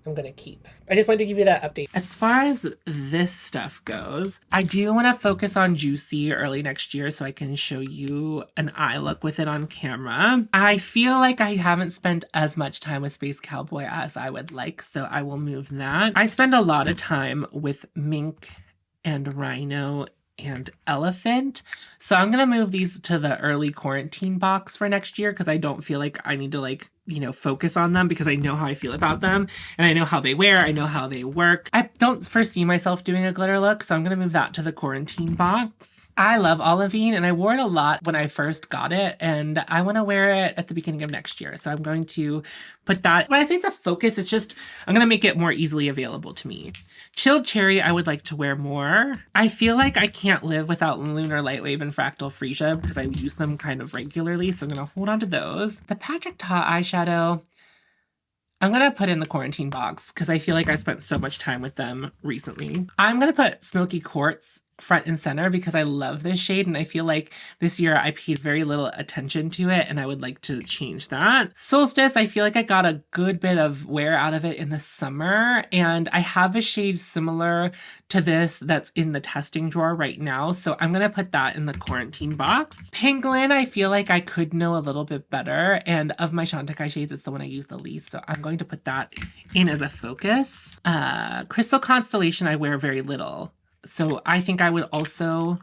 [SPEAKER 1] I'm gonna keep. I just wanted to give you that update. As far as this stuff goes, I do want to focus on Juicy early next year so I can show you an eye look with it on camera. I feel like I haven't spent as much time with Space Cowboy as I would like, so I will move that. I spend a lot of time with Mink and Rhino and Elephant. So I'm going to move these to the early quarantine box for next year because I don't feel like I need to focus on them because I know how I feel about them and I know how they wear, I know how they work. I don't foresee myself doing a glitter look, so I'm going to move that to the quarantine box. I love Olivine and I wore it a lot when I first got it and I want to wear it at the beginning of next year. So I'm going to put that, when I say it's a focus, it's just, I'm going to make it more easily available to me. Chilled Cherry, I would like to wear more. I feel like I can't live without Lunar Lightwave and Fractal Freesia because I use them kind of regularly, so I'm going to hold on to those. The Patrick Ta eyeshadow, I'm going to put in the quarantine box because I feel like I spent so much time with them recently. I'm going to put Smoky Quartz front and center because I love this shade and I feel like this year I paid very little attention to it and I would like to change that. Solstice, I feel like I got a good bit of wear out of it in the summer, and I have a shade similar to this that's in the testing drawer right now, so I'm gonna put that in the quarantine box. Pangolin, I feel like I could know a little bit better, and of my Chantecaille shades, it's the one I use the least, so I'm going to put that in as a focus. Crystal Constellation, I wear very little, so I think I would also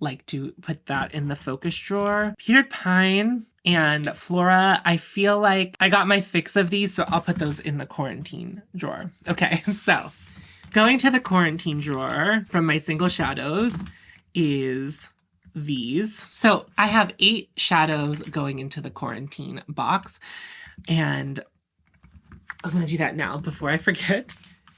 [SPEAKER 1] like to put that in the focus drawer. Pewtered Pine and Flora, I feel like I got my fix of these, so I'll put those in the quarantine drawer. Okay, so going to the quarantine drawer from my single shadows is these. So I have 8 shadows going into the quarantine box, and I'm going to do that now before I forget.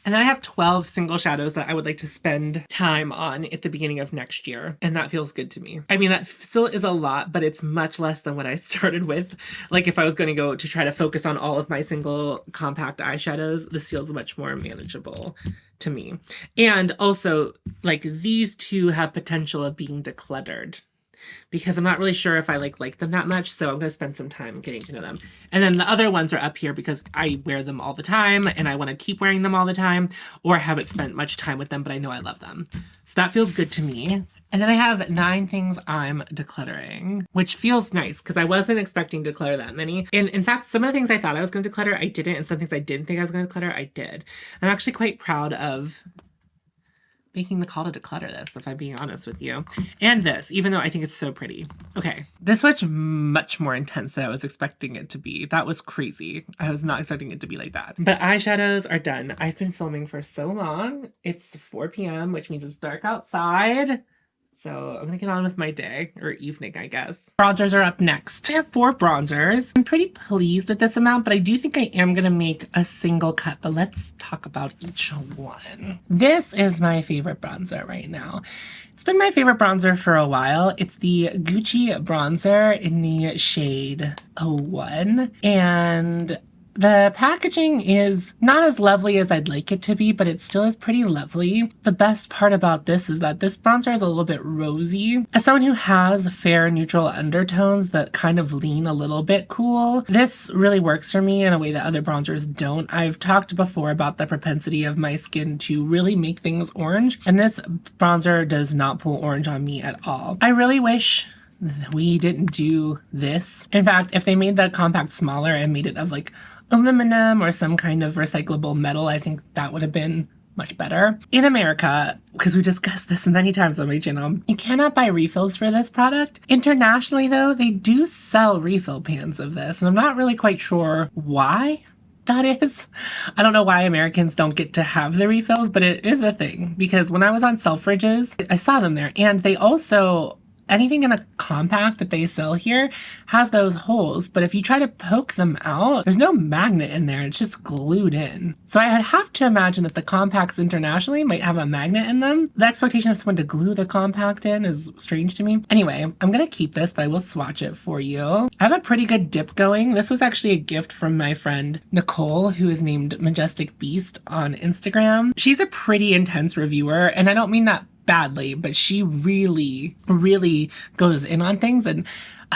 [SPEAKER 1] And then I have 12 single shadows that I would like to spend time on at the beginning of next year. And that feels good to me. I mean, that still is a lot, but it's much less than what I started with. Like if I was going to go to try to focus on all of my single compact eyeshadows, this feels much more manageable to me. And also, like, these two have potential of being decluttered, because I'm not really sure if I like them that much, so I'm going to spend some time getting to know them. And then the other ones are up here because I wear them all the time and I want to keep wearing them all the time, or I haven't spent much time with them, but I know I love them. So that feels good to me. And then I have 9 things I'm decluttering, which feels nice because I wasn't expecting to declutter that many. And in fact, some of the things I thought I was going to declutter, I didn't. And some things I didn't think I was going to declutter, I did. I'm actually quite proud of making the call to declutter this, if I'm being honest with you. And this, even though I think it's so pretty. Okay, this was much more intense than I was expecting it to be. That was crazy. I was not expecting it to be like that. But eyeshadows are done. I've been filming for so long. It's 4 p.m., which means it's dark outside. So I'm gonna get on with my day, or evening, I guess. Bronzers are up next. I have 4 bronzers. I'm pretty pleased with this amount, but I do think I am gonna make a single cut, but let's talk about each one. This is my favorite bronzer right now. It's been my favorite bronzer for a while. It's the Gucci bronzer in the shade 01, and the packaging is not as lovely as I'd like it to be, but it still is pretty lovely. The best part about this is that this bronzer is a little bit rosy. As someone who has fair neutral undertones that kind of lean a little bit cool, this really works for me in a way that other bronzers don't. I've talked before about the propensity of my skin to really make things orange, and this bronzer does not pull orange on me at all. I really wish we didn't do this. In fact, if they made the compact smaller and made it of like aluminum or some kind of recyclable metal, I think that would have been much better. In America, because we discussed this many times on my channel, you cannot buy refills for this product. Internationally though, they do sell refill pans of this, and I'm not really quite sure why that is. I don't know why Americans don't get to have the refills, but it is a thing, because when I was on Selfridges, I saw them there, and they also, anything in a compact that they sell here has those holes, but if you try to poke them out, there's no magnet in there. It's just glued in. So I have to imagine that the compacts internationally might have a magnet in them. The expectation of someone to glue the compact in is strange to me. Anyway, I'm going to keep this, but I will swatch it for you. I have a pretty good dip going. This was actually a gift from my friend Nicole, who is named Majestic Beast on Instagram. She's a pretty intense reviewer, and I don't mean that badly, but she really goes in on things. And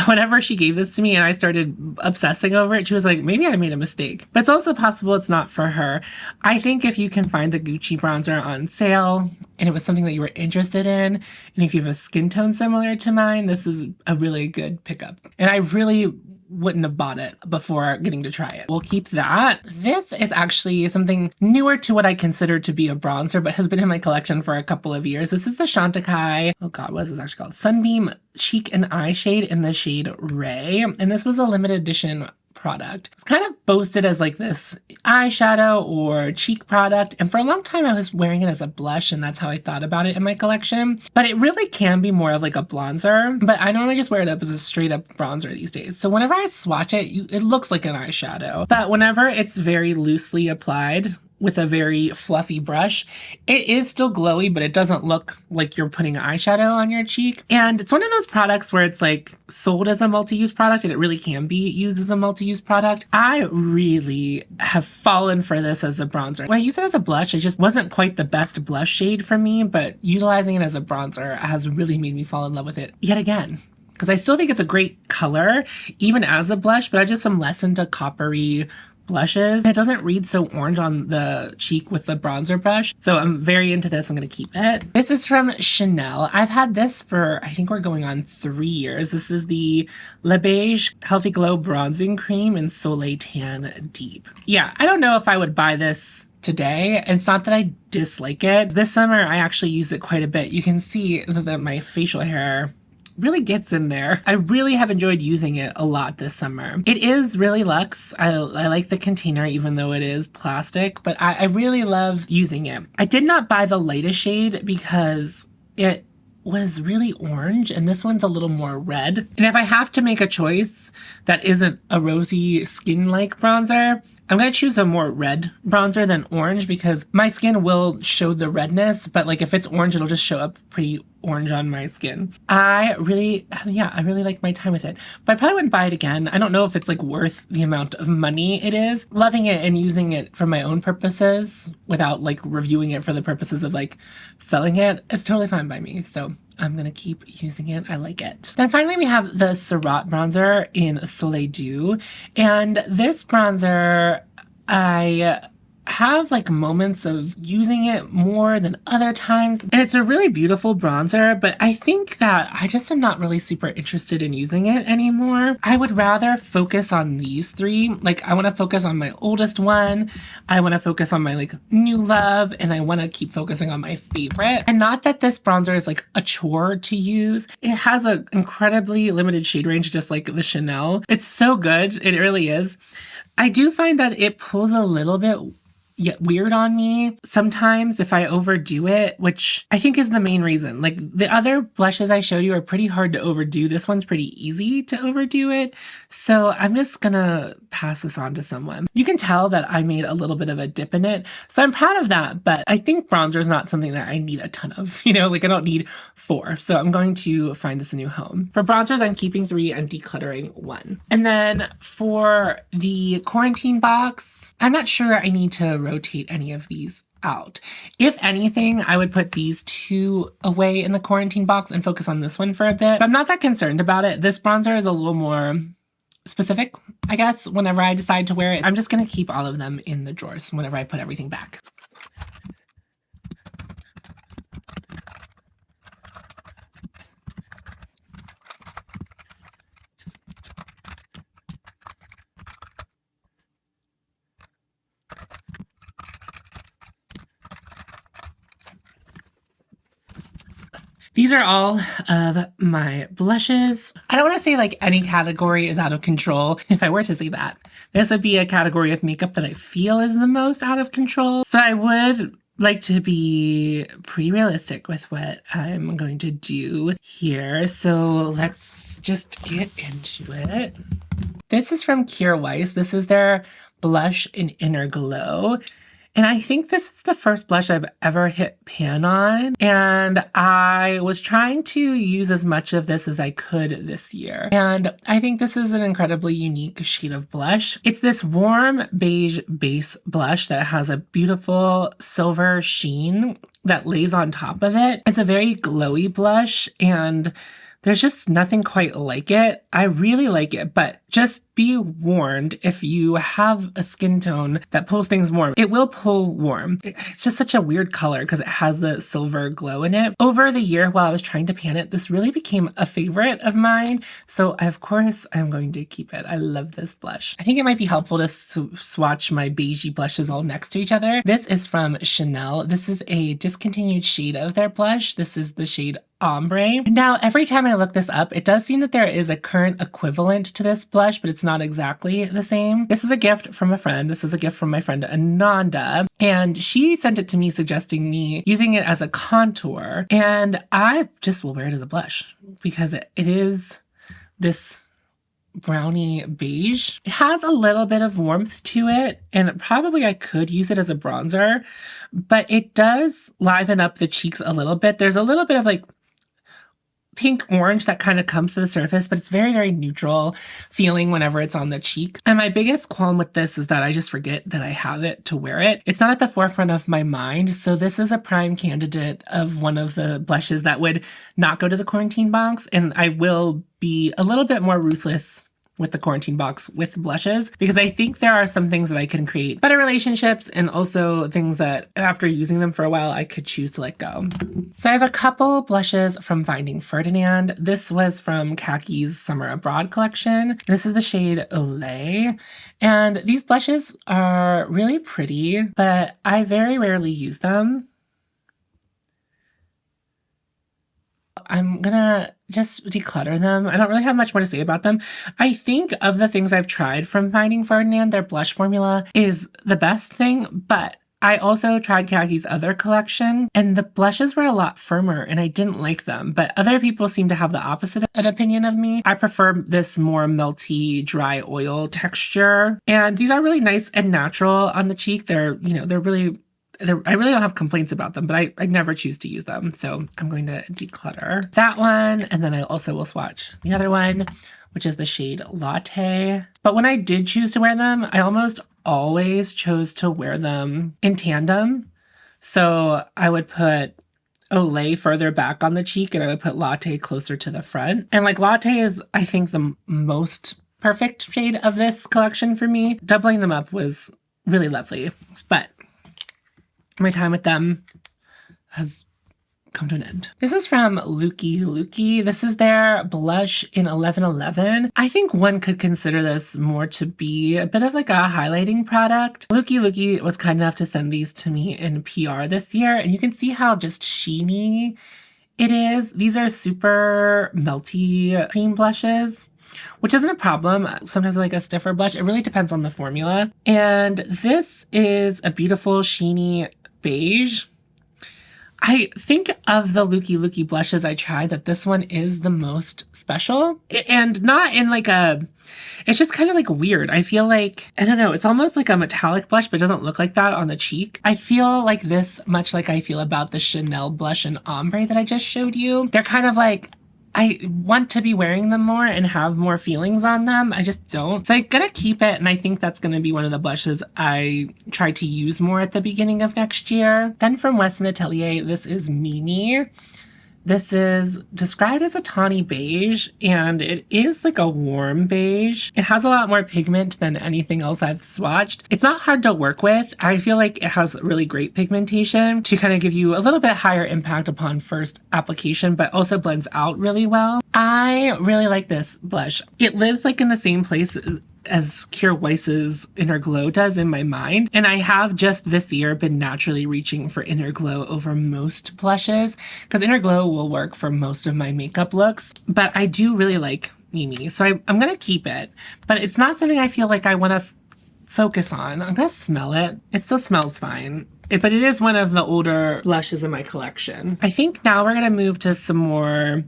[SPEAKER 1] whenever she gave this to me and I started obsessing over it, she was like, maybe I made a mistake. But it's also possible it's not for her. I think if you can find the Gucci bronzer on sale and it was something that you were interested in, and if you have a skin tone similar to mine, this is a really good pickup. And I really wouldn't have bought it before getting to try it. We'll keep that. This is actually something newer to what I consider to be a bronzer, but has been in my collection for a couple of years. This is the Chantecaille, oh god, what is this actually called? Sunbeam Cheek and Eye Shade in the shade Ray. And this was a limited edition product. It's kind of boasted as like this eyeshadow or cheek product, and for a long time I was wearing it as a blush, and that's how I thought about it in my collection. But it really can be more of like a bronzer, but I normally just wear it up as a straight up bronzer these days. So whenever I swatch it, it looks like an eyeshadow, but whenever it's very loosely applied, with a very fluffy brush. It is still glowy, but it doesn't look like you're putting eyeshadow on your cheek. And it's one of those products where it's like sold as a multi-use product, and it really can be used as a multi-use product. I really have fallen for this as a bronzer. When I use it as a blush, it just wasn't quite the best blush shade for me, but utilizing it as a bronzer has really made me fall in love with it yet again. Because I still think it's a great color, even as a blush, but I just am less into coppery blushes. It doesn't read so orange on the cheek with the bronzer brush. So I'm very into this. I'm going to keep it. This is from Chanel. I've had this for, I think we're going on 3 years. This is the Le Beige Healthy Glow Bronzing Cream in Soleil Tan Deep. Yeah, I don't know if I would buy this today. It's not that I dislike it. This summer, I actually used it quite a bit. You can see that my facial hair really gets in there. I really have enjoyed using it a lot this summer. It is really luxe. I like the container, even though it is plastic, but I really love using it. I did not buy the lightest shade because it was really orange, and this one's a little more red. And if I have to make a choice that isn't a rosy skin-like bronzer, I'm going to choose a more red bronzer than orange because my skin will show the redness, but like if it's orange, it'll just show up pretty orange on my skin. I really like my time with it, but I probably wouldn't buy it again. I don't know if it's like worth the amount of money it is. Loving it and using it for my own purposes without like reviewing it for the purposes of like selling it is totally fine by me. So I'm going to keep using it. I like it. Then finally we have the Surratt bronzer in Soleil Dew. And this bronzer, I have like moments of using it more than other times. And it's a really beautiful bronzer, but I think that I just am not really super interested in using it anymore. I would rather focus on these three. Like I want to focus on my oldest one. I want to focus on my like new love, and I want to keep focusing on my favorite. And not that this bronzer is like a chore to use. It has an incredibly limited shade range, just like the Chanel. It's so good. It really is. I do find that it pulls a little bit weird on me sometimes if I overdo it, which I think is the main reason. Like the other blushes I showed you are pretty hard to overdo. This one's pretty easy to overdo it. So I'm just gonna pass this on to someone. You can tell that I made a little bit of a dip in it. So I'm proud of that, but I think bronzer is not something that I need a ton of, like I don't need 4. So I'm going to find this a new home. For bronzers, I'm keeping 3 and decluttering 1. And then for the quarantine box, I'm not sure I need to rotate any of these out. If anything, I would put these 2 away in the quarantine box and focus on this one for a bit. But I'm not that concerned about it. This bronzer is a little more specific, I guess, whenever I decide to wear it. I'm just going to keep all of them in the drawers whenever I put everything back. These are all of my blushes. I don't want to say like any category is out of control. If I were to say that, this would be a category of makeup that I feel is the most out of control. So I would like to be pretty realistic with what I'm going to do here. So let's just get into it. This is from Kjaer Weis. This is their blush in Inner Glow. And I think this is the first blush I've ever hit pan on. And I was trying to use as much of this as I could this year. And I think this is an incredibly unique shade of blush. It's this warm beige base blush that has a beautiful silver sheen that lays on top of it. It's a very glowy blush, and there's just nothing quite like it. I really like it, but just be warned, if you have a skin tone that pulls things warm, it will pull warm. It's just such a weird color because it has the silver glow in it. Over the year while I was trying to pan it, this really became a favorite of mine. So of course I'm going to keep it. I love this blush. I think it might be helpful to swatch my beigey blushes all next to each other. This is from Chanel. This is a discontinued shade of their blush. This is the shade Ombre. Now, every time I look this up, it does seem that there is a current equivalent to this blush, but it's not exactly the same. This was a gift from a friend. This is a gift from my friend Ananda, and she sent it to me suggesting me using it as a contour, and I just will wear it as a blush because it is this brownie beige. It has a little bit of warmth to it, and probably I could use it as a bronzer, but it does liven up the cheeks a little bit. There's a little bit of like pink orange that kind of comes to the surface, but it's very, very neutral feeling whenever it's on the cheek. And my biggest qualm with this is that I just forget that I have it to wear it. It's not at the forefront of my mind. So this is a prime candidate of one of the blushes that would not go to the quarantine box. And I will be a little bit more ruthless with the quarantine box with blushes, because I think there are some things that I can create better relationships, and also things that after using them for a while, I could choose to let go. So I have a couple blushes from Finding Ferdinand. This was from Khaki's Summer Abroad collection. This is the shade Olay. And these blushes are really pretty, but I very rarely use them. I'm gonna just declutter them. I don't really have much more to say about them. I think of the things I've tried from Finding Ferdinand, their blush formula is the best thing, but I also tried Khaki's other collection, and the blushes were a lot firmer, and I didn't like them. But other people seem to have the opposite an opinion of me. I prefer this more melty, dry oil texture. And these are really nice and natural on the cheek. I really don't have complaints about them, but I never choose to use them. So I'm going to declutter that one. And then I also will swatch the other one, which is the shade Latte. But when I did choose to wear them, I almost always chose to wear them in tandem. So I would put Olay further back on the cheek, and I would put Latte closer to the front. And like Latte is, I think, the most perfect shade of this collection for me. Doubling them up was really lovely. But my time with them has come to an end. This is from Looky Looky. This is their blush in 1111. I think one could consider this more to be a bit of like a highlighting product. Looky Looky was kind enough to send these to me in PR this year, and you can see how just sheeny it is. These are super melty cream blushes, which isn't a problem. Sometimes I like a stiffer blush. It really depends on the formula. And this is a beautiful sheeny beige. I think of the Looky Looky blushes I tried that this one is the most special, and not in like it's just kind of like weird. I feel like, I don't know, it's almost like a metallic blush, but it doesn't look like that on the cheek. I feel like this much like I feel about the Chanel blush and ombre that I just showed you. They're kind of like, I want to be wearing them more and have more feelings on them. I just don't. So I'm gonna keep it, and I think that's gonna be one of the blushes I try to use more at the beginning of next year. Then from Western Atelier, this is Mimi. This is described as a tawny beige, and it is like a warm beige. It has a lot more pigment than anything else I've swatched. It's not hard to work with. I feel like it has really great pigmentation to kind of give you a little bit higher impact upon first application, but also blends out really well. I really like this blush. It lives like in the same place as Kira Weiss's Inner Glow does in my mind. And I have just this year been naturally reaching for Inner Glow over most blushes, because Inner Glow will work for most of my makeup looks. But I do really like Mimi, so I'm going to keep it. But it's not something I feel like I want to focus on. I'm going to smell it. It still smells fine. But it is one of the older blushes in my collection. I think now we're going to move to some more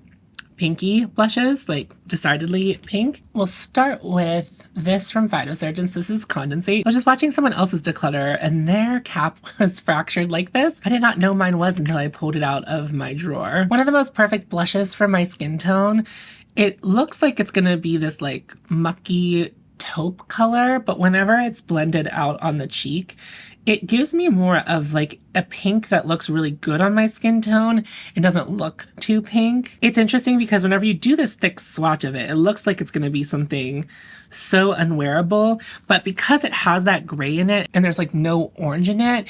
[SPEAKER 1] pinky blushes, like decidedly pink. We'll start with this from Phytosurgeons. This is Condensate. I was just watching someone else's declutter, and their cap was fractured like this. I did not know mine was until I pulled it out of my drawer. One of the most perfect blushes for my skin tone. It looks like it's gonna be this like mucky taupe color, but whenever it's blended out on the cheek, it gives me more of like a pink that looks really good on my skin tone and doesn't look too pink. It's interesting because whenever you do this thick swatch of it, it looks like it's going to be something so unwearable, but because it has that gray in it and there's like no orange in it,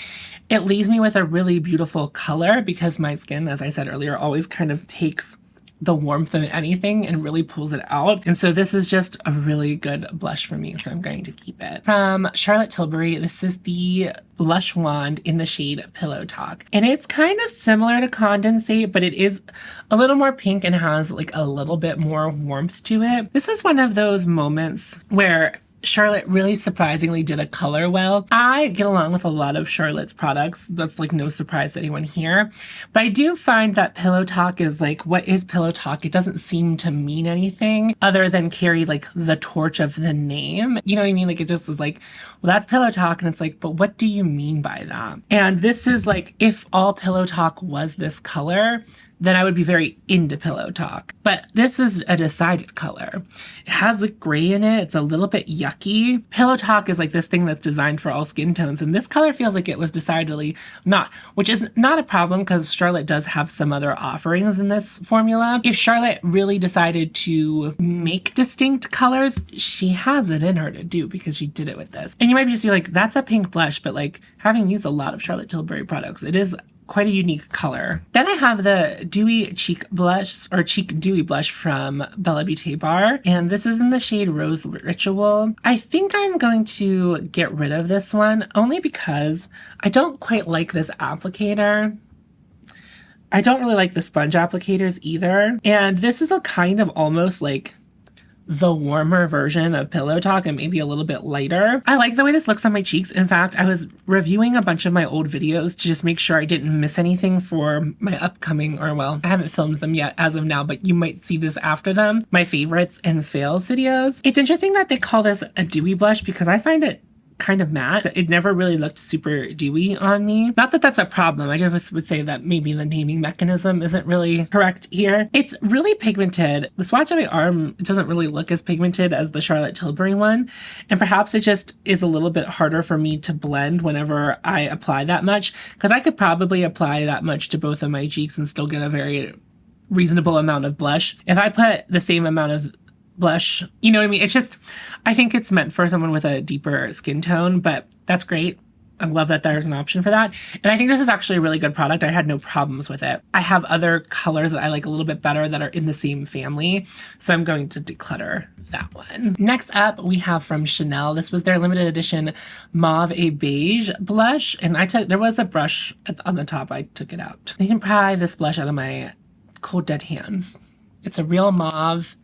[SPEAKER 1] it leaves me with a really beautiful color, because my skin, as I said earlier, always kind of takes the warmth of anything and really pulls it out. And so this is just a really good blush for me, so I'm going to keep it. From Charlotte Tilbury, this is the blush wand in the shade Pillow Talk. And it's kind of similar to Condensate, but it is a little more pink and has like a little bit more warmth to it. This is one of those moments where Charlotte really surprisingly did a color well. I get along with a lot of Charlotte's products. That's like no surprise to anyone here. But I do find that Pillow Talk is like, what is Pillow Talk? It doesn't seem to mean anything other than carry like the torch of the name. You know what I mean? Like it just is like, well, that's Pillow Talk. And it's like, but what do you mean by that? And this is like, if all Pillow Talk was this color, then I would be very into Pillow Talk. But this is a decided color. It has like gray in it. It's a little bit yucky. Pillow Talk is like this thing that's designed for all skin tones. And this color feels like it was decidedly not, which is not a problem because Charlotte does have some other offerings in this formula. If Charlotte really decided to make distinct colors, she has it in her to do because she did it with this. And you might just be like, that's a pink blush, but like having used a lot of Charlotte Tilbury products, it is quite a unique color. Then I have the Dewy Cheek Blush, or Cheek Dewy Blush from Bella Beauté Bar, and this is in the shade Rose Ritual. I think I'm going to get rid of this one, only because I don't quite like this applicator. I don't really like the sponge applicators either, and this is a kind of almost like the warmer version of Pillow Talk and maybe a little bit lighter. I like the way this looks on my cheeks. In fact, I was reviewing a bunch of my old videos to just make sure I didn't miss anything for my upcoming, or well, I haven't filmed them yet as of now, but you might see this after them, my favorites and fails videos. It's interesting that they call this a dewy blush because I find it kind of matte. It never really looked super dewy on me. Not that that's a problem. I just would say that maybe the naming mechanism isn't really correct here. It's really pigmented. The swatch of my arm doesn't really look as pigmented as the Charlotte Tilbury one. And perhaps it just is a little bit harder for me to blend whenever I apply that much, because I could probably apply that much to both of my cheeks and still get a very reasonable amount of blush. If I put the same amount of blush, you know what I mean? It's just, I think it's meant for someone with a deeper skin tone, but that's great. I love that there's an option for that. And I think this is actually a really good product. I had no problems with it. I have other colors that I like a little bit better that are in the same family, so I'm going to declutter that one. Next up, we have from Chanel. This was their limited edition Mauve et Beige blush, and there was a brush on the top. I took it out. You can pry this blush out of my cold dead hands. It's a real mauve.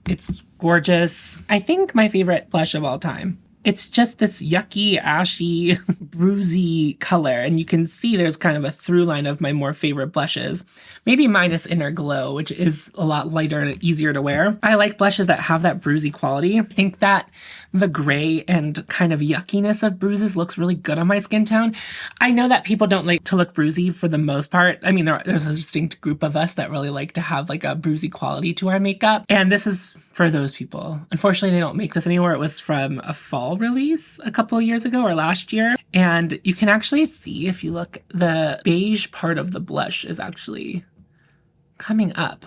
[SPEAKER 1] It's gorgeous. I think my favorite blush of all time. It's just this yucky, ashy, bruisey color, and you can see there's kind of a through line of my more favorite blushes. Maybe minus Inner Glow, which is a lot lighter and easier to wear. I like blushes that have that bruisey quality. I think that the gray and kind of yuckiness of bruises looks really good on my skin tone. I know that people don't like to look bruisey for the most part. I mean, there's a distinct group of us that really like to have like a bruisey quality to our makeup, and this is for those people. Unfortunately, they don't make this anymore. It was from a fall release a couple of years ago or last year, and you can actually see, if you look, the beige part of the blush is actually coming up.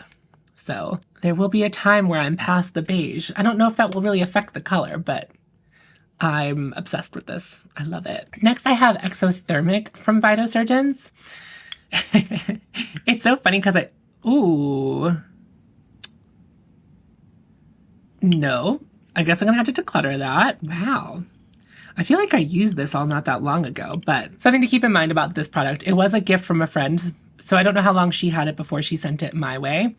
[SPEAKER 1] So there will be a time where I'm past the beige. I don't know if that will really affect the color, but I'm obsessed with this. I love it. Next, I have Exothermic from Vitasurgeons. It's so funny because no, I guess I'm gonna have to declutter that. Wow. I feel like I used this all not that long ago, but something to keep in mind about this product. It was a gift from a friend, so I don't know how long she had it before she sent it my way.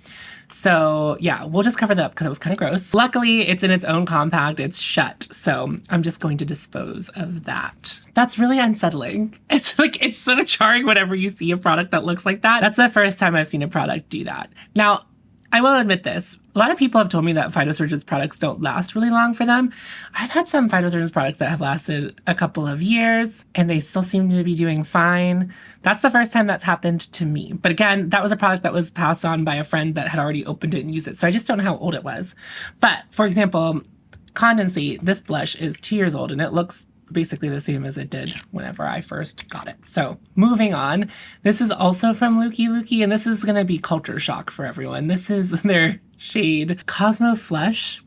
[SPEAKER 1] So yeah, we'll just cover that up because it was kind of gross. Luckily, it's in its own compact. It's shut, so I'm just going to dispose of that. That's really unsettling. It's like, it's so jarring whenever you see a product that looks like that. That's the first time I've seen a product do that. Now, I will admit this. A lot of people have told me that Vitasurgeons products don't last really long for them. I've had some Vitasurgeons products that have lasted a couple of years and they still seem to be doing fine. That's the first time that's happened to me. But again, that was a product that was passed on by a friend that had already opened it and used it. So I just don't know how old it was. But for example, Condensate, this blush is 2 years old and it looks basically the same as it did whenever I first got it. So moving on, this is also from Lukey Lukey, and this is going to be culture shock for everyone. This is their shade Cosmo Flush,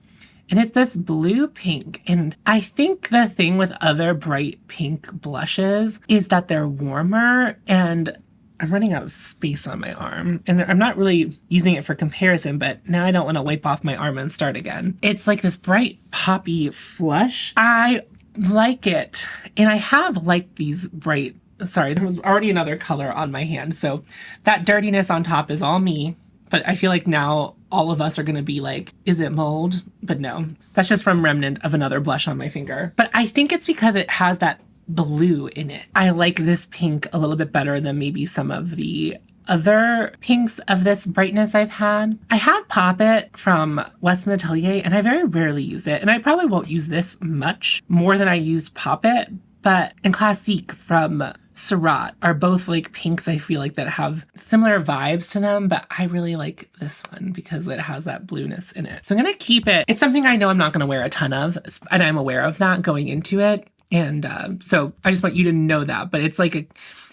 [SPEAKER 1] and it's this blue pink. And I think the thing with other bright pink blushes is that they're warmer, and I'm running out of space on my arm, and I'm not really using it for comparison, but now I don't want to wipe off my arm and start again. It's like this bright poppy flush. I like it, and I have liked these bright, sorry, there was already another color on my hand, so that dirtiness on top is all me, but I feel like now all of us are going to be like, is it mold? But no, that's just from remnant of another blush on my finger. But I think it's because it has that blue in it. I like this pink a little bit better than maybe some of the other pinks of this brightness I've had. I have Pop It from Westman Atelier, and I very rarely use it. And I probably won't use this much more than I used Pop It. But and Classique from Surratt are both like pinks I feel like that have similar vibes to them, but I really like this one because it has that blueness in it. So I'm going to keep it. It's something I know I'm not going to wear a ton of, and I'm aware of that going into it. And so I just want you to know that, but it's like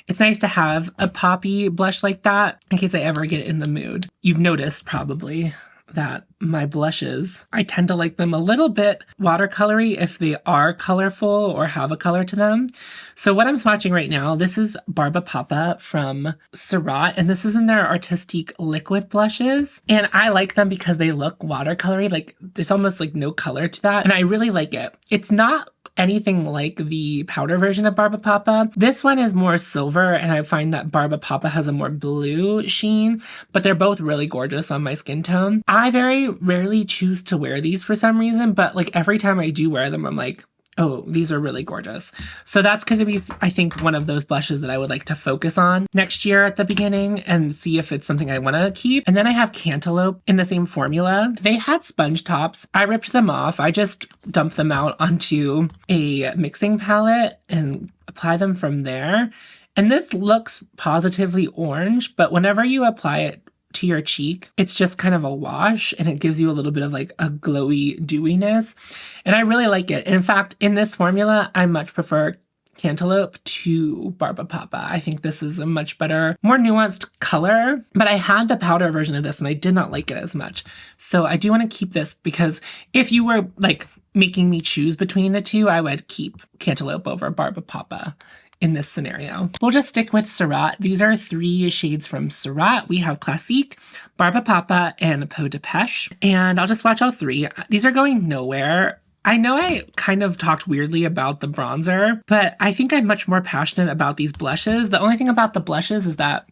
[SPEAKER 1] it's nice to have a poppy blush like that in case I ever get in the mood. You've noticed probably that my blushes, I tend to like them a little bit watercolory if they are colorful or have a color to them. So what I'm swatching right now, this is Barba Papa from Surratt, and this is in their Artistique liquid blushes. And I like them because they look watercolory, like there's almost like no color to that. And I really like it. It's not anything like the powder version of Barba Papa. This one is more silver, and I find that Barba Papa has a more blue sheen, but they're both really gorgeous on my skin tone. I very rarely choose to wear these for some reason, but like every time I do wear them, I'm like, oh, these are really gorgeous. So that's going to be, I think, one of those blushes that I would like to focus on next year at the beginning and see if it's something I want to keep. And then I have Cantaloupe in the same formula. They had sponge tops. I ripped them off. I just dumped them out onto a mixing palette and apply them from there. And this looks positively orange, but whenever you apply it to your cheek, it's just kind of a wash, and it gives you a little bit of like a glowy dewiness, and I really like it. And in fact, in this formula, I much prefer Cantaloupe to Barba Papa. I think this is a much better, more nuanced color, but I had the powder version of this and I did not like it as much. So I do want to keep this because if you were like making me choose between the two, I would keep Cantaloupe over Barba Papa in this scenario. We'll just stick with Surratt. These are 3 shades from Surratt. We have Classique, Barba Papa, and Peau de Pêche. And I'll just swatch all 3. These are going nowhere. I know I kind of talked weirdly about the bronzer, but I think I'm much more passionate about these blushes. The only thing about the blushes is that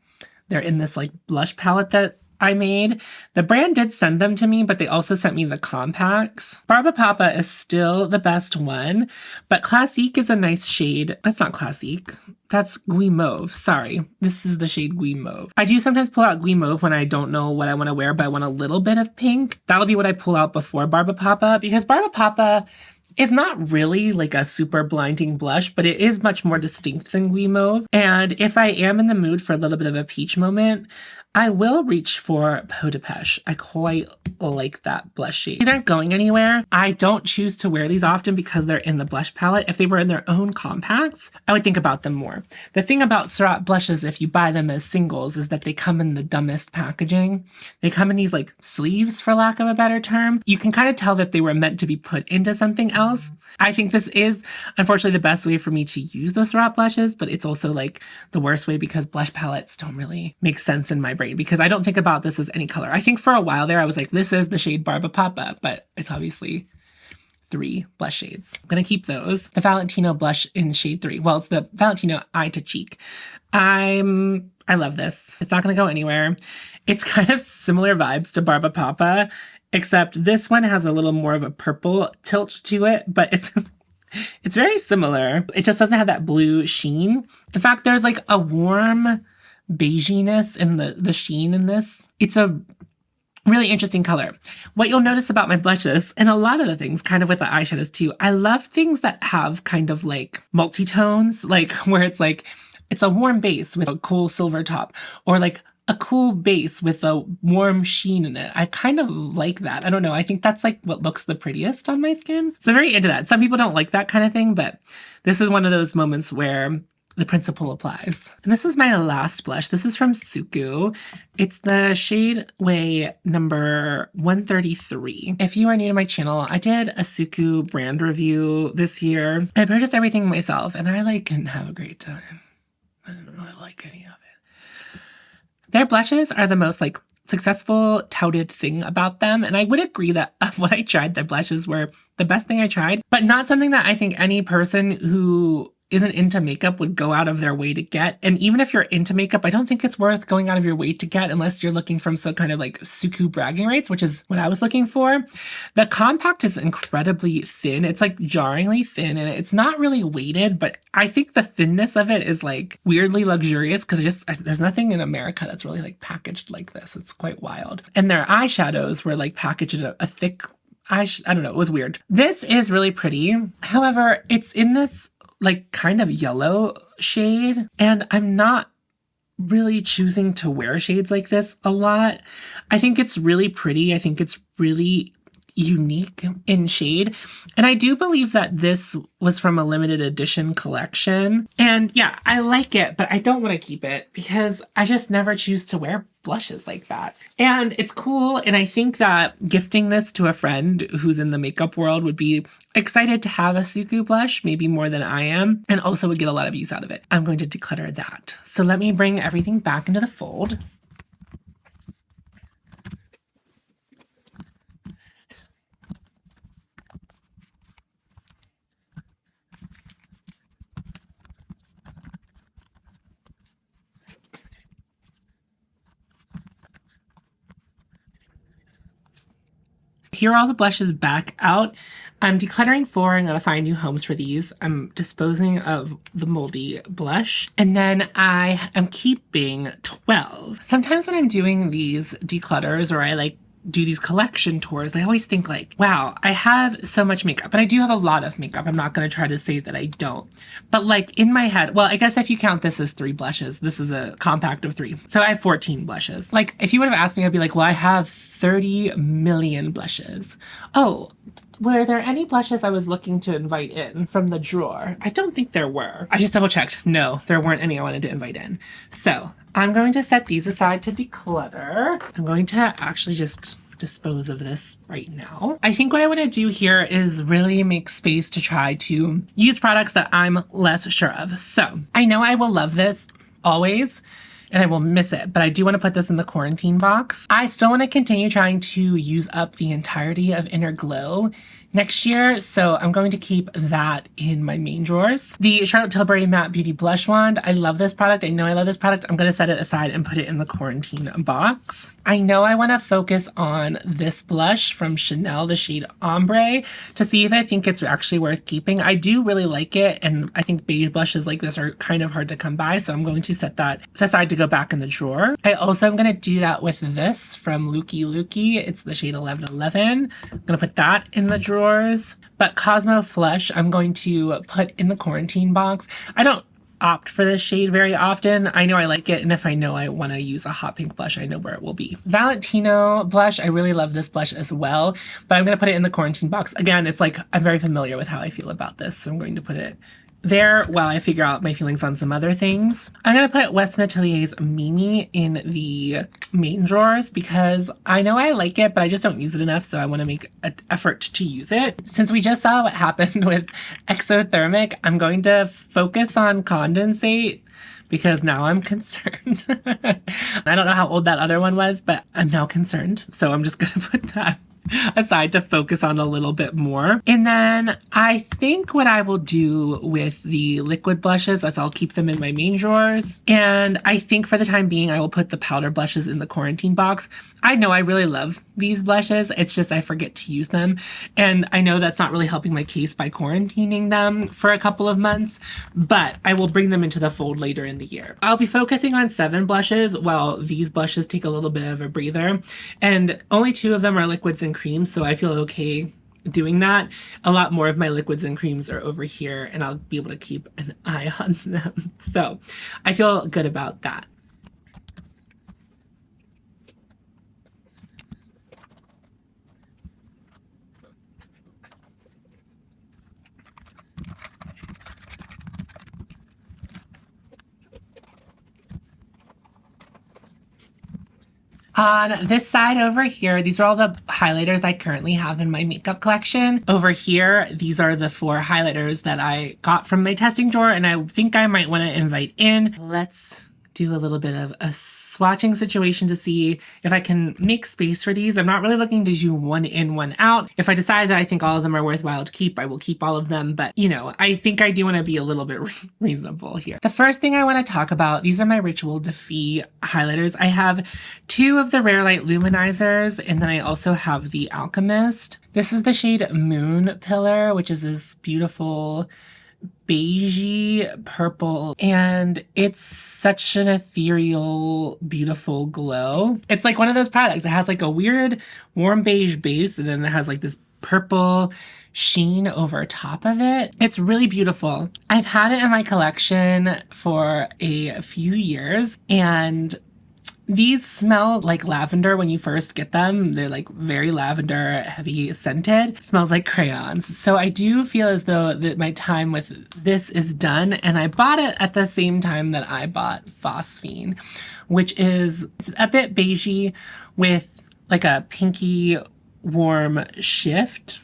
[SPEAKER 1] they're in this like blush palette that I made. The brand did send them to me, but they also sent me the compacts. Barba Papa is still the best one, but Classique is a nice shade. That's not Classique. That's Gui Mauve. Sorry. This is the shade Gui Mauve. I do sometimes pull out Gui Mauve when I don't know what I want to wear, but I want a little bit of pink. That'll be what I pull out before Barba Papa, because Barba Papa is not really like a super blinding blush, but it is much more distinct than Gui Mauve. And if I am in the mood for a little bit of a peach moment, I will reach for Peau de Pêche. I quite like that blush shade. These aren't going anywhere. I don't choose to wear these often because they're in the blush palette. If they were in their own compacts, I would think about them more. The thing about Surratt blushes, if you buy them as singles, is that they come in the dumbest packaging. They come in these like sleeves, for lack of a better term. You can kind of tell that they were meant to be put into something else. I think this is, unfortunately, the best way for me to use those Surratt blushes, but it's also like the worst way because blush palettes don't really make sense in my brain because I don't think about this as any color. I think for a while there, I was like, this is the shade Barba Papa, but it's obviously 3 blush shades. I'm going to keep those. The Valentino blush in shade 3. Well, it's the Valentino Eye to Cheek. I love this. It's not going to go anywhere. It's kind of similar vibes to Barba Papa, except this one has a little more of a purple tilt to it, but it's very similar. It just doesn't have that blue sheen. In fact, there's like a warm beiginess in the sheen in this. It's a really interesting color. What you'll notice about my blushes, and a lot of the things kind of with the eyeshadows too, I love things that have kind of like multi-tones, like where it's like, it's a warm base with a cool silver top, or like a cool base with a warm sheen in it. I kind of like that. I don't know. I think that's like what looks the prettiest on my skin. So I'm very into that. Some people don't like that kind of thing, but this is one of those moments where the principle applies. And this is my last blush. This is from Suku. It's the shade Way number 133. If you are new to my channel, I did a Suku brand review this year. I purchased everything myself and I didn't have a great time. I didn't really like any of it. Their blushes are the most like successful touted thing about them. And I would agree that of what I tried, their blushes were the best thing I tried, but not something that I think any person who isn't into makeup would go out of their way to get. And even if you're into makeup, I don't think it's worth going out of your way to get unless you're looking from some kind of like suku bragging rights, which is what I was looking for. The compact is incredibly thin. It's like jarringly thin and it's not really weighted, but I think the thinness of it is like weirdly luxurious because there's nothing in America that's really like packaged like this. It's quite wild. And their eyeshadows were like packaged in a thick I don't know. It was weird. This is really pretty. However, it's in this like kind of yellow shade, and I'm not really choosing to wear shades like this a lot. I think it's really pretty. I think it's really unique in shade. And I do believe that this was from a limited edition collection. And yeah, I like it, but I don't want to keep it because I just never choose to wear blushes like that. And it's cool. And I think that gifting this to a friend who's in the makeup world would be excited to have a Suku blush, maybe more than I am, and also would get a lot of use out of it. I'm going to declutter that. So let me bring everything back into the fold. Here are all the blushes back out. I'm decluttering 4. I'm going to find new homes for these. I'm disposing of the moldy blush. And then I am keeping 12. Sometimes when I'm doing these declutters or I like do these collection tours, I always think like, wow, I have so much makeup. And I do have a lot of makeup. I'm not going to try to say that I don't. But like in my head, well, I guess if you count this as 3 blushes, this is a compact of 3. So I have 14 blushes. Like if you would have asked me, I'd be like, well, I have 30 million blushes. Oh, were there any blushes I was looking to invite in from the drawer? I don't think there were. I just double checked. No, there weren't any I wanted to invite in. So I'm going to set these aside to declutter. I'm going to actually just dispose of this right now. I think what I want to do here is really make space to try to use products that I'm less sure of. So I know I will love this always, and I will miss it, but I do want to put this in the quarantine box. I still want to continue trying to use up the entirety of Inner Glow next year, so I'm going to keep that in my main drawers. The Charlotte Tilbury Matte Beauty Blush Wand, I love this product. I know I love this product. I'm going to set it aside and put it in the quarantine box. I know I want to focus on this blush from Chanel, the shade Ombre, to see if I think it's actually worth keeping. I do really like it, and I think beige blushes like this are kind of hard to come by, so I'm going to set that aside to go back in the drawer. I also am going to do that with this from Lukey Lukey. It's the shade 1111. I'm going to put that in the drawer. But Cosmo Flush, I'm going to put in the quarantine box. I don't opt for this shade very often. I know I like it, and if I know I want to use a hot pink blush, I know where it will be. Valentino blush, I really love this blush as well, but I'm going to put it in the quarantine box. Again, it's like I'm very familiar with how I feel about this, so I'm going to put it there while I figure out my feelings on some other things. I'm going to put West Metelier's Mimi in the main drawers because I know I like it, but I just don't use it enough, so I want to make an effort to use it. Since we just saw what happened with Exothermic, I'm going to focus on Condensate because now I'm concerned. I don't know how old that other one was, but I'm now concerned, so I'm just going to put that aside to focus on a little bit more. And then I think what I will do with the liquid blushes is I'll keep them in my main drawers. And I think for the time being, I will put the powder blushes in the quarantine box. I know I really love these blushes. It's just I forget to use them. And I know that's not really helping my case by quarantining them for a couple of months, but I will bring them into the fold later in the year. I'll be focusing on 7 blushes while these blushes take a little bit of a breather. And only 2 of them are liquids and creams, so I feel okay doing that. A lot more of my liquids and creams are over here, and I'll be able to keep an eye on them. So I feel good about that. On this side over here, these are all the highlighters I currently have in my makeup collection. Over here, these are the 4 highlighters that I got from my testing drawer, and I think I might want to invite in. Let's do a little bit of a swatching situation to see if I can make space for these. I'm not really looking to do one in, one out. If I decide that I think all of them are worthwhile to keep, I will keep all of them. But, you know, I think I do want to be a little bit reasonable here. The first thing I want to talk about, these are my Ritual Defee highlighters. I have 2 of the Rare Light Luminizers, and then I also have the Alchemist. This is the shade Moon Pillar, which is this beautiful beigey purple, and it's such an ethereal, beautiful glow. It's like one of those products. It has like a weird warm beige base, and then it has like this purple sheen over top of it. It's really beautiful. I've had it in my collection for a few years, and these smell like lavender when you first get them. They're like very lavender, heavy scented. It smells like crayons. So I do feel as though that my time with this is done. And I bought it at the same time that I bought Phosphine, which is it's a bit beigey with like a pinky warm shift.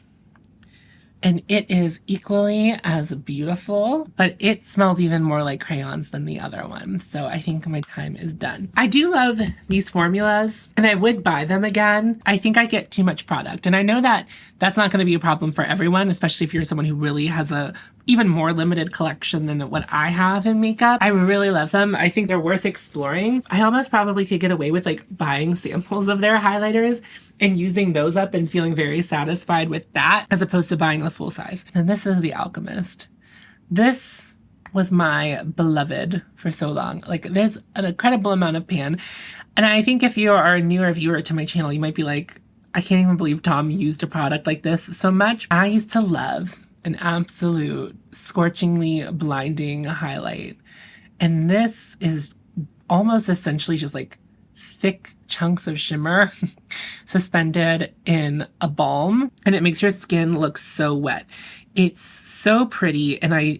[SPEAKER 1] And it is equally as beautiful, but it smells even more like crayons than the other one. So I think my time is done. I do love these formulas, and I would buy them again. I think I get too much product. And I know that that's not going to be a problem for everyone, especially if you're someone who really has a even more limited collection than what I have in makeup. I really love them. I think they're worth exploring. I almost probably could get away with like buying samples of their highlighters and using those up and feeling very satisfied with that as opposed to buying the full size. And this is the Alchemist. This was my beloved for so long. Like there's an incredible amount of pan. And I think if you are a newer viewer to my channel, you might be like, I can't even believe Tom used a product like this so much. I used to love an absolute scorchingly blinding highlight. And this is almost essentially just like thick chunks of shimmer suspended in a balm, and it makes your skin look so wet. It's so pretty, and I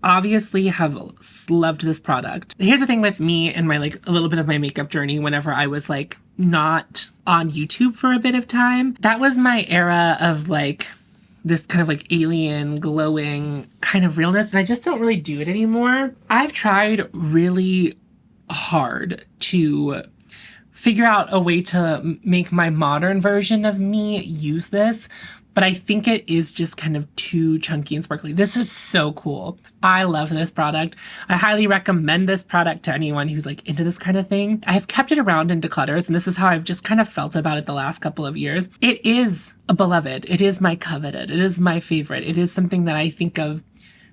[SPEAKER 1] obviously have loved this product. Here's the thing with me and my like a little bit of my makeup journey whenever I was like not on YouTube for a bit of time. That was my era of like this kind of like alien glowing kind of realness, and I just don't really do it anymore. I've tried really hard to figure out a way to make my modern version of me use this, but I think it is just kind of too chunky and sparkly. This is so cool. I love this product. I highly recommend this product to anyone who's like into this kind of thing. I've kept it around in declutters, and this is how I've just kind of felt about it the last couple of years. It is a beloved. It is my coveted. It is my favorite. It is something that I think of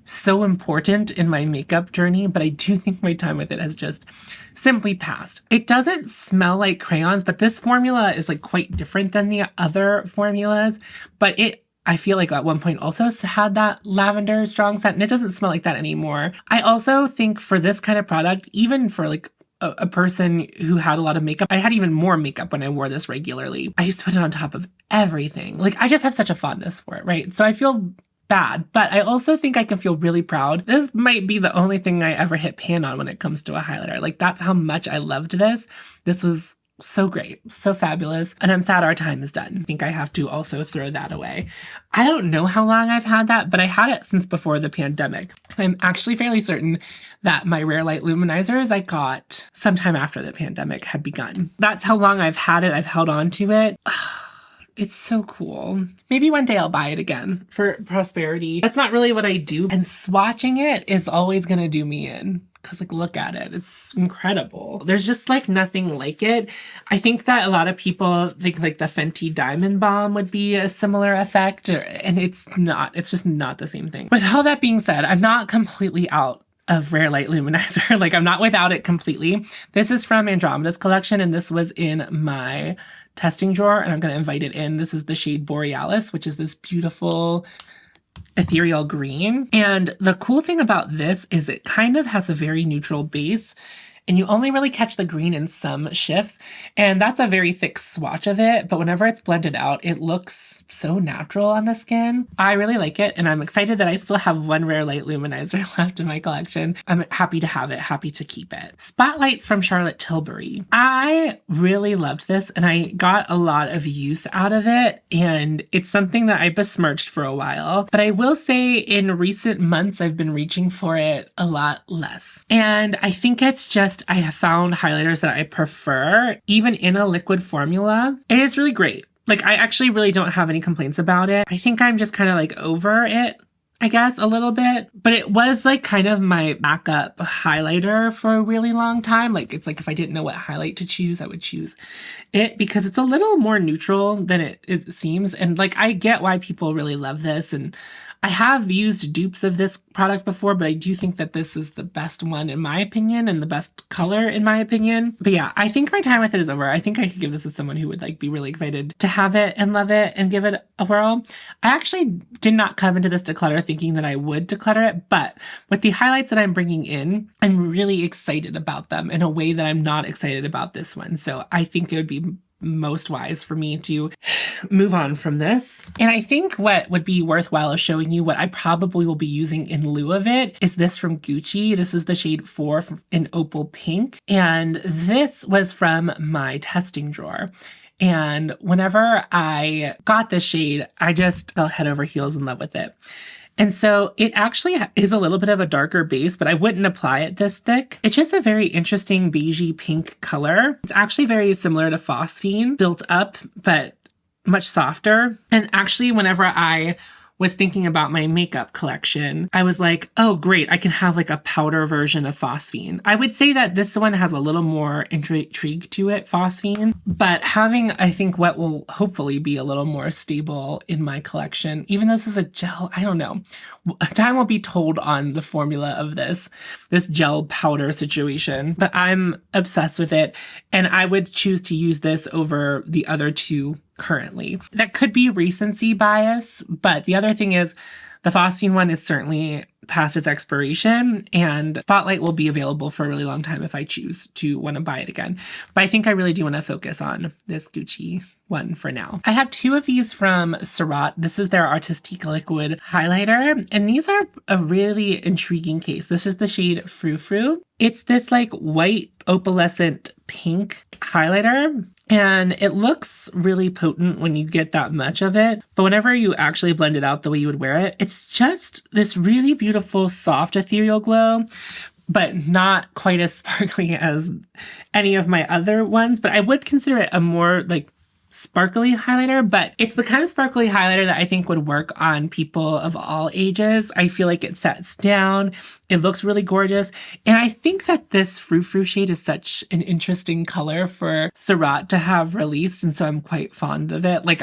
[SPEAKER 1] so important in my makeup journey, but I do think my time with it has just simply passed. It doesn't smell like crayons, but this formula is like quite different than the other formulas, but I feel like at one point also had that lavender strong scent, and it doesn't smell like that anymore. I also think for this kind of product, even for like a person who had a lot of makeup, I had even more makeup when I wore this regularly. I used to put it on top of everything. Like I just have such a fondness for it, right? So I feel bad, but I also think I can feel really proud. This might be the only thing I ever hit pan on when it comes to a highlighter. Like that's how much I loved this. This was so great, so fabulous, and I'm sad our time is done. I think I have to also throw that away. I don't know how long I've had that, but I had it since before the pandemic. I'm actually fairly certain that my Rare Light Luminizers I got sometime after the pandemic had begun. That's how long I've had it. I've held on to it. It's so cool. Maybe one day I'll buy it again for prosperity. That's not really what I do. And swatching it is always going to do me in. Because like, look at it. It's incredible. There's just like nothing like it. I think that a lot of people think like the Fenty Diamond Balm would be a similar effect. And it's not. It's just not the same thing. With all that being said, I'm not completely out of Rare Light Luminizer. Like I'm not without it completely. This is from Andromeda's collection, and this was in my testing drawer, and I'm going to invite it in. This is the shade Borealis, which is this beautiful ethereal green. And the cool thing about this is it kind of has a very neutral base, and you only really catch the green in some shifts. And that's a very thick swatch of it, but whenever it's blended out, it looks so natural on the skin. I really like it, and I'm excited that I still have one Rare Light Luminizer left in my collection. I'm happy to have it, happy to keep it. Spotlight from Charlotte Tilbury. I really loved this, and I got a lot of use out of it, and it's something that I besmirched for a while. But I will say in recent months, I've been reaching for it a lot less. And I think it's just I have found highlighters that I prefer, even in a liquid formula. It is really great. Like, I actually really don't have any complaints about it. I think I'm just kind of like over it, I guess, a little bit. But it was like kind of my backup highlighter for a really long time. Like, it's like if I didn't know what highlight to choose, I would choose it because it's a little more neutral than it seems. And like, I get why people really love this. And I have used dupes of this product before, but I do think that this is the best one in my opinion and the best color in my opinion. But yeah, I think my time with it is over. I think I could give this to someone who would like be really excited to have it and love it and give it a whirl. I actually did not come into this declutter thinking that I would declutter it, but with the highlights that I'm bringing in, I'm really excited about them in a way that I'm not excited about this one. So I think it would be most wise for me to move on from this. And I think what would be worthwhile of showing you what I probably will be using in lieu of it is this from Gucci. This is the shade 4 in Opal Pink. And this was from my testing drawer. And whenever I got this shade, I just fell head over heels in love with it. And so it actually is a little bit of a darker base, but I wouldn't apply it this thick. It's just a very interesting beigey pink color. It's actually very similar to Phosphine, built up, but much softer. And actually, whenever I was thinking about my makeup collection, I was like, oh, great, I can have like a powder version of Phosphine. I would say that this one has a little more intrigue to it, Phosphine, but having, I think, what will hopefully be a little more stable in my collection, even though this is a gel, I don't know. Time will be told on the formula of this gel powder situation, but I'm obsessed with it. And I would choose to use this over the other two currently. That could be recency bias, but the other thing is the Phosphine one is certainly past its expiration, and Spotlight will be available for a really long time if I choose to want to buy it again. But I think I really do want to focus on this Gucci one for now. I have two of these from Surratt. This is their Artistique Liquid Highlighter, and these are a really intriguing case. This is the shade Frou Frou. It's this like white opalescent pink highlighter, and it looks really potent when you get that much of it. But whenever you actually blend it out the way you would wear it, it's just this really beautiful, soft, ethereal glow, but not quite as sparkly as any of my other ones. But I would consider it a more like sparkly highlighter, but it's the kind of sparkly highlighter that I think would work on people of all ages. I feel like it sets down. It looks really gorgeous. And I think that this Frou Frou shade is such an interesting color for Surratt to have released. And so I'm quite fond of it. Like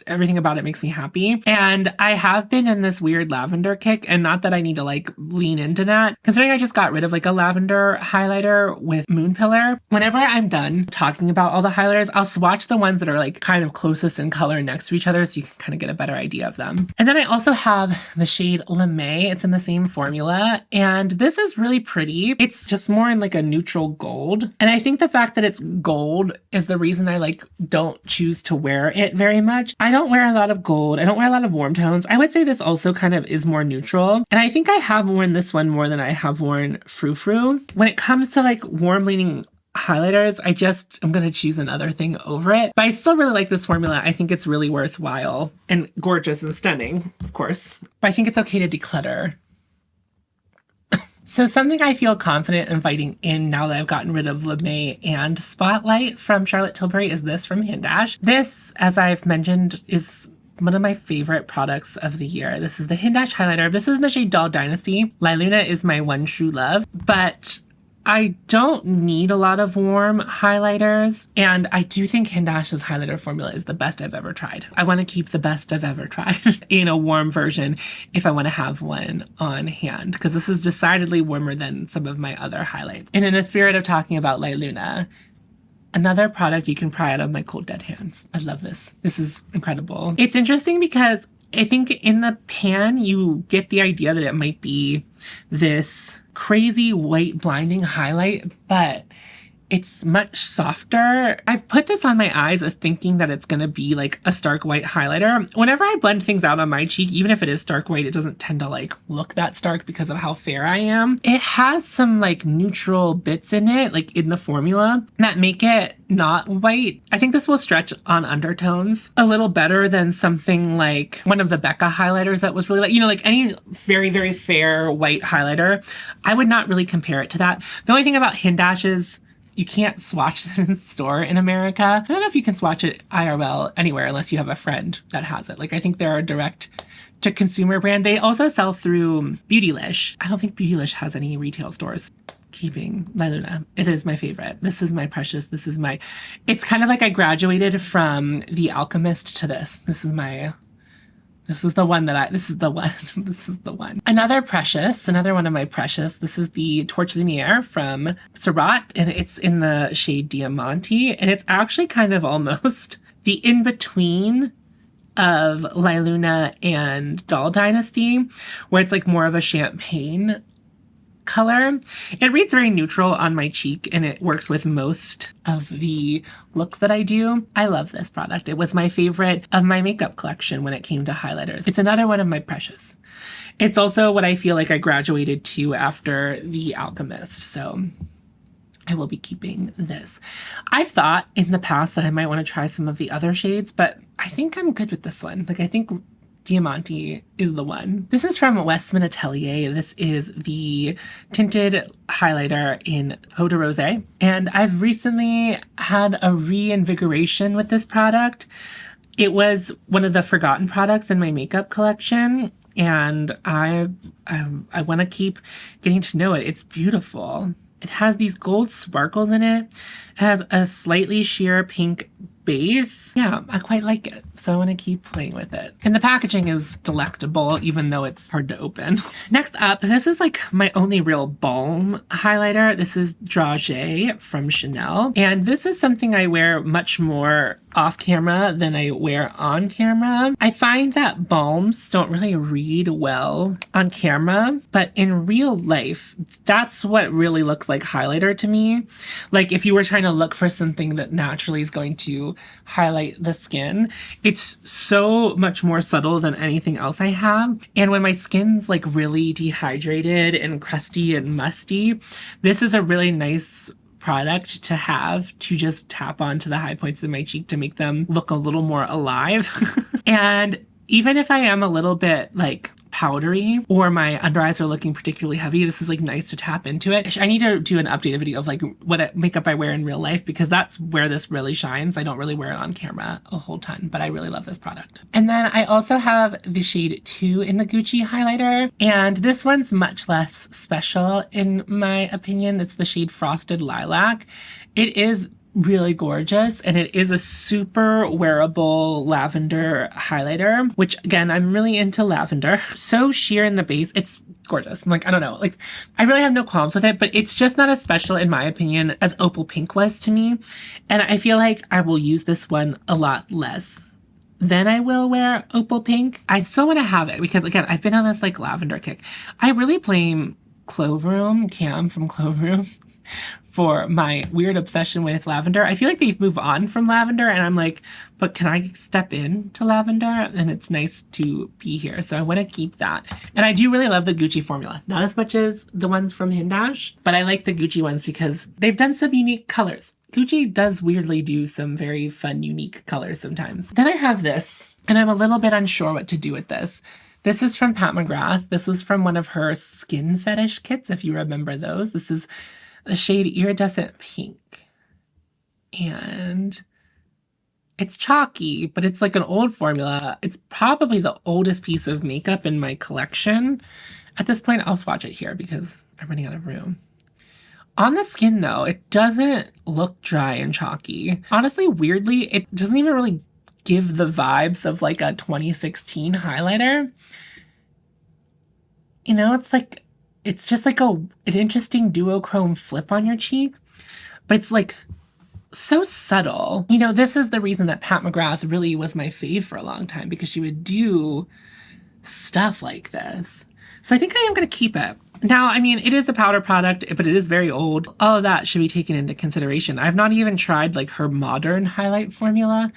[SPEAKER 1] everything about it makes me happy. And I have been in this weird lavender kick, and not that I need to like lean into that, considering I just got rid of like a lavender highlighter with Moon Pillar. Whenever I'm done talking about all the highlighters, I'll swatch the ones that are like kind of closest in color next to each other so you can kind of get a better idea of them. And then I also have the shade Lemay. It's in the same formula. And this is really pretty. It's just more in like a neutral gold. And I think the fact that it's gold is the reason I like don't choose to wear it very much. I don't wear a lot of gold. I don't wear a lot of warm tones. I would say this also kind of is more neutral. And I think I have worn this one more than I have worn Frou Frou. When it comes to like warm leaning highlighters, I'm going to choose another thing over it. But I still really like this formula. I think it's really worthwhile and gorgeous and stunning, of course. But I think it's okay to declutter. So something I feel confident inviting in now that I've gotten rid of Lemay and Spotlight from Charlotte Tilbury is this from Hindash. This, as I've mentioned, is one of my favorite products of the year. This is the Hindash highlighter. This is in the shade Doll Dynasty. La Luna is my one true love, but I don't need a lot of warm highlighters, and I do think Hindash's highlighter formula is the best I've ever tried. I want to keep the best I've ever tried in a warm version if I want to have one on hand, because this is decidedly warmer than some of my other highlights. And in the spirit of talking about La Luna, another product you can pry out of my cold dead hands. I love this. This is incredible. It's interesting because I think in the pan, you get the idea that it might be this crazy white blinding highlight, but It's much softer. I've put this on my eyes as thinking that it's going to be like a stark white highlighter. Whenever I blend things out on my cheek, even if it is stark white, it doesn't tend to like look that stark because of how fair I am. It has some like neutral bits in it, like in the formula, that make it not white. I think this will stretch on undertones a little better than something like one of the Becca highlighters that was really like, you know, like any very, very fair white highlighter. I would not really compare it to that. The only thing about Hindash is you can't swatch it in store in America. I don't know if you can swatch it IRL anywhere unless you have a friend that has it. Like, I think they're a direct to consumer brand. They also sell through Beautylish. I don't think Beautylish has any retail stores. Keeping La Luna. It is my favorite. This is my precious. This is my, it's kind of like I graduated from The Alchemist to this. This is the one that this is the one. This is the one. Another one of my precious. This is the Torch Lumiere from Surratt, and it's in the shade Diamante, and it's actually kind of almost the in-between of La Luna and Doll Dynasty, where it's like more of a champagne color. It reads very neutral on my cheek, and it works with most of the looks that I do. I love this product. It was my favorite of my makeup collection when it came to highlighters. It's another one of my precious. It's also what I feel like I graduated to after The Alchemist, so I will be keeping this. I've thought in the past that I might want to try some of the other shades, but I think I'm good with this one. Like, I think Diamante is the one. This is from Westman Atelier. This is the tinted highlighter in Eau de Rosé. And I've recently had a reinvigoration with this product. It was one of the forgotten products in my makeup collection, and I want to keep getting to know it. It's beautiful. It has these gold sparkles in it. It has a slightly sheer pink base. Yeah, I quite like it, so I want to keep playing with it. And the packaging is delectable, even though it's hard to open. Next up, this is like my only real balm highlighter. This is Dragé from Chanel, and this is something I wear much more off camera than I wear on camera. I find that balms don't really read well on camera, but in real life, that's what really looks like highlighter to me. Like, if you were trying to look for something that naturally is going to highlight the skin, it's so much more subtle than anything else I have. And when my skin's like really dehydrated and crusty and musty, this is a really nice product to have to just tap onto the high points of my cheek to make them look a little more alive. And even if I am a little bit like powdery or my under eyes are looking particularly heavy, this is like nice to tap into it. I need to do an updated video of like what makeup I wear in real life, because that's where this really shines. I don't really wear it on camera a whole ton, but I really love this product. And then I also have the shade 2 in the Gucci highlighter, and this one's much less special in my opinion. It's the shade Frosted Lilac. It is really gorgeous, and it is a super wearable lavender highlighter, which again, I'm really into lavender. So sheer in the base, it's gorgeous. I'm like, I don't know, like I really have no qualms with it, but it's just not as special in my opinion as Opal Pink was to me. And I feel like I will use this one a lot less than I will wear Opal Pink. I still want to have it because again, I've been on this like lavender kick. I really blame Cam from Clove Room for my weird obsession with lavender. I feel like they've moved on from lavender, and I'm like, but can I step into lavender? And it's nice to be here. So I want to keep that. And I do really love the Gucci formula. Not as much as the ones from Hindash, but I like the Gucci ones because they've done some unique colors. Gucci does weirdly do some very fun, unique colors sometimes. Then I have this, and I'm a little bit unsure what to do with this. This is from Pat McGrath. This was from one of her skin fetish kits, if you remember those. This is the shade Iridescent Pink. And it's chalky, but it's like an old formula. It's probably the oldest piece of makeup in my collection. At this point, I'll swatch it here because I'm running out of room. On the skin, though, it doesn't look dry and chalky. Honestly, weirdly, it doesn't even really give the vibes of like a 2016 highlighter. You know, it's just like an interesting duochrome flip on your cheek, but it's like so subtle. You know, this is the reason that Pat McGrath really was my fave for a long time, because she would do stuff like this. So I think I am going to keep it. Now, I mean, it is a powder product, but it is very old. All of that should be taken into consideration. I've not even tried like her modern highlight formula,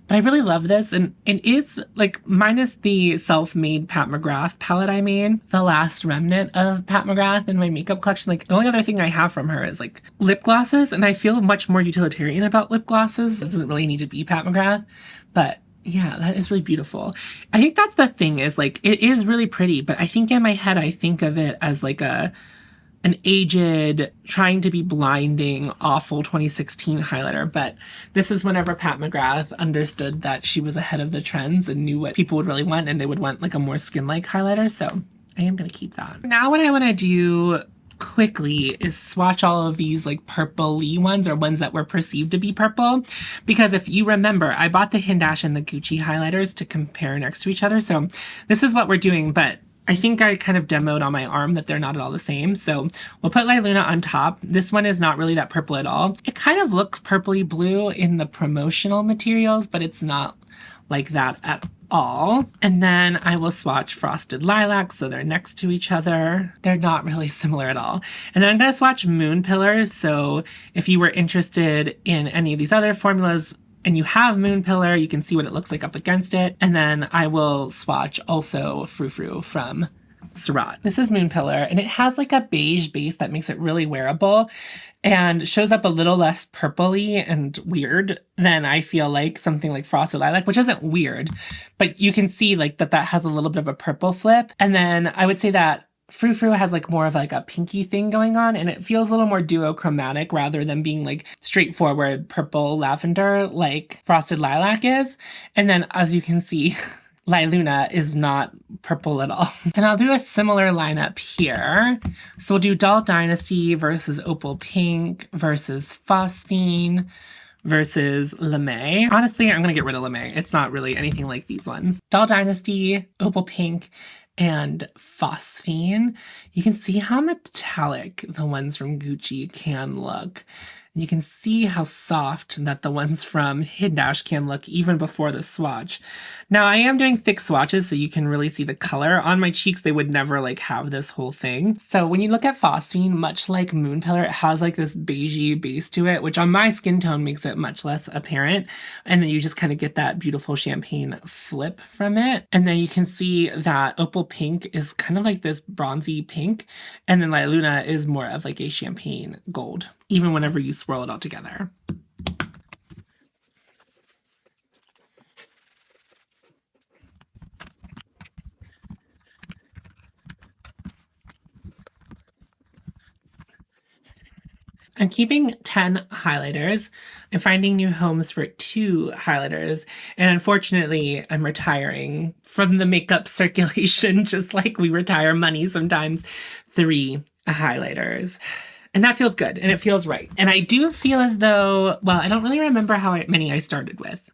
[SPEAKER 1] but I really love this. And it is like, minus the self-made Pat McGrath palette I made, the last remnant of Pat McGrath in my makeup collection. Like the only other thing I have from her is like lip glosses. And I feel much more utilitarian about lip glosses. It doesn't really need to be Pat McGrath, but yeah, that is really beautiful. I think that's the thing is like, it is really pretty, but I think in my head, I think of it as like an aged, trying to be blinding, awful 2016 highlighter. But this is whenever Pat McGrath understood that she was ahead of the trends and knew what people would really want, and they would want like a more skin-like highlighter. So I am going to keep that. Now what I want to do quickly is swatch all of these like purpley ones, or ones that were perceived to be purple, because if you remember, I bought the Hindash and the Gucci highlighters to compare next to each other. So this is what we're doing, but I think I kind of demoed on my arm that they're not at all the same. So we'll put La Luna on top. This one is not really that purple at all. It kind of looks purpley blue in the promotional materials, but it's not like that at all. And then I will swatch Frosted Lilac, so they're next to each other. They're not really similar at all. And then I'm gonna swatch Moon Pillars. So if you were interested in any of these other formulas and you have Moon Pillar, you can see what it looks like up against it. And then I will swatch also Frou Frou from Surratt. This is Moon Pillar, and it has like a beige base that makes it really wearable and shows up a little less purpley and weird than I feel like something like Frosted Lilac, which isn't weird, but you can see like that has a little bit of a purple flip. And then I would say that Frou Frou has like more of like a pinky thing going on, and it feels a little more duochromatic rather than being like straightforward purple lavender like Frosted Lilac is. And then as you can see, La Luna is not purple at all. And I'll do a similar lineup here. So we'll do Doll Dynasty versus Opal Pink versus Phosphine versus LeMay. Honestly, I'm gonna get rid of LeMay. It's not really anything like these ones. Doll Dynasty, Opal Pink, and Phosphine. You can see how metallic the ones from Gucci can look. You can see how soft that the ones from Hindash can look even before the swatch. Now I am doing thick swatches so you can really see the color. On my cheeks, they would never like have this whole thing. So when you look at Phosphine, much like Moon Pillar, it has like this beigey base to it, which on my skin tone makes it much less apparent. And then you just kind of get that beautiful champagne flip from it. And then you can see that Opal Pink is kind of like this bronzy pink. And then La Luna is more of like a champagne gold, even whenever you swirl it all together. I'm keeping 10 highlighters. I'm finding new homes for 2 highlighters. And unfortunately, I'm retiring from the makeup circulation, just like we retire money sometimes, 3 highlighters. And that feels good, and it feels right. And I do feel as though, well, I don't really remember how many I started with,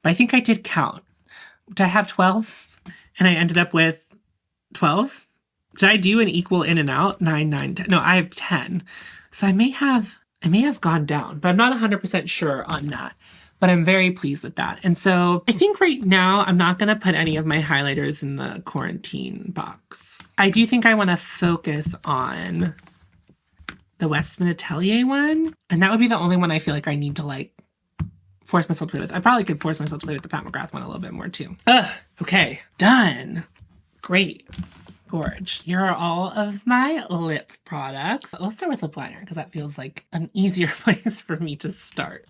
[SPEAKER 1] but I think I did count. Did I have 12? And I ended up with 12? Did I do an equal in and out? 9, 9, 10. No, I have 10. So I may have gone down, but I'm not 100% sure on that. But I'm very pleased with that. And so I think right now I'm not going to put any of my highlighters in the quarantine box. I do think I want to focus on the Westman Atelier one. And that would be the only one I feel like I need to like force myself to play with. I probably could force myself to play with the Pat McGrath one a little bit more too. Okay, done. Great. Gorge. Here are all of my lip products. Let's start with lip liner because that feels like an easier place for me to start.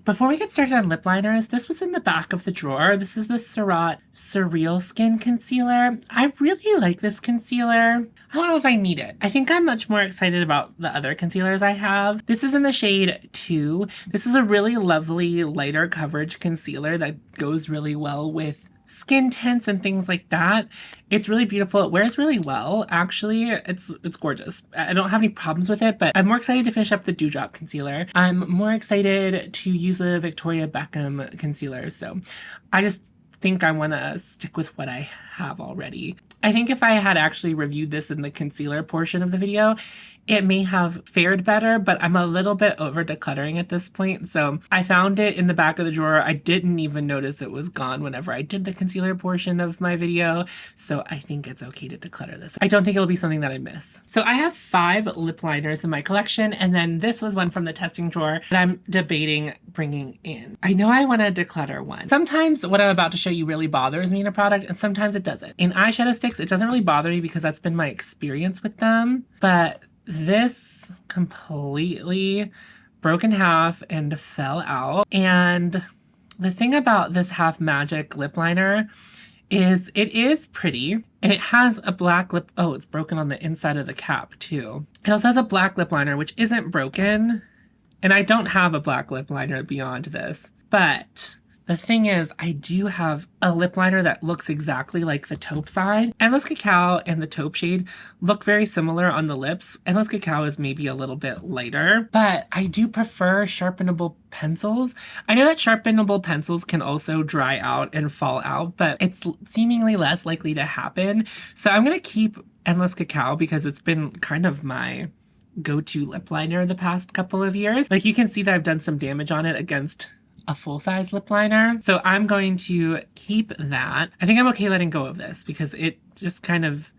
[SPEAKER 1] Before we get started on lip liners, this was in the back of the drawer. This is the Surratt Surreal Skin Concealer. I really like this concealer. I don't know if I need it. I think I'm much more excited about the other concealers I have. This is in the shade 2. This is a really lovely lighter coverage concealer that goes really well with skin tints and things like that. It's really beautiful. It wears really well, actually. It's gorgeous. I don't have any problems with it, but I'm more excited to finish up the Dewdrop concealer. I'm more excited to use the Victoria Beckham concealer. So I just think I want to stick with what I have already. I think if I had actually reviewed this in the concealer portion of the video, it may have fared better, but I'm a little bit over decluttering at this point. So I found it in the back of the drawer. I didn't even notice it was gone whenever I did the concealer portion of my video. So I think it's okay to declutter this. I don't think it'll be something that I miss. So I have 5 lip liners in my collection, and then this was one from the testing drawer that I'm debating bringing in. I know I want to declutter one. Sometimes what I'm about to show you really bothers me in a product, and sometimes it doesn't. In eyeshadow sticks, it doesn't really bother me because that's been my experience with them, but this completely broke in half and fell out. And the thing about this Half Magic lip liner is it is pretty, and it has a black lip. Oh, it's broken on the inside of the cap too. It also has a black lip liner, which isn't broken. And I don't have a black lip liner beyond this, but the thing is, I do have a lip liner that looks exactly like the taupe side. Endless Cacao and the taupe shade look very similar on the lips. Endless Cacao is maybe a little bit lighter, but I do prefer sharpenable pencils. I know that sharpenable pencils can also dry out and fall out, but it's seemingly less likely to happen. So I'm going to keep Endless Cacao because it's been kind of my go-to lip liner the past couple of years. Like, you can see that I've done some damage on it against a full-size lip liner. So I'm going to keep that. I think I'm okay letting go of this because it just kind of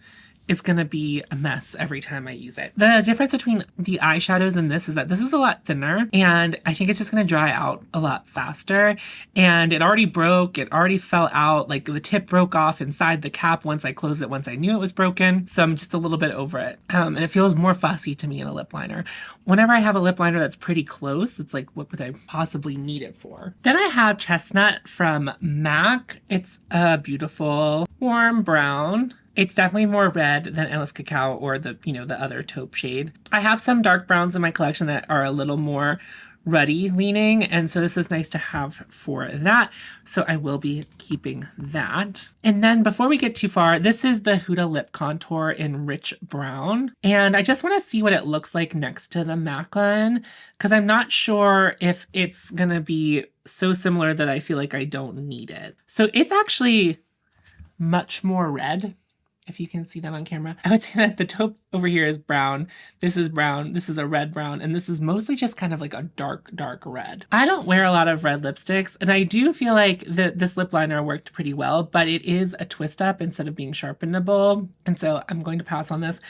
[SPEAKER 1] is going to be a mess every time I use it. The difference between the eyeshadows and this is that this is a lot thinner, and I think it's just going to dry out a lot faster. And it already broke. It already fell out. Like, the tip broke off inside the cap once I closed it, once I knew it was broken. So I'm just a little bit over it. And it feels more fussy to me in a lip liner. Whenever I have a lip liner that's pretty close, it's like, what would I possibly need it for? Then I have Chestnut from MAC. It's a beautiful warm brown. It's definitely more red than Endless Cacao or the, the other taupe shade. I have some dark browns in my collection that are a little more ruddy leaning, and so this is nice to have for that. So I will be keeping that. And then before we get too far, this is the Huda Lip Contour in Rich Brown. And I just want to see what it looks like next to the MAC one, because I'm not sure if it's going to be so similar that I feel like I don't need it. So it's actually much more red, if you can see that on camera. I would say that the taupe over here is brown, this is a red brown, and this is mostly just kind of like a dark red. I don't wear a lot of red lipsticks, and I do feel like this lip liner worked pretty well, but it is a twist up instead of being sharpenable, and so I'm going to pass on this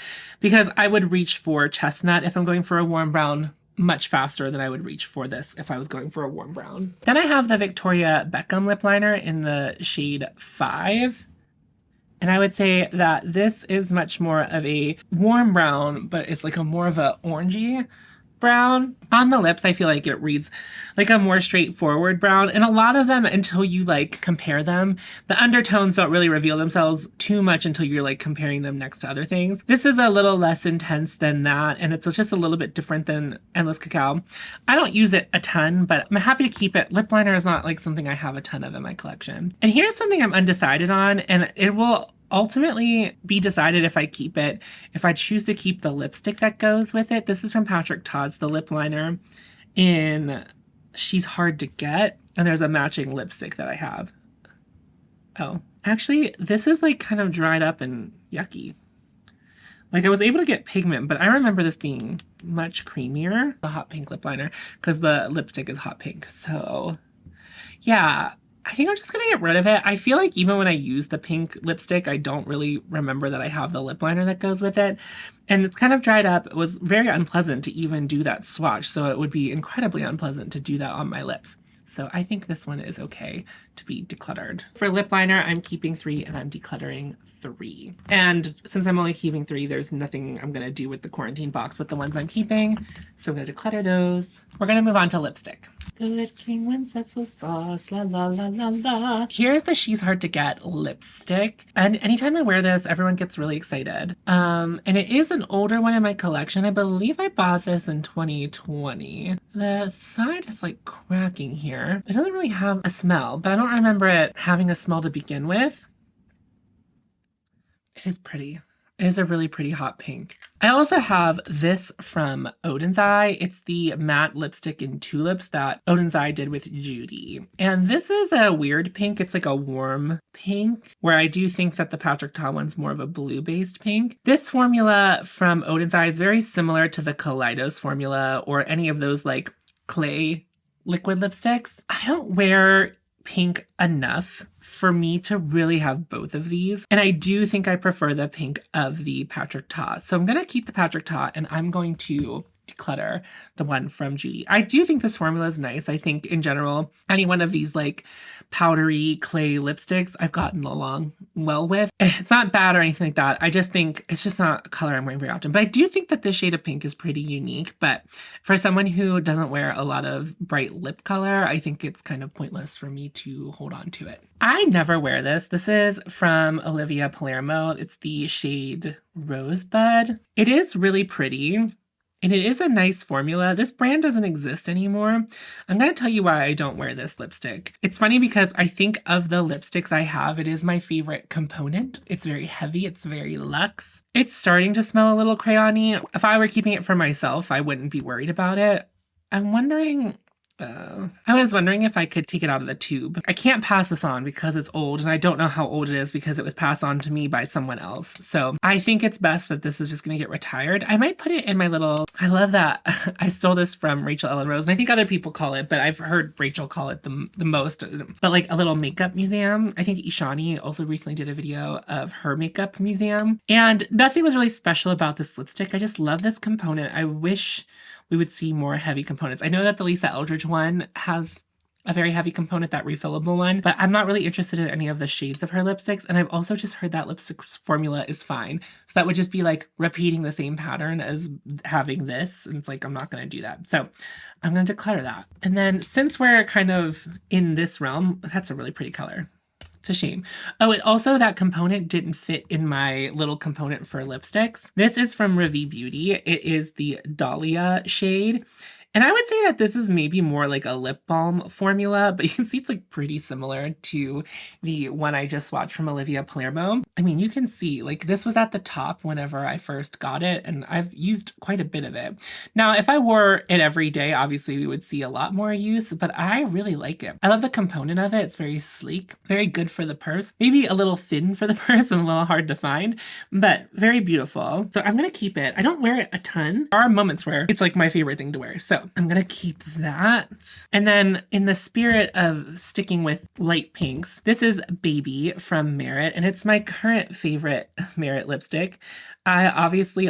[SPEAKER 1] because I would reach for Chestnut if I'm going for a warm brown much faster than I would reach for this if I was going for a warm brown. Then I have the Victoria Beckham lip liner in the shade 5. And I would say that this is much more of a warm brown, but it's like a more of a orangey brown. On the lips, I feel like it reads like a more straightforward brown. And a lot of them, until you compare them, the undertones don't really reveal themselves too much until you're comparing them next to other things. This is a little less intense than that, and it's just a little bit different than Endless Cacao. I don't use it a ton, but I'm happy to keep it. Lip liner is not something I have a ton of in my collection. And here's something I'm undecided on, and it will ultimately be decided if I keep it, if I choose to keep the lipstick that goes with it. This is from Patrick Todd's, the lip liner in She's Hard to Get, and there's a matching lipstick that I have. Oh, actually, this is kind of dried up and yucky. I was able to get pigment, but I remember this being much creamier. The hot pink lip liner, because the lipstick is hot pink. So yeah, I think I'm just going to get rid of it. I feel like even when I use the pink lipstick, I don't really remember that I have the lip liner that goes with it. And it's kind of dried up. It was very unpleasant to even do that swatch, so it would be incredibly unpleasant to do that on my lips. So I think this one is okay to be decluttered. For lip liner, I'm keeping 3 and I'm decluttering 3. And since I'm only keeping 3, there's nothing I'm going to do with the quarantine box with the ones I'm keeping. So I'm going to declutter those. We're going to move on to lipstick. Good King Wenceslas sauce, la la la la la. Here's the She's Hard to Get lipstick. And anytime I wear this, everyone gets really excited. And it is an older one in my collection. I believe I bought this in 2020. The side is cracking here. here. It doesn't really have a smell, but I don't remember it having a smell to begin with. It is pretty. It is a really pretty hot pink. I also have this from Odin's Eye. It's the matte lipstick in Tulips that Odin's Eye did with Judy. And this is a weird pink. It's like a warm pink, where I do think that the Patrick Ta one's more of a blue-based pink. This formula from Odin's Eye is very similar to the Kaleidos formula or any of those like clay liquid lipsticks. I don't wear pink enough for me to really have both of these. And I do think I prefer the pink of the Patrick Ta. So I'm going to keep the Patrick Ta and I'm going to declutter the one from Judy. I do think this formula is nice. I think in general, any one of these like powdery clay lipsticks I've gotten along well with. It's not bad or anything like that. I just think it's just not a color I'm wearing very often. But I do think that this shade of pink is pretty unique. But for someone who doesn't wear a lot of bright lip color, I think it's kind of pointless for me to hold on to it. I never wear this. This is from Olivia Palermo. It's the shade Rosebud. It is really pretty. And it is a nice formula. This brand doesn't exist anymore. I'm going to tell you why I don't wear this lipstick. It's funny because I think of the lipsticks I have, it is my favorite component. It's very heavy. It's very luxe. It's starting to smell a little crayon-y. If I were keeping it for myself, I wouldn't be worried about it. I was wondering if I could take it out of the tube. I can't pass this on because it's old, and I don't know how old it is because it was passed on to me by someone else. So I think it's best that this is just going to get retired. I might put it in my little, I love that. I stole this from Rachel Ellen Rose, and I think other people call it, but I've heard Rachel call it the most, but like a little makeup museum. I think Ishani also recently did a video of her makeup museum, and nothing was really special about this lipstick. I just love this component. I wish we would see more heavy components. I know that the Lisa Eldridge one has a very heavy component, that refillable one, but I'm not really interested in any of the shades of her lipsticks. And I've also just heard that lipstick formula is fine. So that would just be like repeating the same pattern as having this. And it's like, I'm not going to do that. So I'm going to declutter that. And then since we're kind of in this realm, that's a really pretty color. It's a shame. Oh, and also that component didn't fit in my little component for lipsticks. This is from Ravi Beauty. It is the Dahlia shade. And I would say that this is maybe more like a lip balm formula, but you can see it's like pretty similar to the one I just swatched from Olivia Palermo. I mean, you can see like this was at the top whenever I first got it, and I've used quite a bit of it. Now, if I wore it every day, obviously we would see a lot more use, but I really like it. I love the component of it. It's very sleek, very good for the purse, maybe a little thin for the purse and a little hard to find, but very beautiful. So I'm going to keep it. I don't wear it a ton. There are moments where it's like my favorite thing to wear. So I'm going to keep that. And then in the spirit of sticking with light pinks, this is Baby from Merit, and it's my current favorite Merit lipstick. I obviously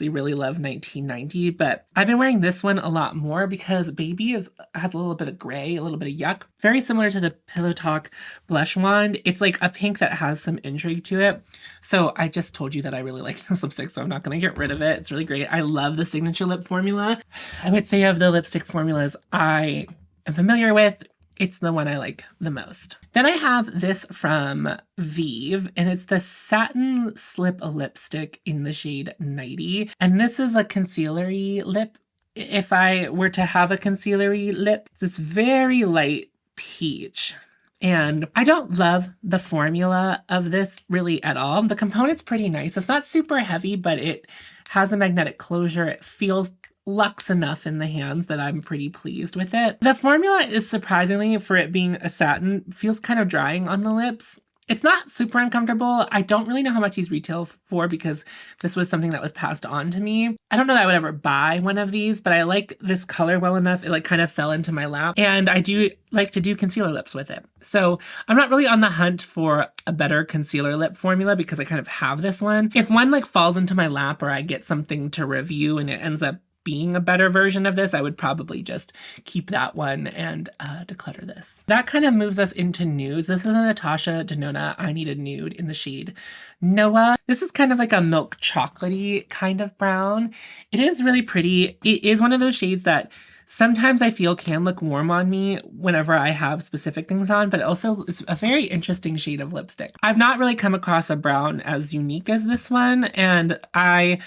[SPEAKER 1] really love 1990, but I've been wearing this one a lot more because Baby has a little bit of gray, a little bit of yuck. Very similar to the Pillow Talk blush wand. It's like a pink that has some intrigue to it. So I just told you that I really like this lipstick, so I'm not going to get rid of it. It's really great. I love the signature lip formula. I would say of the lipstick formulas I am familiar with, it's the one I like the most. Then I have this from Vive, and it's the Satin Slip Lipstick in the shade 90. And this is a concealery lip. If I were to have a concealery lip, it's this very light peach. And I don't love the formula of this really at all. The component's pretty nice. It's not super heavy, but it has a magnetic closure. It feels luxe enough in the hands that I'm pretty pleased with it. The formula is surprisingly, for it being a satin, feels kind of drying on the lips. It's not super uncomfortable. I don't really know how much these retail for because this was something that was passed on to me. I don't know that I would ever buy one of these, but I like this color well enough. It like kind of fell into my lap, and I do like to do concealer lips with it. So I'm not really on the hunt for a better concealer lip formula because I kind of have this one. If one like falls into my lap or I get something to review and it ends up being a better version of this, I would probably just keep that one and declutter this. That kind of moves us into nudes. This is a Natasha Denona I Need a Nude in the shade Noah. This is kind of like a milk chocolatey kind of brown. It is really pretty. It is one of those shades that sometimes I feel can look warm on me whenever I have specific things on, but also it's a very interesting shade of lipstick. I've not really come across a brown as unique as this one, and I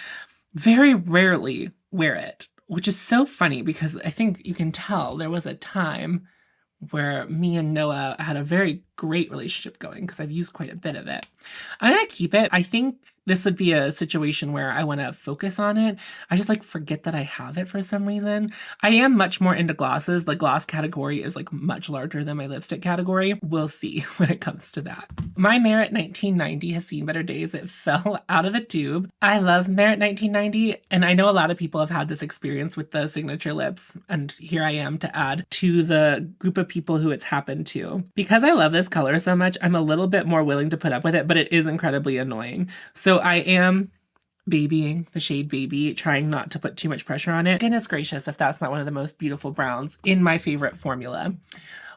[SPEAKER 1] very rarely wear it, which is so funny because I think you can tell there was a time where me and Noah had a very great relationship going because I've used quite a bit of it. I'm gonna keep it. I think this would be a situation where I want to focus on it. I just like forget that I have it for some reason. I am much more into glosses. The gloss category is like much larger than my lipstick category. We'll see when it comes to that. My Merit 1990 has seen better days. It fell out of the tube. I love Merit 1990, and I know a lot of people have had this experience with the signature lips, and here I am to add to the group of people who it's happened to. Because I love this color so much, I'm a little bit more willing to put up with it, but it is incredibly annoying. So I am babying the shade Baby, trying not to put too much pressure on it. Goodness gracious, if that's not one of the most beautiful browns in my favorite formula.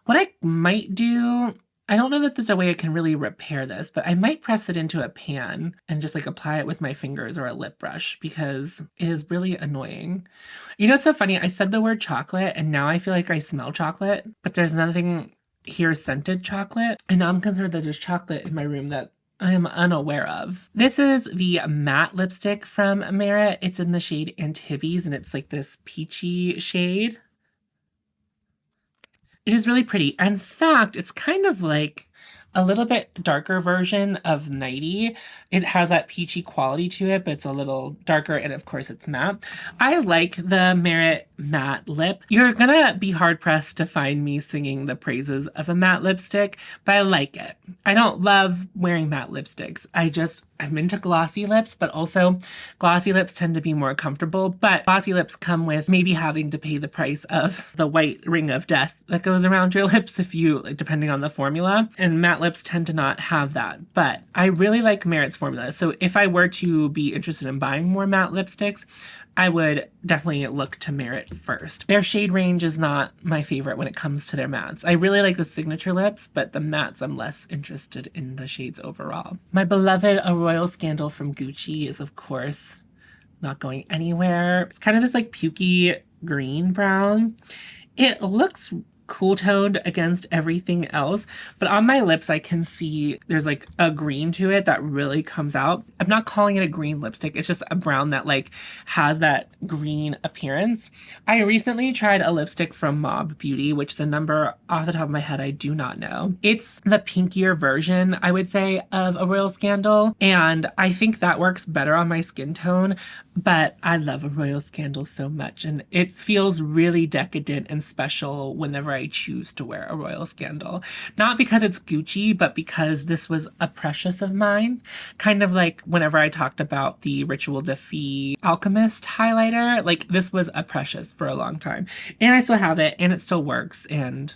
[SPEAKER 1] What I might do, I don't know that there's a way I can really repair this, but I might press it into a pan and just like apply it with my fingers or a lip brush because it is really annoying. You know, it's so funny. I said the word chocolate and now I feel like I smell chocolate, but there's nothing here scented chocolate. And now I'm concerned that there's chocolate in my room that I am unaware of. This is the matte lipstick from Merit. It's in the shade Antibes and it's like this peachy shade. It is really pretty. In fact, it's kind of like a little bit darker version of Nighty. It has that peachy quality to it, but it's a little darker, and of course it's matte. I like the Merit matte lip. You're gonna be hard-pressed to find me singing the praises of a matte lipstick, but I like it. I don't love wearing matte lipsticks. I'm into glossy lips, but also glossy lips tend to be more comfortable, but glossy lips come with maybe having to pay the price of the white ring of death that goes around your lips if you, depending on the formula, and matte lips tend to not have that. But I really like Merit's formula, so if I were to be interested in buying more matte lipsticks, I would definitely look to Merit first. Their shade range is not my favorite when it comes to their mattes. I really like the signature lips, but the mattes I'm less interested in the shades overall. My beloved A Royal Scandal from Gucci is of course not going anywhere. It's kind of this like pukey green brown. It looks cool toned against everything else, but on my lips I can see there's like a green to it that really comes out. I'm not calling it a green lipstick, it's just a brown that like has that green appearance. I recently tried a lipstick from Mob Beauty, which the number off the top of my head I do not know. It's the pinkier version, I would say, of A Royal Scandal, and I think that works better on my skin tone, but I love A Royal Scandal so much, and it feels really decadent and special whenever I choose to wear A Royal Scandal. Not because it's Gucci, but because this was a precious of mine. Kind of like whenever I talked about the Ritual de Fille Alchemist highlighter, like this was a precious for a long time. And I still have it, and it still works, and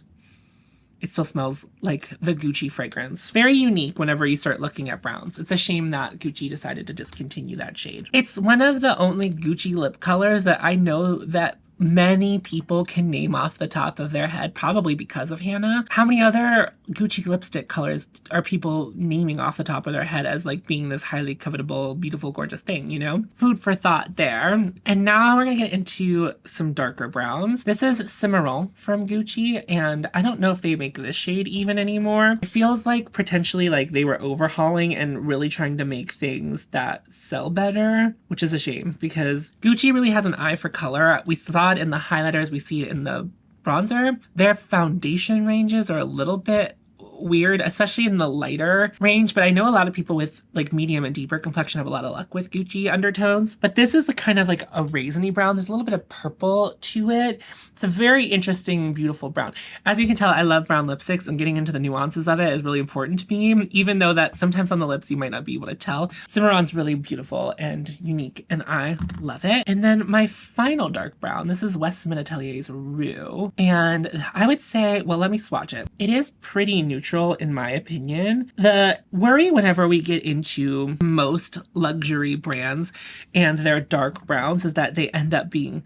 [SPEAKER 1] it still smells like the Gucci fragrance. Very unique whenever you start looking at browns. It's a shame that Gucci decided to discontinue that shade. It's one of the only Gucci lip colors that I know that many people can name off the top of their head, probably because of Hannah. How many other Gucci lipstick colors are people naming off the top of their head as like being this highly covetable, beautiful, gorgeous thing, you know? Food for thought there. And now we're gonna get into some darker browns. This is Cimarron from Gucci, and I don't know if they make this shade even anymore. It feels like potentially like they were overhauling and really trying to make things that sell better, which is a shame because Gucci really has an eye for color. We saw it in the highlighters, we see it in the bronzer. Their foundation ranges are a little bit weird, especially in the lighter range, but I know a lot of people with like medium and deeper complexion have a lot of luck with Gucci undertones. But this is the kind of like a raisiny brown. There's a little bit of purple to it. It's a very interesting, beautiful brown. As you can tell, I love brown lipsticks, and getting into the nuances of it is really important to me, even though that sometimes on the lips you might not be able to tell. Cimarron's really beautiful and unique, and I love it. And then my final dark brown, this is Westman Atelier's Rue, and I would say, well, let me swatch it. It is pretty neutral in my opinion. The worry whenever we get into most luxury brands and their dark browns is that they end up being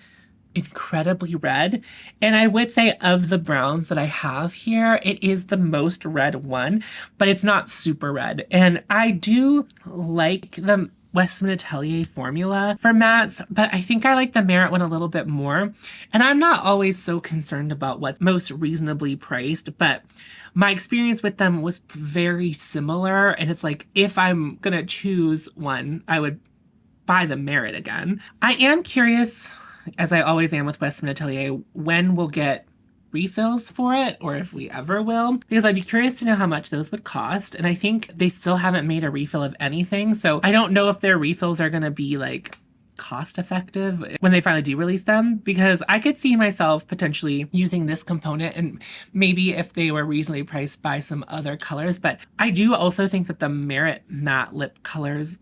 [SPEAKER 1] incredibly red. And I would say of the browns that I have here, it is the most red one, but it's not super red. And I do like the Westman Atelier formula for mattes, but I think I like the Merit one a little bit more. And I'm not always so concerned about what's most reasonably priced, but my experience with them was very similar. And it's like, if I'm gonna choose one, I would buy the Merit again. I am curious, as I always am with Westman Atelier, when we'll get refills for it, or if we ever will, because I'd be curious to know how much those would cost. And I think they still haven't made a refill of anything, so I don't know if their refills are going to be like cost effective when they finally do release them, because I could see myself potentially using this component, and maybe if they were reasonably priced, buy some other colors. But I do also think that the Merit matte lip colors,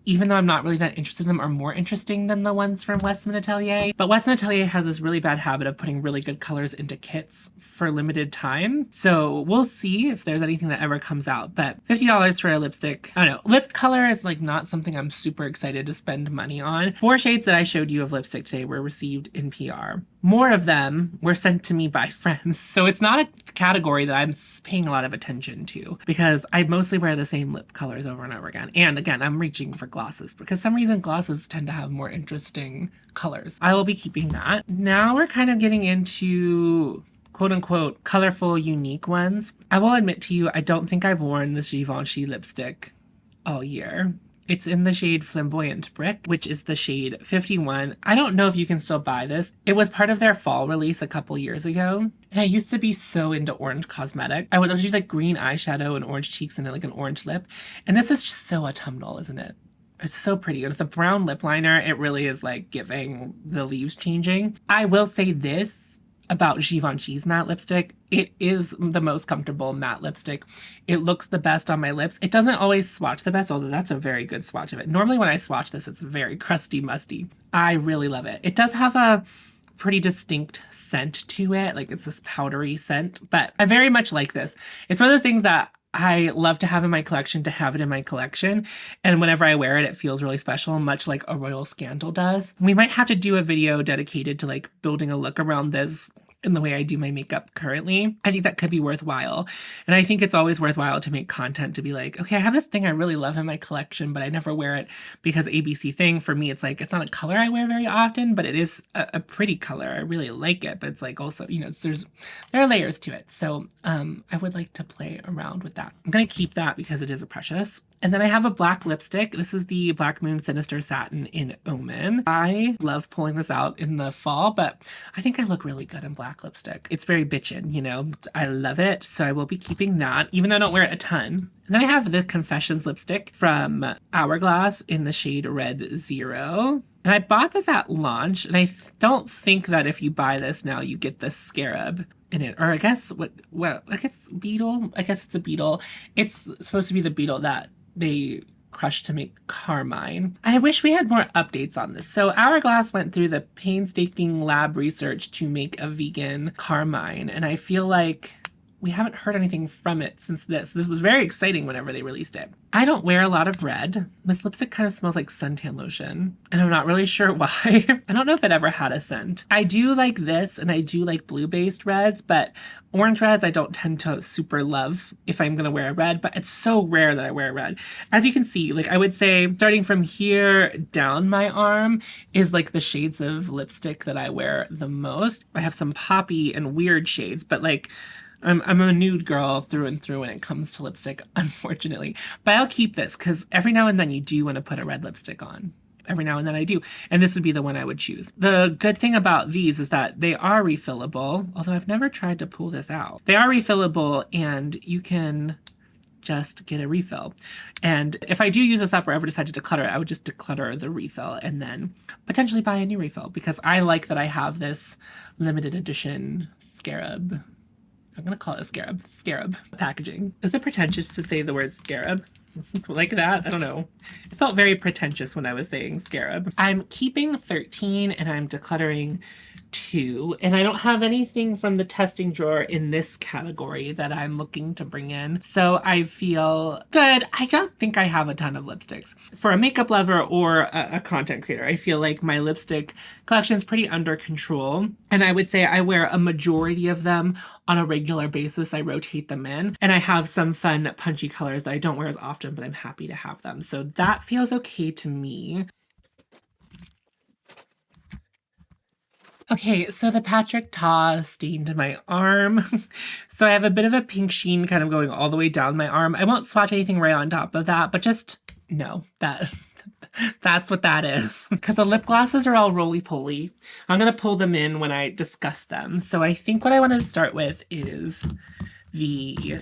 [SPEAKER 1] even though I'm not really that interested in them, are more interesting than the ones from Westman Atelier. But Westman Atelier has this really bad habit of putting really good colors into kits for limited time. So we'll see if there's anything that ever comes out. But $50 for a lipstick, I don't know. Lip color is like not something I'm super excited to spend money on. 4 shades that I showed you of lipstick today were received in PR. More of them were sent to me by friends. So it's not a category that I'm paying a lot of attention to, because I mostly wear the same lip colors over and over again. And again, I'm reaching for glosses, because some reason glosses tend to have more interesting colors. I will be keeping that. Now we're kind of getting into quote unquote colorful, unique ones. I will admit to you, I don't think I've worn this Givenchy lipstick all year. It's in the shade Flamboyant Brick, which is the shade 51. I don't know if you can still buy this. It was part of their fall release a couple years ago. And I used to be so into orange cosmetic. I would do like green eyeshadow and orange cheeks and like an orange lip. And this is just so autumnal, isn't it? It's so pretty. With the brown lip liner, it really is like giving the leaves changing. I will say this about Givenchy's matte lipstick. It is the most comfortable matte lipstick. It looks the best on my lips. It doesn't always swatch the best, although that's a very good swatch of it. Normally when I swatch this, it's very crusty, musty. I really love it. It does have a pretty distinct scent to it. Like it's this powdery scent, but I very much like this. It's one of those things that I love to have in my collection, to have it in my collection. And whenever I wear it, it feels really special, much like a Royal Scandal does. We might have to do a video dedicated to like building a look around this in the way I do my makeup currently. I think that could be worthwhile. And I think it's always worthwhile to make content to be like, okay, I have this thing I really love in my collection, but I never wear it because ABC thing. For me, it's like, it's not a color I wear very often, but it is a pretty color. I really like it, but it's like also, you know, there are layers to it. So I would like to play around with that. I'm going to keep that because it is a precious. And then I have a black lipstick. This is the Black Moon Sinister Satin in Omen. I love pulling this out in the fall, but I think I look really good in black lipstick. It's very bitchin', you know? I love it, so I will be keeping that, even though I don't wear it a ton. And then I have the Confessions lipstick from Hourglass in the shade Red Zero. And I bought this at launch, and I don't think that if you buy this now, you get the scarab in it. Or I guess, I guess beetle? I guess it's a beetle. It's supposed to be the beetle that they crushed to make carmine. I wish we had more updates on this. So Hourglass went through the painstaking lab research to make a vegan carmine, and I feel like we haven't heard anything from it since this. This was very exciting whenever they released it. I don't wear a lot of red. This lipstick kind of smells like suntan lotion, and I'm not really sure why. I don't know if it ever had a scent. I do like this, and I do like blue-based reds, but orange reds I don't tend to super love if I'm gonna wear a red, but it's so rare that I wear a red. As you can see, like I would say starting from here down my arm is like the shades of lipstick that I wear the most. I have some poppy and weird shades, but like I'm a nude girl through and through when it comes to lipstick, unfortunately. But I'll keep this because every now and then you do want to put a red lipstick on. Every now and then I do. And this would be the one I would choose. The good thing about these is that they are refillable, although I've never tried to pull this out. They are refillable and you can just get a refill. And if I do use this up or ever decide to declutter it, I would just declutter the refill and then potentially buy a new refill, because I like that I have this limited edition scarab. I'm going to call it a scarab packaging. Is it pretentious to say the word scarab? Like that? I don't know. It felt very pretentious when I was saying scarab. I'm keeping 13 and I'm decluttering 2, and I don't have anything from the testing drawer in this category that I'm looking to bring in. So I feel good. I don't think I have a ton of lipsticks. For a makeup lover or a content creator, I feel like my lipstick collection is pretty under control. And I would say I wear a majority of them on a regular basis. I rotate them in, and I have some fun punchy colors that I don't wear as often, but I'm happy to have them. So that feels okay to me. Okay, so the Patrick Ta stained my arm. So I have a bit of a pink sheen kind of going all the way down my arm. I won't swatch anything right on top of that, but just know that That's what that is. Because the lip glosses are all roly-poly. I'm going to pull them in when I discuss them. So I think what I want to start with is the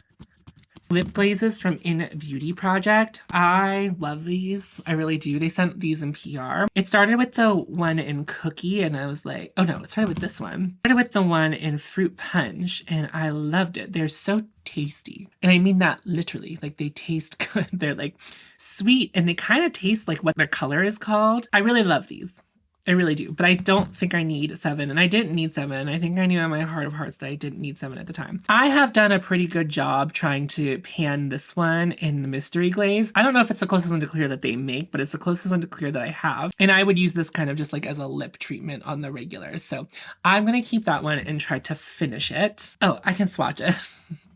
[SPEAKER 1] lip glazes from In Beauty Project. I love these. I really do. They sent these in PR. It started with the one in Cookie and I was like, oh no, it started with this one. It started with the one in Fruit Punch and I loved it. They're so tasty. And I mean that literally. Like they taste good. They're like sweet and they kind of taste like what their color is called. I really love these. I really do, but I don't think I need 7, and I didn't need 7. I think I knew in my heart of hearts that I didn't need 7 at the time. I have done a pretty good job trying to pan this one in the Mystery Glaze. I don't know if it's the closest one to clear that they make, but it's the closest one to clear that I have, and I would use this kind of just like as a lip treatment on the regular. So I'm going to keep that one and try to finish it. Oh, I can swatch it.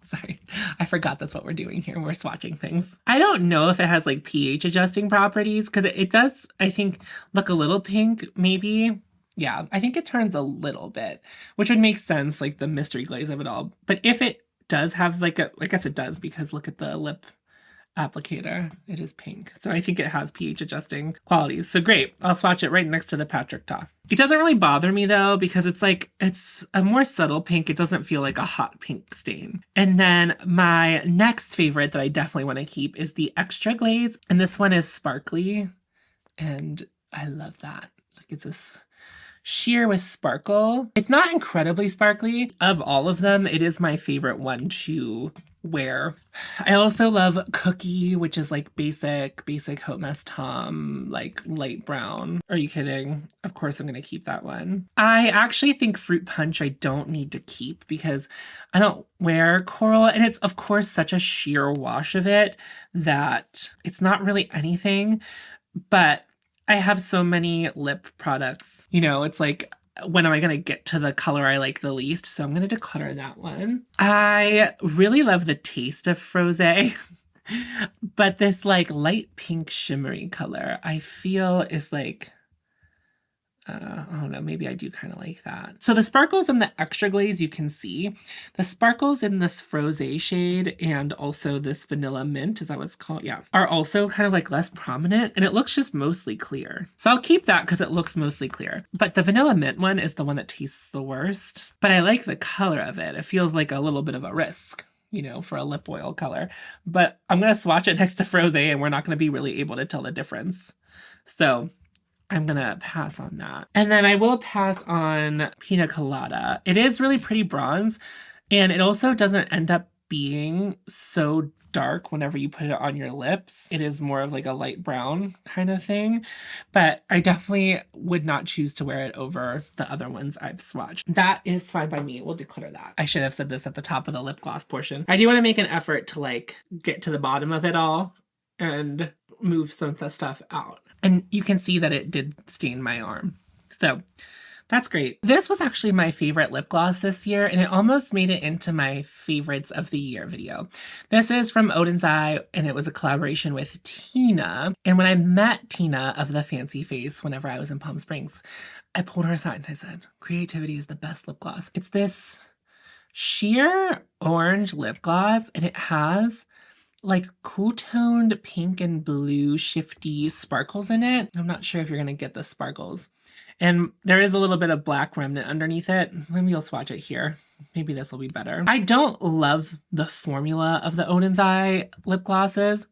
[SPEAKER 1] Sorry, I forgot that's what we're doing here. We're swatching things. I don't know if it has like pH adjusting properties because it does, I think, look a little pink, maybe. Yeah, I think it turns a little bit, which would make sense, like the mystery glaze of it all. But if it does have like a, I guess it does because look at the lip applicator. It is pink. So I think it has pH adjusting qualities. So great. I'll swatch it right next to the Patrick Ta. It doesn't really bother me though, because it's like, it's a more subtle pink. It doesn't feel like a hot pink stain. And then my next favorite that I definitely want to keep is the Extra Glaze. And this one is sparkly. And I love that. Like it's this sheer with sparkle. It's not incredibly sparkly. Of all of them, it is my favorite one to wear. I also love Cookie, which is like basic hautemesstom, like light brown. Are you kidding? Of course I'm going to keep that one. I actually think Fruit Punch I don't need to keep because I don't wear coral, and it's of course such a sheer wash of it that it's not really anything, but I have so many lip products. You know, it's like, when am I going to get to the color I like the least? So I'm going to declutter that one. I really love the taste of Frosé, but this like light pink shimmery color I feel is like, I don't know, maybe I do kind of like that. So the sparkles in the Extra Glaze you can see. The sparkles in this Frosé shade and also this Vanilla Mint, is that what it's called? Yeah. Are also kind of like less prominent and it looks just mostly clear. So I'll keep that because it looks mostly clear. But the Vanilla Mint one is the one that tastes the worst. But I like the color of it. It feels like a little bit of a risk, you know, for a lip oil color. But I'm going to swatch it next to Frosé and we're not going to be really able to tell the difference. So I'm going to pass on that. And then I will pass on Pina Colada. It is really pretty bronze, and it also doesn't end up being so dark whenever you put it on your lips. It is more of like a light brown kind of thing, but I definitely would not choose to wear it over the other ones I've swatched. That is fine by me. We'll declutter that. I should have said this at the top of the lip gloss portion. I do want to make an effort to like get to the bottom of it all and move some of the stuff out. And you can see that it did stain my arm. So that's great. This was actually my favorite lip gloss this year, and it almost made it into my favorites of the year video. This is from Odin's Eye, and it was a collaboration with Tina. And when I met Tina of the Fancy Face, whenever I was in Palm Springs, I pulled her aside and I said, creativity is the best lip gloss. It's this sheer orange lip gloss, and it has like cool toned pink and blue shifty sparkles in it. I'm not sure if you're going to get the sparkles. And there is a little bit of black remnant underneath it. Maybe you'll swatch it here. Maybe this will be better. I don't love the formula of the Odin's Eye lip glosses.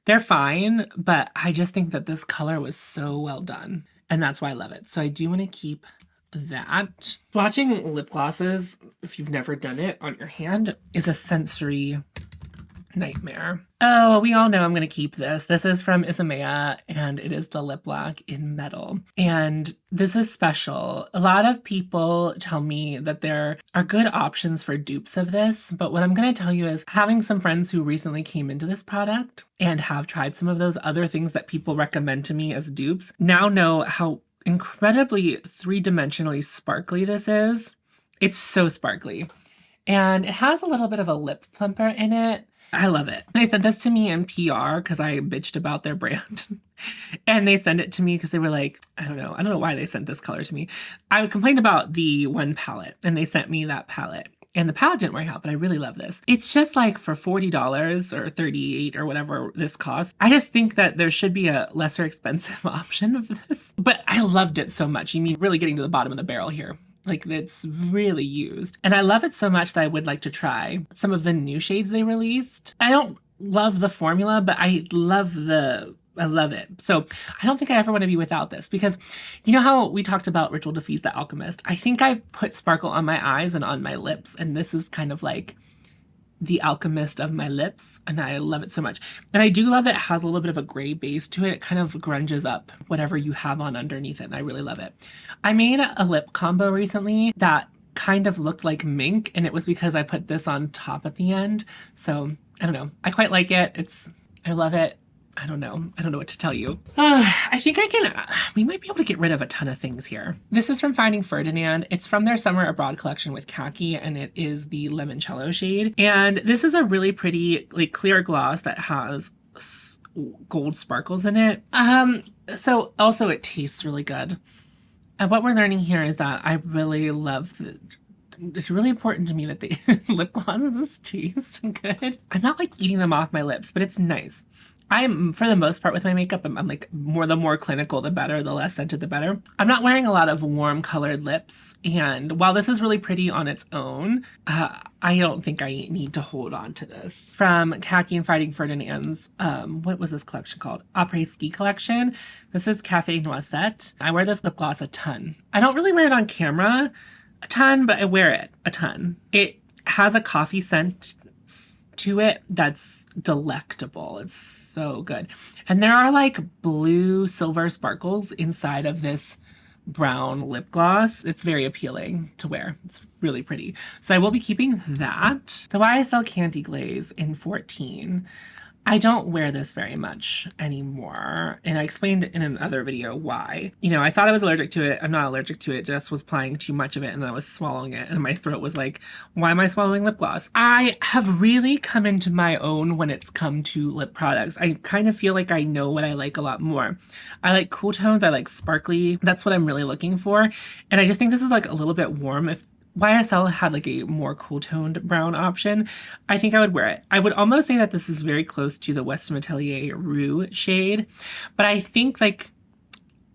[SPEAKER 1] They're fine, but I just think that this color was so well done. And that's why I love it. So I do want to keep that. Swatching lip glosses, if you've never done it on your hand, is a sensory nightmare. Oh, we all know I'm going to keep this. This is from Isamaya, and it is the lip lock in metal. And this is special. A lot of people tell me that there are good options for dupes of this, but what I'm going to tell you is having some friends who recently came into this product and have tried some of those other things that people recommend to me as dupes now know how incredibly three-dimensionally sparkly this is. It's so sparkly. And it has a little bit of a lip plumper in it. I love it. They sent this to me in PR because I bitched about their brand. And they sent it to me because they were like, I don't know why they sent this color to me. I complained about the one palette and they sent me that palette. and the palette didn't work out, but I really love this. It's just like for $40 or $38 or whatever this costs. I just think that there should be a lesser expensive option of this, but I loved it so much. You mean really getting to the bottom of the barrel here. Like, it's really used. And I love it so much that I would like to try some of the new shades they released. I don't love the formula, but I love it. So I don't think I ever want to be without this, because you know how we talked about Ritual Diffuse the Alchemist? I think I put sparkle on my eyes and on my lips, and this is kind of like the Alchemist of my lips, and I love it so much. And I do love that it has a little bit of a gray base to it. It kind of grunges up whatever you have on underneath it, and I really love it. I made a lip combo recently that kind of looked like mink, and it was because I put this on top at the end. So I don't know. I quite like it. I love it. I don't know what to tell you. I think we might be able to get rid of a ton of things here. This is from Finding Ferdinand. It's from their Summer Abroad collection with Khaki, and it is the Limoncello shade. And this is a really pretty, like, clear gloss that has gold sparkles in it. So also it tastes really good. And what we're learning here is that I really love it's really important to me that the lip glosses taste good. I'm not like eating them off my lips, but it's nice. I'm, for the most part with my makeup, I'm like the more clinical, the better, the less scented, the better. I'm not wearing a lot of warm colored lips. And while this is really pretty on its own, I don't think I need to hold on to this. From Khaki and Finding Ferdinand's, what was this collection called? Après Ski collection. This is Cafe Noisette. I wear this lip gloss a ton. I don't really wear it on camera a ton, but I wear it a ton. It has a coffee scent to it that's delectable. It's so good. And there are like blue silver sparkles inside of this brown lip gloss. It's very appealing to wear. It's really pretty. So I will be keeping that. The YSL Candy Glaze in 14. I don't wear this very much anymore, and I explained in another video why. You know, I thought I was allergic to it. I'm not allergic to it, just was applying too much of it, and I was swallowing it, and my throat was like, why am I swallowing lip gloss? I have really come into my own when it's come to lip products. I kind of feel like I know what I like a lot more. I like cool tones, I like sparkly. That's what I'm really looking for, and I just think this is like a little bit warm. If YSL had like a more cool toned brown option, I think I would wear it. I would almost say that this is very close to the Western Atelier Rue shade, but I think like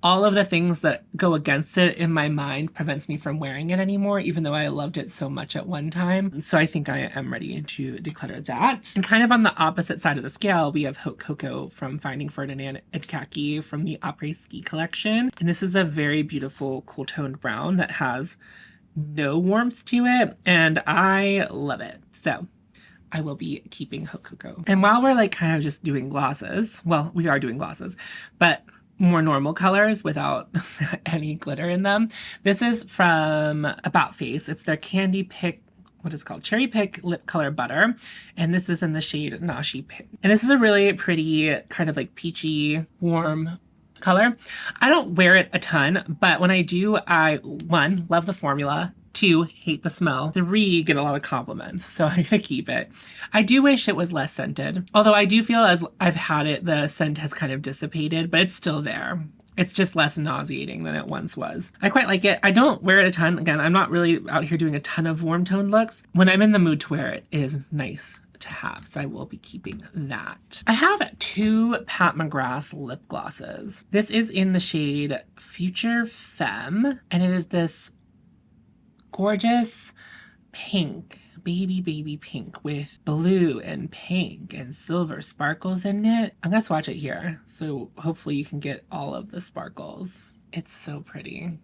[SPEAKER 1] all of the things that go against it in my mind prevents me from wearing it anymore, even though I loved it so much at one time. So I think I am ready to declutter that. And kind of on the opposite side of the scale, we have Haute Cocoa from Finding Ferdinand and Khaki from the Après Ski collection. And this is a very beautiful cool toned brown that has no warmth to it, and I love it. So I will be keeping Haute Cocoa. And while we're like kind of just doing glosses, well, we are doing glosses, but more normal colors without any glitter in them. This is from About Face. It's their Candy Pick, what is it called? Cherry Pick Lip Color Butter. And this is in the shade Nashi Pink. And this is a really pretty kind of like peachy, warm color. I don't wear it a ton, but when I do, I, 1, love the formula, 2, hate the smell, 3, get a lot of compliments, so I'm gonna keep it. I do wish it was less scented, although I do feel as I've had it, the scent has kind of dissipated, but it's still there. It's just less nauseating than it once was. I quite like it. I don't wear it a ton. Again, I'm not really out here doing a ton of warm tone looks. When I'm in the mood to wear it, it is nice to have, so I will be keeping that. I have 2 Pat McGrath lip glosses. This is in the shade Future Femme, and it is this gorgeous pink, baby pink with blue and pink and silver sparkles in it. I'm gonna swatch it here, so hopefully you can get all of the sparkles. It's so pretty.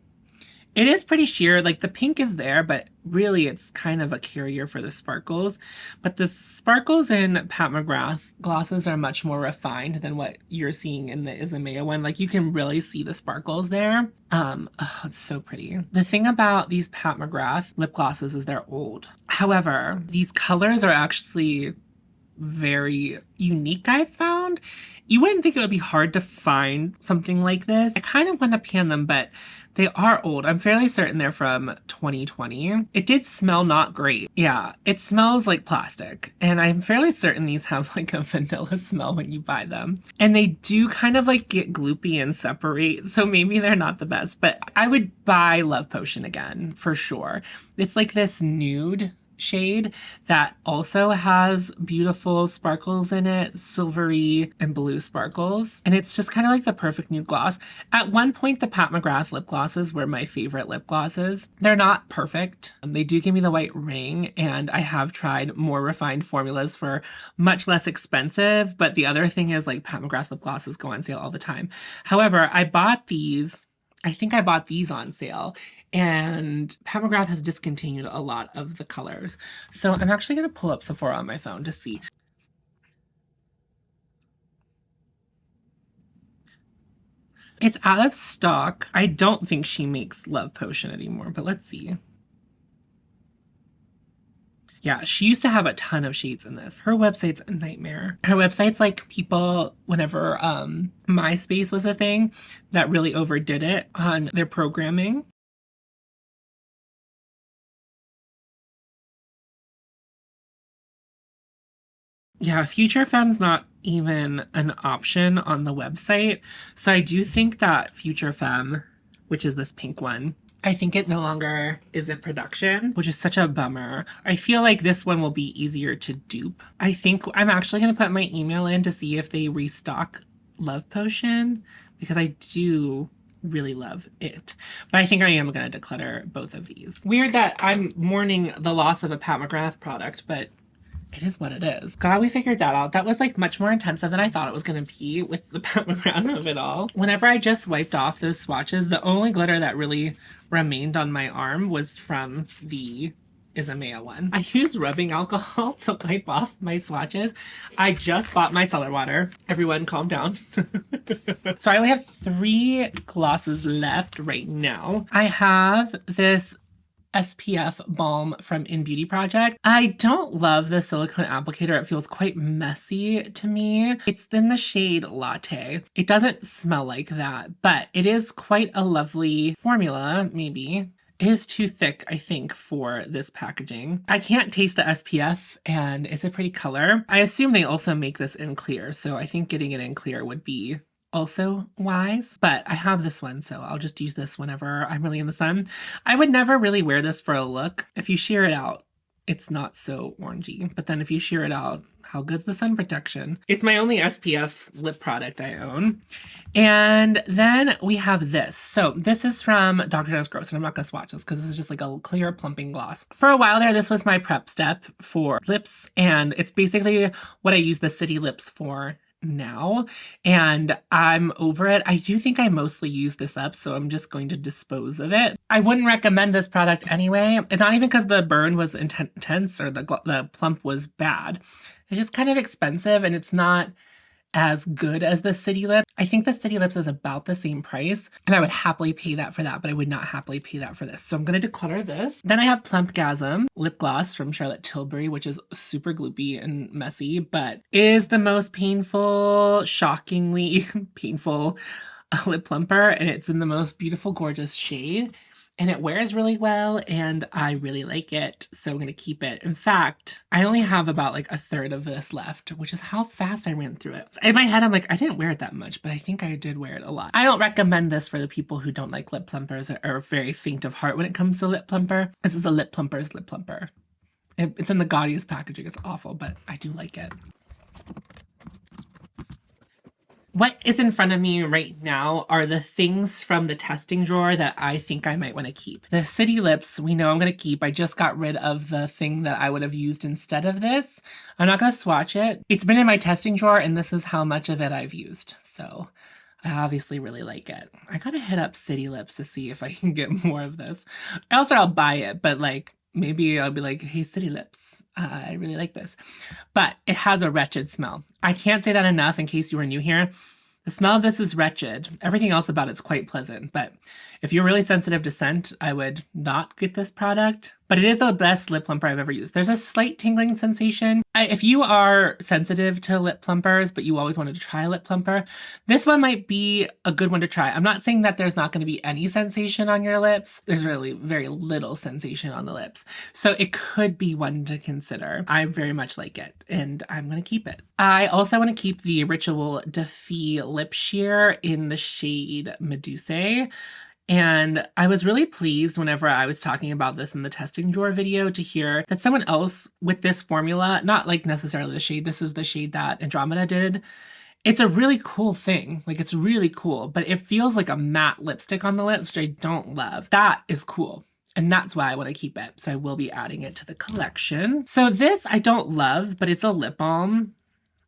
[SPEAKER 1] It is pretty sheer, like the pink is there, but really it's kind of a carrier for the sparkles. But the sparkles in Pat McGrath glosses are much more refined than what you're seeing in the Isamaya one. Like you can really see the sparkles there. Oh, it's so pretty. The thing about these Pat McGrath lip glosses is they're old. However, these colors are actually very unique, I've found. You wouldn't think it would be hard to find something like this. I kind of want to pan them, but they are old. I'm fairly certain they're from 2020. It did smell not great. Yeah, it smells like plastic. And I'm fairly certain these have like a vanilla smell when you buy them. And they do kind of like get gloopy and separate. So maybe they're not the best, but I would buy Love Potion again for sure. It's like this nude shade that also has beautiful sparkles in it, silvery and blue sparkles. And it's just kind of like the perfect nude gloss. At one point, the Pat McGrath lip glosses were my favorite lip glosses. They're not perfect. They do give me the white ring, and I have tried more refined formulas for much less expensive. But the other thing is, like, Pat McGrath lip glosses go on sale all the time. However, I bought these. I think I bought these on sale, and Pat McGrath has discontinued a lot of the colors. So I'm actually going to pull up Sephora on my phone to see. It's out of stock. I don't think she makes Love Potion anymore, but let's see. Yeah, she used to have a ton of shades in this. Her website's a nightmare. Her website's like people, whenever MySpace was a thing, that really overdid it on their programming. Yeah, Future Femme's not even an option on the website. So I do think that Future Femme, which is this pink one, I think it no longer is in production, which is such a bummer. I feel like this one will be easier to dupe. I think I'm actually going to put my email in to see if they restock Love Potion, because I do really love it. But I think I am going to declutter both of these. Weird that I'm mourning the loss of a Pat McGrath product, but it is what it is. Glad we figured that out. That was like much more intensive than I thought it was going to be with the Pat McGrath of it all. Whenever I just wiped off those swatches, the only glitter that really remained on my arm was from the Isamaya one. I use rubbing alcohol to wipe off my swatches. I just bought my cellar water. Everyone calm down. So I only have 3 glosses left right now. I have this SPF balm from In Beauty Project. I don't love the silicone applicator. It feels quite messy to me. It's in the shade Latte. It doesn't smell like that, but it is quite a lovely formula, maybe. It is too thick, I think, for this packaging. I can't taste the SPF, and it's a pretty color. I assume they also make this in clear, so I think getting it in clear would be also wise, but I have this one, so I'll just use this whenever I'm really in the sun. I would never really wear this for a look. If you sheer it out, it's not so orangey, but then if you sheer it out, how good's the sun protection? It's my only SPF lip product I own. And then we have this. So this is from Dr. Dennis Gross, and I'm not gonna swatch this because this is just like a clear plumping gloss. For a while there, this was my prep step for lips, and it's basically what I use the City Lips for now, and I'm over it. I do think I mostly use this up, so I'm just going to dispose of it. I wouldn't recommend this product anyway. It's not even because the burn was intense or the plump was bad. It's just kind of expensive, and it's not as good as the City Lips. I think the City Lips is about the same price, and I would happily pay that for that, but I would not happily pay that for this. So I'm going to declutter this. Then I have Plumpgasm lip gloss from Charlotte Tilbury, which is super gloopy and messy, but is the most painful, shockingly painful lip plumper, and it's in the most beautiful, gorgeous shade. And it wears really well, and I really like it, so I'm going to keep it. In fact, I only have about like a third of this left, which is how fast I ran through it. In my head, I'm like, I didn't wear it that much, but I think I did wear it a lot. I don't recommend this for the people who don't like lip plumpers or are very faint of heart when it comes to lip plumper. This is a lip plumper's lip plumper. It's in the gaudiest packaging. It's awful, but I do like it. What is in front of me right now are the things from the testing drawer that I think I might want to keep. The City Lips, we know I'm going to keep. I just got rid of the thing that I would have used instead of this. I'm not going to swatch it. It's been in my testing drawer, and this is how much of it I've used. So I obviously really like it. I got to hit up City Lips to see if I can get more of this. Else I'll buy it, but like, maybe I'll be like, hey, City Lips, I really like this. But it has a wretched smell. I can't say that enough in case you were new here. The smell of this is wretched. Everything else about it's quite pleasant, but if you're really sensitive to scent, I would not get this product. But it is the best lip plumper I've ever used. There's a slight tingling sensation. If you are sensitive to lip plumpers, but you always wanted to try a lip plumper, this one might be a good one to try. I'm not saying that there's not going to be any sensation on your lips. There's really very little sensation on the lips. So it could be one to consider. I very much like it, and I'm going to keep it. I also want to keep the Ritual Defee Lip Sheer in the shade Medusa. And I was really pleased whenever I was talking about this in the testing drawer video to hear that someone else with this formula, not like necessarily the shade, this is the shade that Andromeda did. It's a really cool thing. Like, it's really cool, but it feels like a matte lipstick on the lips, which I don't love. That is cool. And that's why I want to keep it. So I will be adding it to the collection. So this I don't love, but it's a lip balm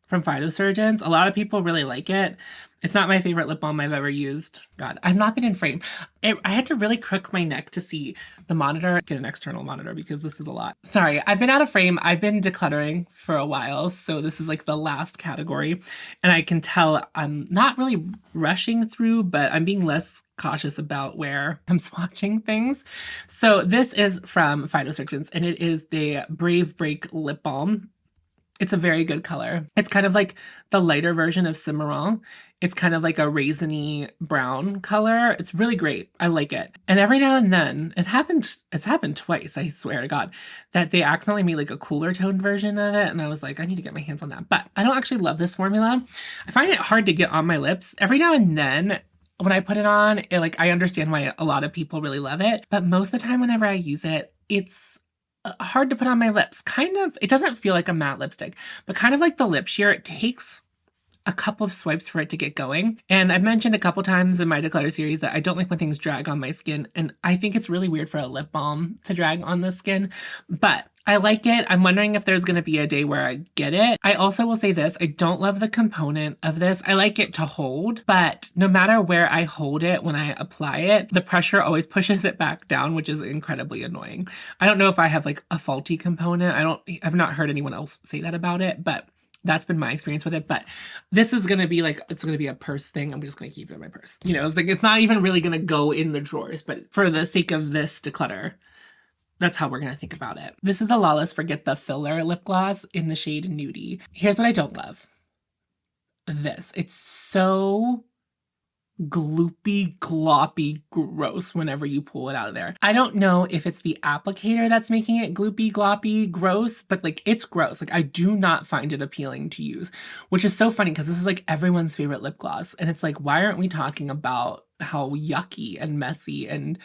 [SPEAKER 1] from Phytosurgeons. A lot of people really like it. It's not my favorite lip balm I've ever used. God, I've not been in frame. I had to really crook my neck to see the monitor. Get an external monitor because this is a lot. Sorry, I've been out of frame. I've been decluttering for a while, so this is like the last category. And I can tell I'm not really rushing through, but I'm being less cautious about where I'm swatching things. So this is from Phytosurgeons, and it is the Brave Break Lip Balm. It's a very good color. It's kind of like the lighter version of Cimarron. It's kind of like a raisiny brown color. It's really great. I like it. And every now and then, it's happened twice, I swear to God, that they accidentally made like a cooler toned version of it. And I was like, I need to get my hands on that. But I don't actually love this formula. I find it hard to get on my lips. Every now and then, when I put it on, I understand why a lot of people really love it. But most of the time, whenever I use it, it's hard to put on my lips. Kind of, it doesn't feel like a matte lipstick, but kind of like the lip sheer, it takes a couple of swipes for it to get going. And I've mentioned a couple times in my declutter series that I don't like when things drag on my skin. And I think it's really weird for a lip balm to drag on the skin, but I like it. I'm wondering if there's going to be a day where I get it. I also will say this. I don't love the component of this. I like it to hold, but no matter where I hold it when I apply it, the pressure always pushes it back down, which is incredibly annoying. I don't know if I have like a faulty component. I've not heard anyone else say that about it, but that's been my experience with it. But this is going to be like, it's going to be a purse thing. I'm just going to keep it in my purse. You know, it's like, it's not even really going to go in the drawers, but for the sake of this declutter, that's how we're going to think about it. This is a Lawless Forget the Filler lip gloss in the shade Nudie. Here's what I don't love. This. It's so gloopy, gloppy, gross whenever you pull it out of there. I don't know if it's the applicator that's making it gloopy, gloppy, gross, but like it's gross. Like I do not find it appealing to use, which is so funny because this is like everyone's favorite lip gloss. And it's like, why aren't we talking about how yucky and messy and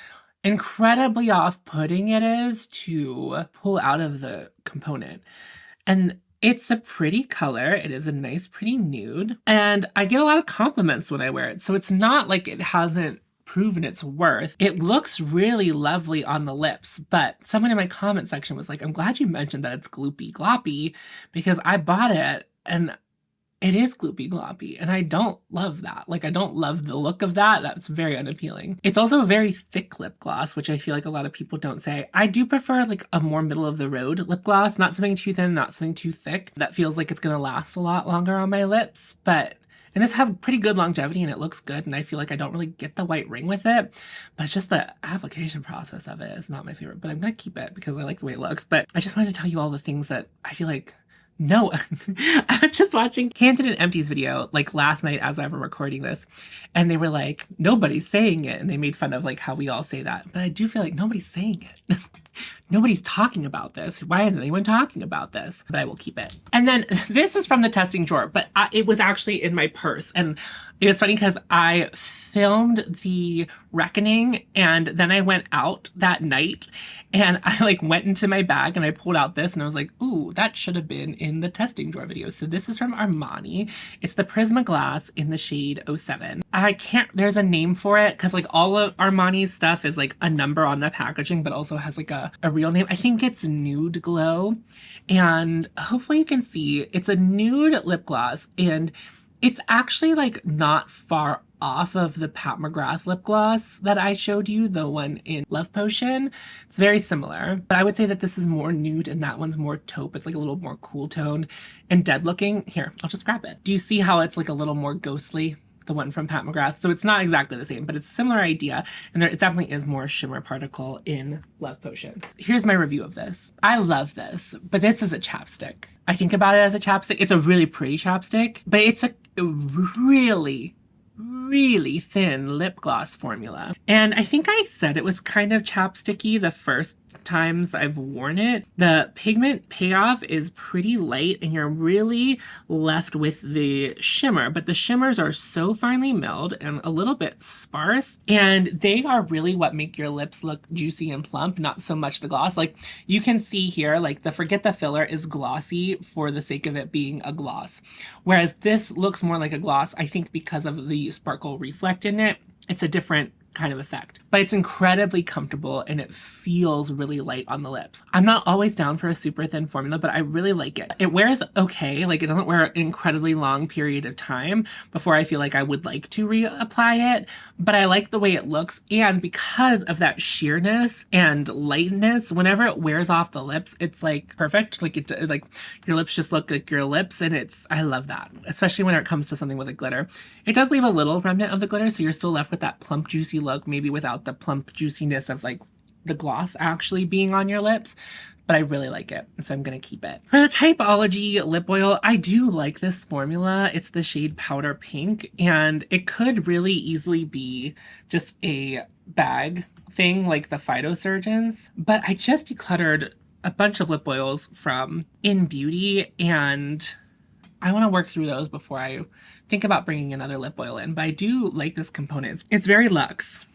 [SPEAKER 1] incredibly off-putting it is to pull out of the component? And it's a pretty color. It is a nice, pretty nude. And I get a lot of compliments when I wear it. So it's not like it hasn't proven its worth. It looks really lovely on the lips, but someone in my comment section was like, I'm glad you mentioned that it's gloopy gloppy because I bought it and it is gloopy gloppy, and I don't love that. Like, I don't love the look of that. That's very unappealing. It's also a very thick lip gloss, which I feel like a lot of people don't say. I do prefer like a more middle of the road lip gloss, not something too thin, not something too thick. That feels like it's gonna last a lot longer on my lips, and this has pretty good longevity and it looks good, and I feel like I don't really get the white ring with it, but it's just the application process of it is not my favorite, but I'm gonna keep it because I like the way it looks. But I just wanted to tell you all the things that I feel like, no, I was just watching Candid and Empty's video like last night as I was recording this, and they were like, nobody's saying it, and they made fun of like how we all say that, but I do feel like nobody's saying it. Nobody's talking about this. Why isn't anyone talking about this? But I will keep it. And then this is from the testing drawer, but it was actually in my purse. And it was funny because I filmed the reckoning and then I went out that night and I like went into my bag and I pulled out this and I was like, ooh, that should have been in the testing drawer video. So this is from Armani. It's the Prismaglass in the shade 07. There's a name for it because like all of Armani's stuff is like a number on the packaging, but also has like a real name. I think it's Nude Glow, and hopefully you can see it's a nude lip gloss, and it's actually like not far off of the Pat McGrath lip gloss that I showed you, the one in Love Potion. It's very similar, but I would say that this is more nude and that one's more taupe. It's like a little more cool toned and dead looking. Here, I'll just grab it. Do you see how it's like a little more ghostly? The one from Pat McGrath. So it's not exactly the same, but it's a similar idea. And it definitely is more shimmer particle in Love Potion. Here's my review of this. I love this, but this is a chapstick. I think about it as a chapstick. It's a really pretty chapstick, but it's a really, really thin lip gloss formula. And I think I said it was kind of chapsticky the first times I've worn it, the pigment payoff is pretty light and you're really left with the shimmer, but the shimmers are so finely milled and a little bit sparse, and they are really what make your lips look juicy and plump, not so much the gloss. Like you can see here, like the Forget the Filler is glossy for the sake of it being a gloss, whereas this looks more like a gloss, I think because of the sparkle reflect in it. It's a different kind of effect, but it's incredibly comfortable and it feels really light on the lips. I'm not always down for a super thin formula, but I really like it. It wears okay, like it doesn't wear an incredibly long period of time before I feel like I would like to reapply it, but I like the way it looks, and because of that sheerness and lightness, whenever it wears off the lips, it's like perfect. Like it, like your lips just look like your lips, and I love that, especially when it comes to something with a glitter. It does leave a little remnant of the glitter, so you're still left with that plump, juicy look, maybe without the plump juiciness of like the gloss actually being on your lips, but I really like it, so I'm gonna keep it. For the Typology lip oil, I do like this formula. It's the shade Powder Pink, and it could really easily be just a bag thing like the Phytosurgeons, but I just decluttered a bunch of lip oils from In Beauty, and I want to work through those before I think about bringing another lip oil in, but I do like this component. It's very luxe.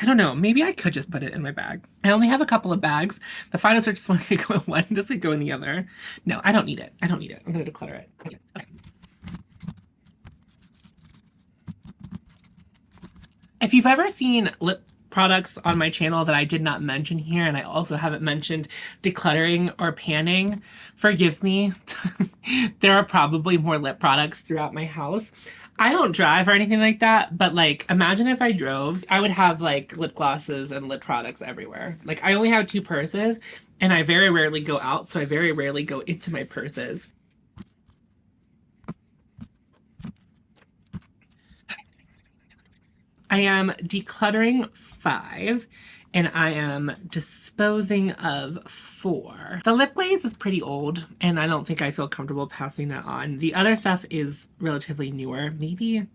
[SPEAKER 1] I don't know, maybe I could just put it in my bag. I only have a couple of bags. The Phytosurgeons one could go in one, this could go in the other. No, I don't need it. I don't need it. I'm going to declutter it. Okay. If you've ever seen lip products on my channel that I did not mention here, and I also haven't mentioned decluttering or panning, forgive me. There are probably more lip products throughout my house. I don't drive or anything like that, but like imagine if I drove, I would have like lip glosses and lip products everywhere. Like I only have 2 purses and I very rarely go out, so I very rarely go into my purses. I am decluttering 5 and I am disposing of 4. The lip glaze is pretty old and I don't think I feel comfortable passing that on. The other stuff is relatively newer. Maybe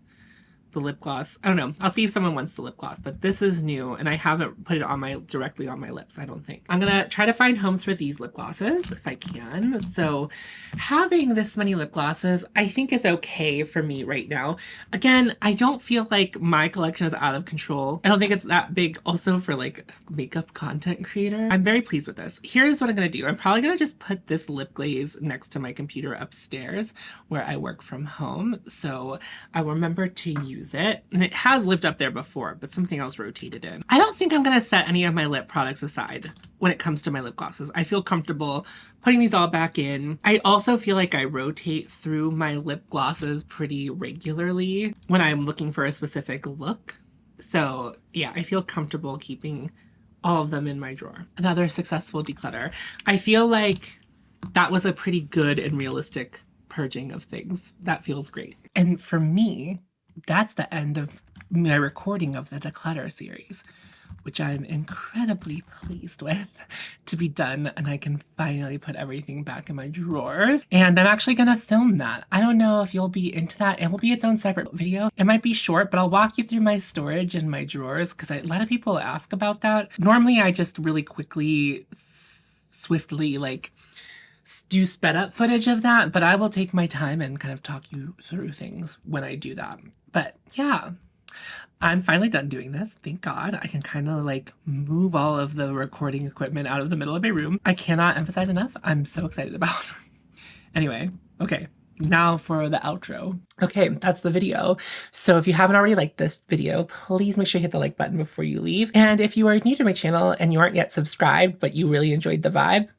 [SPEAKER 1] the lip gloss. I don't know. I'll see if someone wants the lip gloss, but this is new and I haven't put it on directly on my lips, I don't think. I'm gonna try to find homes for these lip glosses if I can. So having this many lip glosses, I think is okay for me right now. Again, I don't feel like my collection is out of control. I don't think it's that big also for like makeup content creator. I'm very pleased with this. Here's what I'm gonna do. I'm probably gonna just put this lip glaze next to my computer upstairs where I work from home. So I will remember to use it, and it has lived up there before, but something else rotated in. I don't think I'm gonna set any of my lip products aside when it comes to my lip glosses. I feel comfortable putting these all back in. I also feel like I rotate through my lip glosses pretty regularly when I'm looking for a specific look. So yeah, I feel comfortable keeping all of them in my drawer. Another successful declutter. I feel like that was a pretty good and realistic purging of things. That feels great. And for me, that's the end of my recording of the declutter series, which I'm incredibly pleased with to be done, and I can finally put everything back in my drawers. And I'm actually gonna film that. I don't know if you'll be into that. It will be its own separate video. It might be short, but I'll walk you through my storage and my drawers because a lot of people ask about that. Normally I just really quickly, swiftly like do sped up footage of that, but I will take my time and kind of talk you through things when I do that. But yeah, I'm finally done doing this. Thank God. I can kind of like move all of the recording equipment out of the middle of my room. I cannot emphasize enough. I'm so excited about. Anyway, okay. Now for the outro. Okay, that's the video. So if you haven't already liked this video, please make sure you hit the like button before you leave. And if you are new to my channel and you aren't yet subscribed, but you really enjoyed the vibe,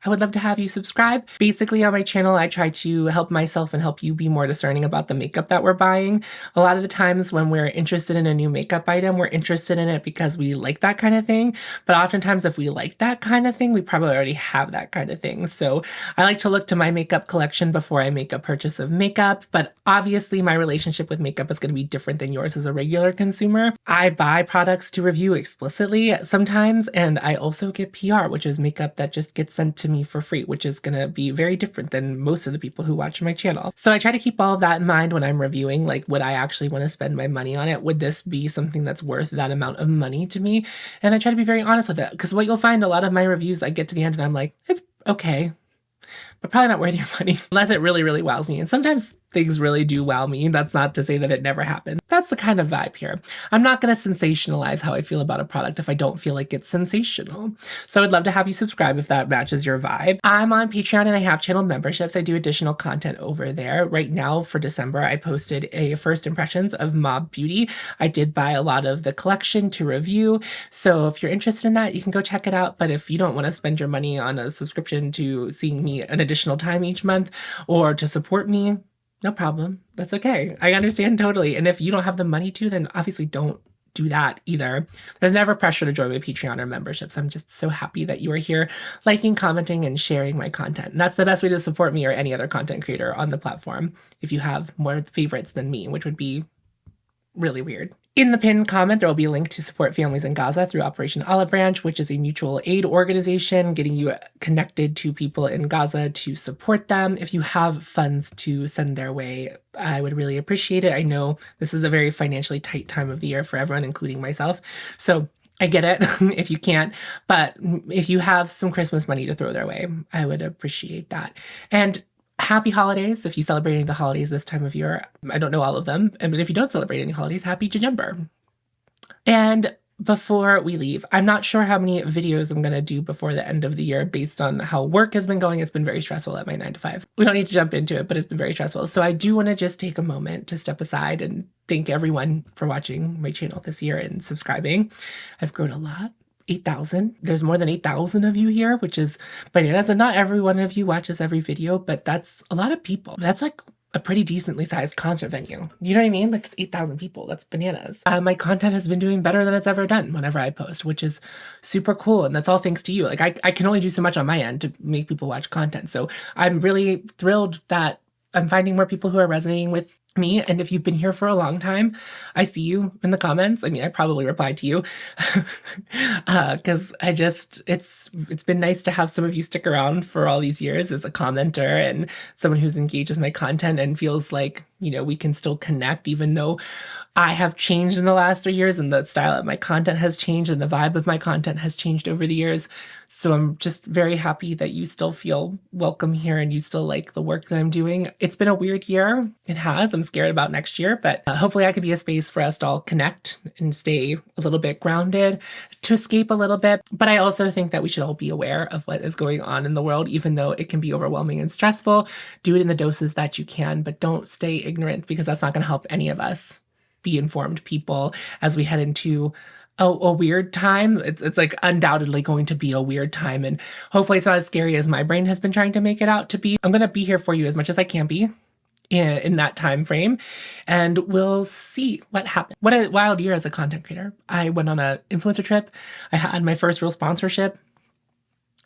[SPEAKER 1] I would love to have you subscribe. Basically on my channel, I try to help myself and help you be more discerning about the makeup that we're buying. A lot of the times when we're interested in a new makeup item, we're interested in it because we like that kind of thing. But oftentimes if we like that kind of thing, we probably already have that kind of thing. So I like to look to my makeup collection before I make a purchase of makeup. But obviously my relationship with makeup is going to be different than yours as a regular consumer. I buy products to review explicitly sometimes, and I also get PR, which is makeup that just gets sent to me for free, which is going to be very different than most of the people who watch my channel. So I try to keep all of that in mind when I'm reviewing, like, would I actually want to spend my money on it? Would this be something that's worth that amount of money to me? And I try to be very honest with it, because what you'll find, a lot of my reviews, I get to the end and I'm like, it's okay, but probably not worth your money unless it really, really wows me. And sometimes things really do wow me. That's not to say that it never happened. That's the kind of vibe here. I'm not going to sensationalize how I feel about a product if I don't feel like it's sensational. So I'd love to have you subscribe if that matches your vibe. I'm on Patreon and I have channel memberships. I do additional content over there. Right now for December, I posted a first impressions of Mob Beauty. I did buy a lot of the collection to review. So if you're interested in that, you can go check it out. But if you don't want to spend your money on a subscription to seeing me an additional time each month or to support me, no problem. That's okay. I understand totally. And if you don't have the money to, then obviously don't do that either. There's never pressure to join my Patreon or memberships. I'm just so happy that you are here liking, commenting, and sharing my content. And that's the best way to support me or any other content creator on the platform if you have more favorites than me, which would be really weird. In the pinned comment, there will be a link to support families in Gaza through Operation Olive Branch, which is a mutual aid organization getting you connected to people in Gaza to support them. If you have funds to send their way, I would really appreciate it. I know this is a very financially tight time of the year for everyone, including myself. So I get it if you can't, but if you have some Christmas money to throw their way, I would appreciate that. And happy holidays if you celebrating the holidays this time of year. I don't know all of them, but if you don't celebrate any holidays, happy Jajumber. And before we leave, I'm not sure how many videos I'm going to do before the end of the year based on how work has been going. It's been very stressful at my 9-to-5. We don't need to jump into it, but it's been very stressful. So I do want to just take a moment to step aside and thank everyone for watching my channel this year and subscribing. I've grown a lot. 8,000. There's more than 8,000 of you here, which is bananas. And not every one of you watches every video, but that's a lot of people. That's like a pretty decently sized concert venue. You know what I mean? Like, it's 8,000 people. That's bananas. My content has been doing better than it's ever done whenever I post, which is super cool. And that's all thanks to you. Like, I can only do so much on my end to make people watch content. So I'm really thrilled that I'm finding more people who are resonating with me. And if you've been here for a long time, I see you in the comments. I mean, I probably replied to you because it's been nice to have some of you stick around for all these years as a commenter and someone who's engaged with my content and feels like, you know, we can still connect even though I have changed in the last 3 years and the style of my content has changed and the vibe of my content has changed over the years. So I'm just very happy that you still feel welcome here and you still like the work that I'm doing. It's been a weird year. It has. I'm scared about next year, but hopefully I can be a space for us to all connect and stay a little bit grounded, to escape a little bit. But I also think that we should all be aware of what is going on in the world, even though it can be overwhelming and stressful. Do it in the doses that you can, but don't stay ignorant because that's not going to help any of us be informed people as we head into a weird time. It's like undoubtedly going to be a weird time, and hopefully it's not as scary as my brain has been trying to make it out to be. I'm going to be here for you as much as I can be in that time frame, and we'll see what happens. What a wild year as a content creator. I went on an influencer trip. I had my first real sponsorship.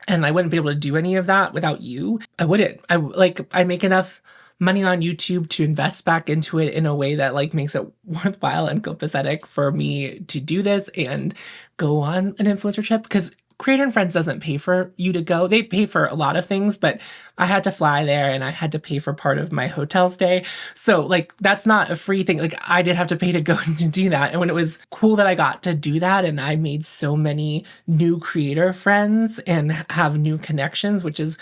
[SPEAKER 1] And I wouldn't be able to do any of that without you. I wouldn't. I make enough money on YouTube to invest back into it in a way that like makes it worthwhile and copacetic for me to do this and go on an influencer trip, because Creator and Friends doesn't pay for you to go. They pay for a lot of things, but I had to fly there and I had to pay for part of my hotel stay. So like, that's not a free thing. Like, I did have to pay to go to do that. And when it was cool that I got to do that and I made so many new creator friends and have new connections, which is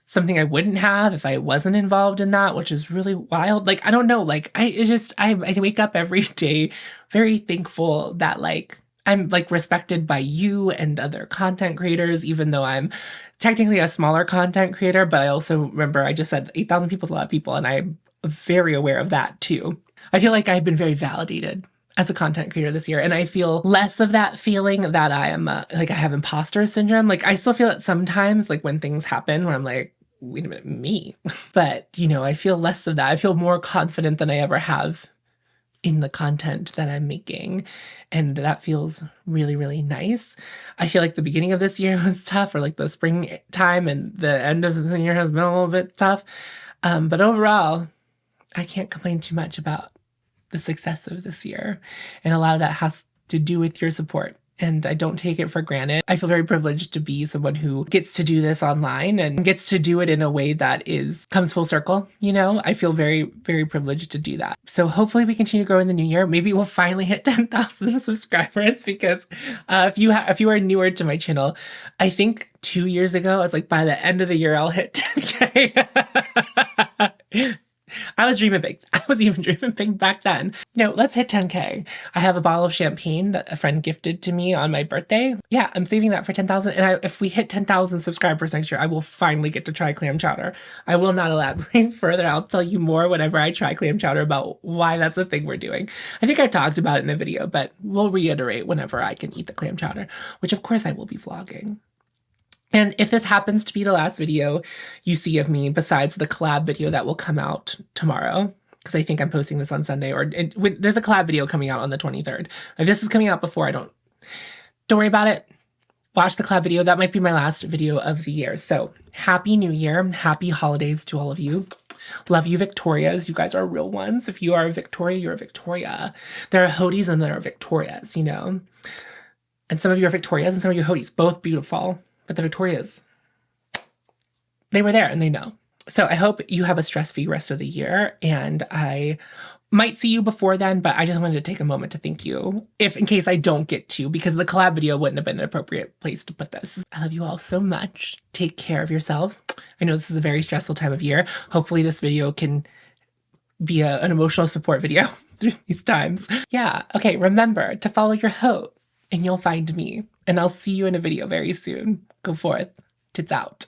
[SPEAKER 1] something I wouldn't have if I wasn't involved in that, which is really wild. Like, I don't know, like, I wake up every day very thankful that like, I'm like respected by you and other content creators, even though I'm technically a smaller content creator. But I also remember I just said 8,000 people is a lot of people, and I'm very aware of that too. I feel like I've been very validated as a content creator this year, and I feel less of that feeling that I am like I have imposter syndrome. Like, I still feel it sometimes, like when things happen where I'm like, wait a minute, me. But, you know, I feel less of that. I feel more confident than I ever have in the content that I'm making. And that feels really, really nice. I feel like the beginning of this year was tough, or like the spring time, and the end of the year has been a little bit tough. But overall, I can't complain too much about the success of this year. And a lot of that has to do with your support and I don't take it for granted. I feel very privileged to be someone who gets to do this online and gets to do it in a way that comes full circle. You know, I feel very, very privileged to do that. So hopefully we continue to grow in the new year. Maybe we'll finally hit 10,000 subscribers, because if you are newer to my channel, I think 2 years ago, I was like, by the end of the year, I'll hit 10K. I was dreaming big. I was even dreaming big back then. Let's hit 10K. I have a bottle of champagne that a friend gifted to me on my birthday. Yeah, I'm saving that for 10,000. And if we hit 10,000 subscribers next year, I will finally get to try clam chowder. I will not elaborate further. I'll tell you more whenever I try clam chowder about why that's a thing we're doing. I think I talked about it in a video, but we'll reiterate whenever I can eat the clam chowder, which of course I will be vlogging. And if this happens to be the last video you see of me, besides the collab video that will come out tomorrow, because I think I'm posting this on Sunday, or there's a collab video coming out on the 23rd. If this is coming out before, don't worry about it. Watch the collab video. That might be my last video of the year. So happy New Year. Happy holidays to all of you. Love you, Victorias. You guys are real ones. If you are a Victoria, you're a Victoria. There are Hoties and there are Victorias, you know. And some of you are Victorias and some of you are Hoties. Both beautiful. But the Victorias, they were there and they know. So I hope you have a stress-free rest of the year, and I might see you before then, but I just wanted to take a moment to thank you, in case I don't get to, because the collab video wouldn't have been an appropriate place to put this. I love you all so much. Take care of yourselves. I know this is a very stressful time of year. Hopefully this video can be an emotional support video through these times. Yeah, okay, remember to follow your hope and you'll find me. And I'll see you in a video very soon. Go forth. Tits out.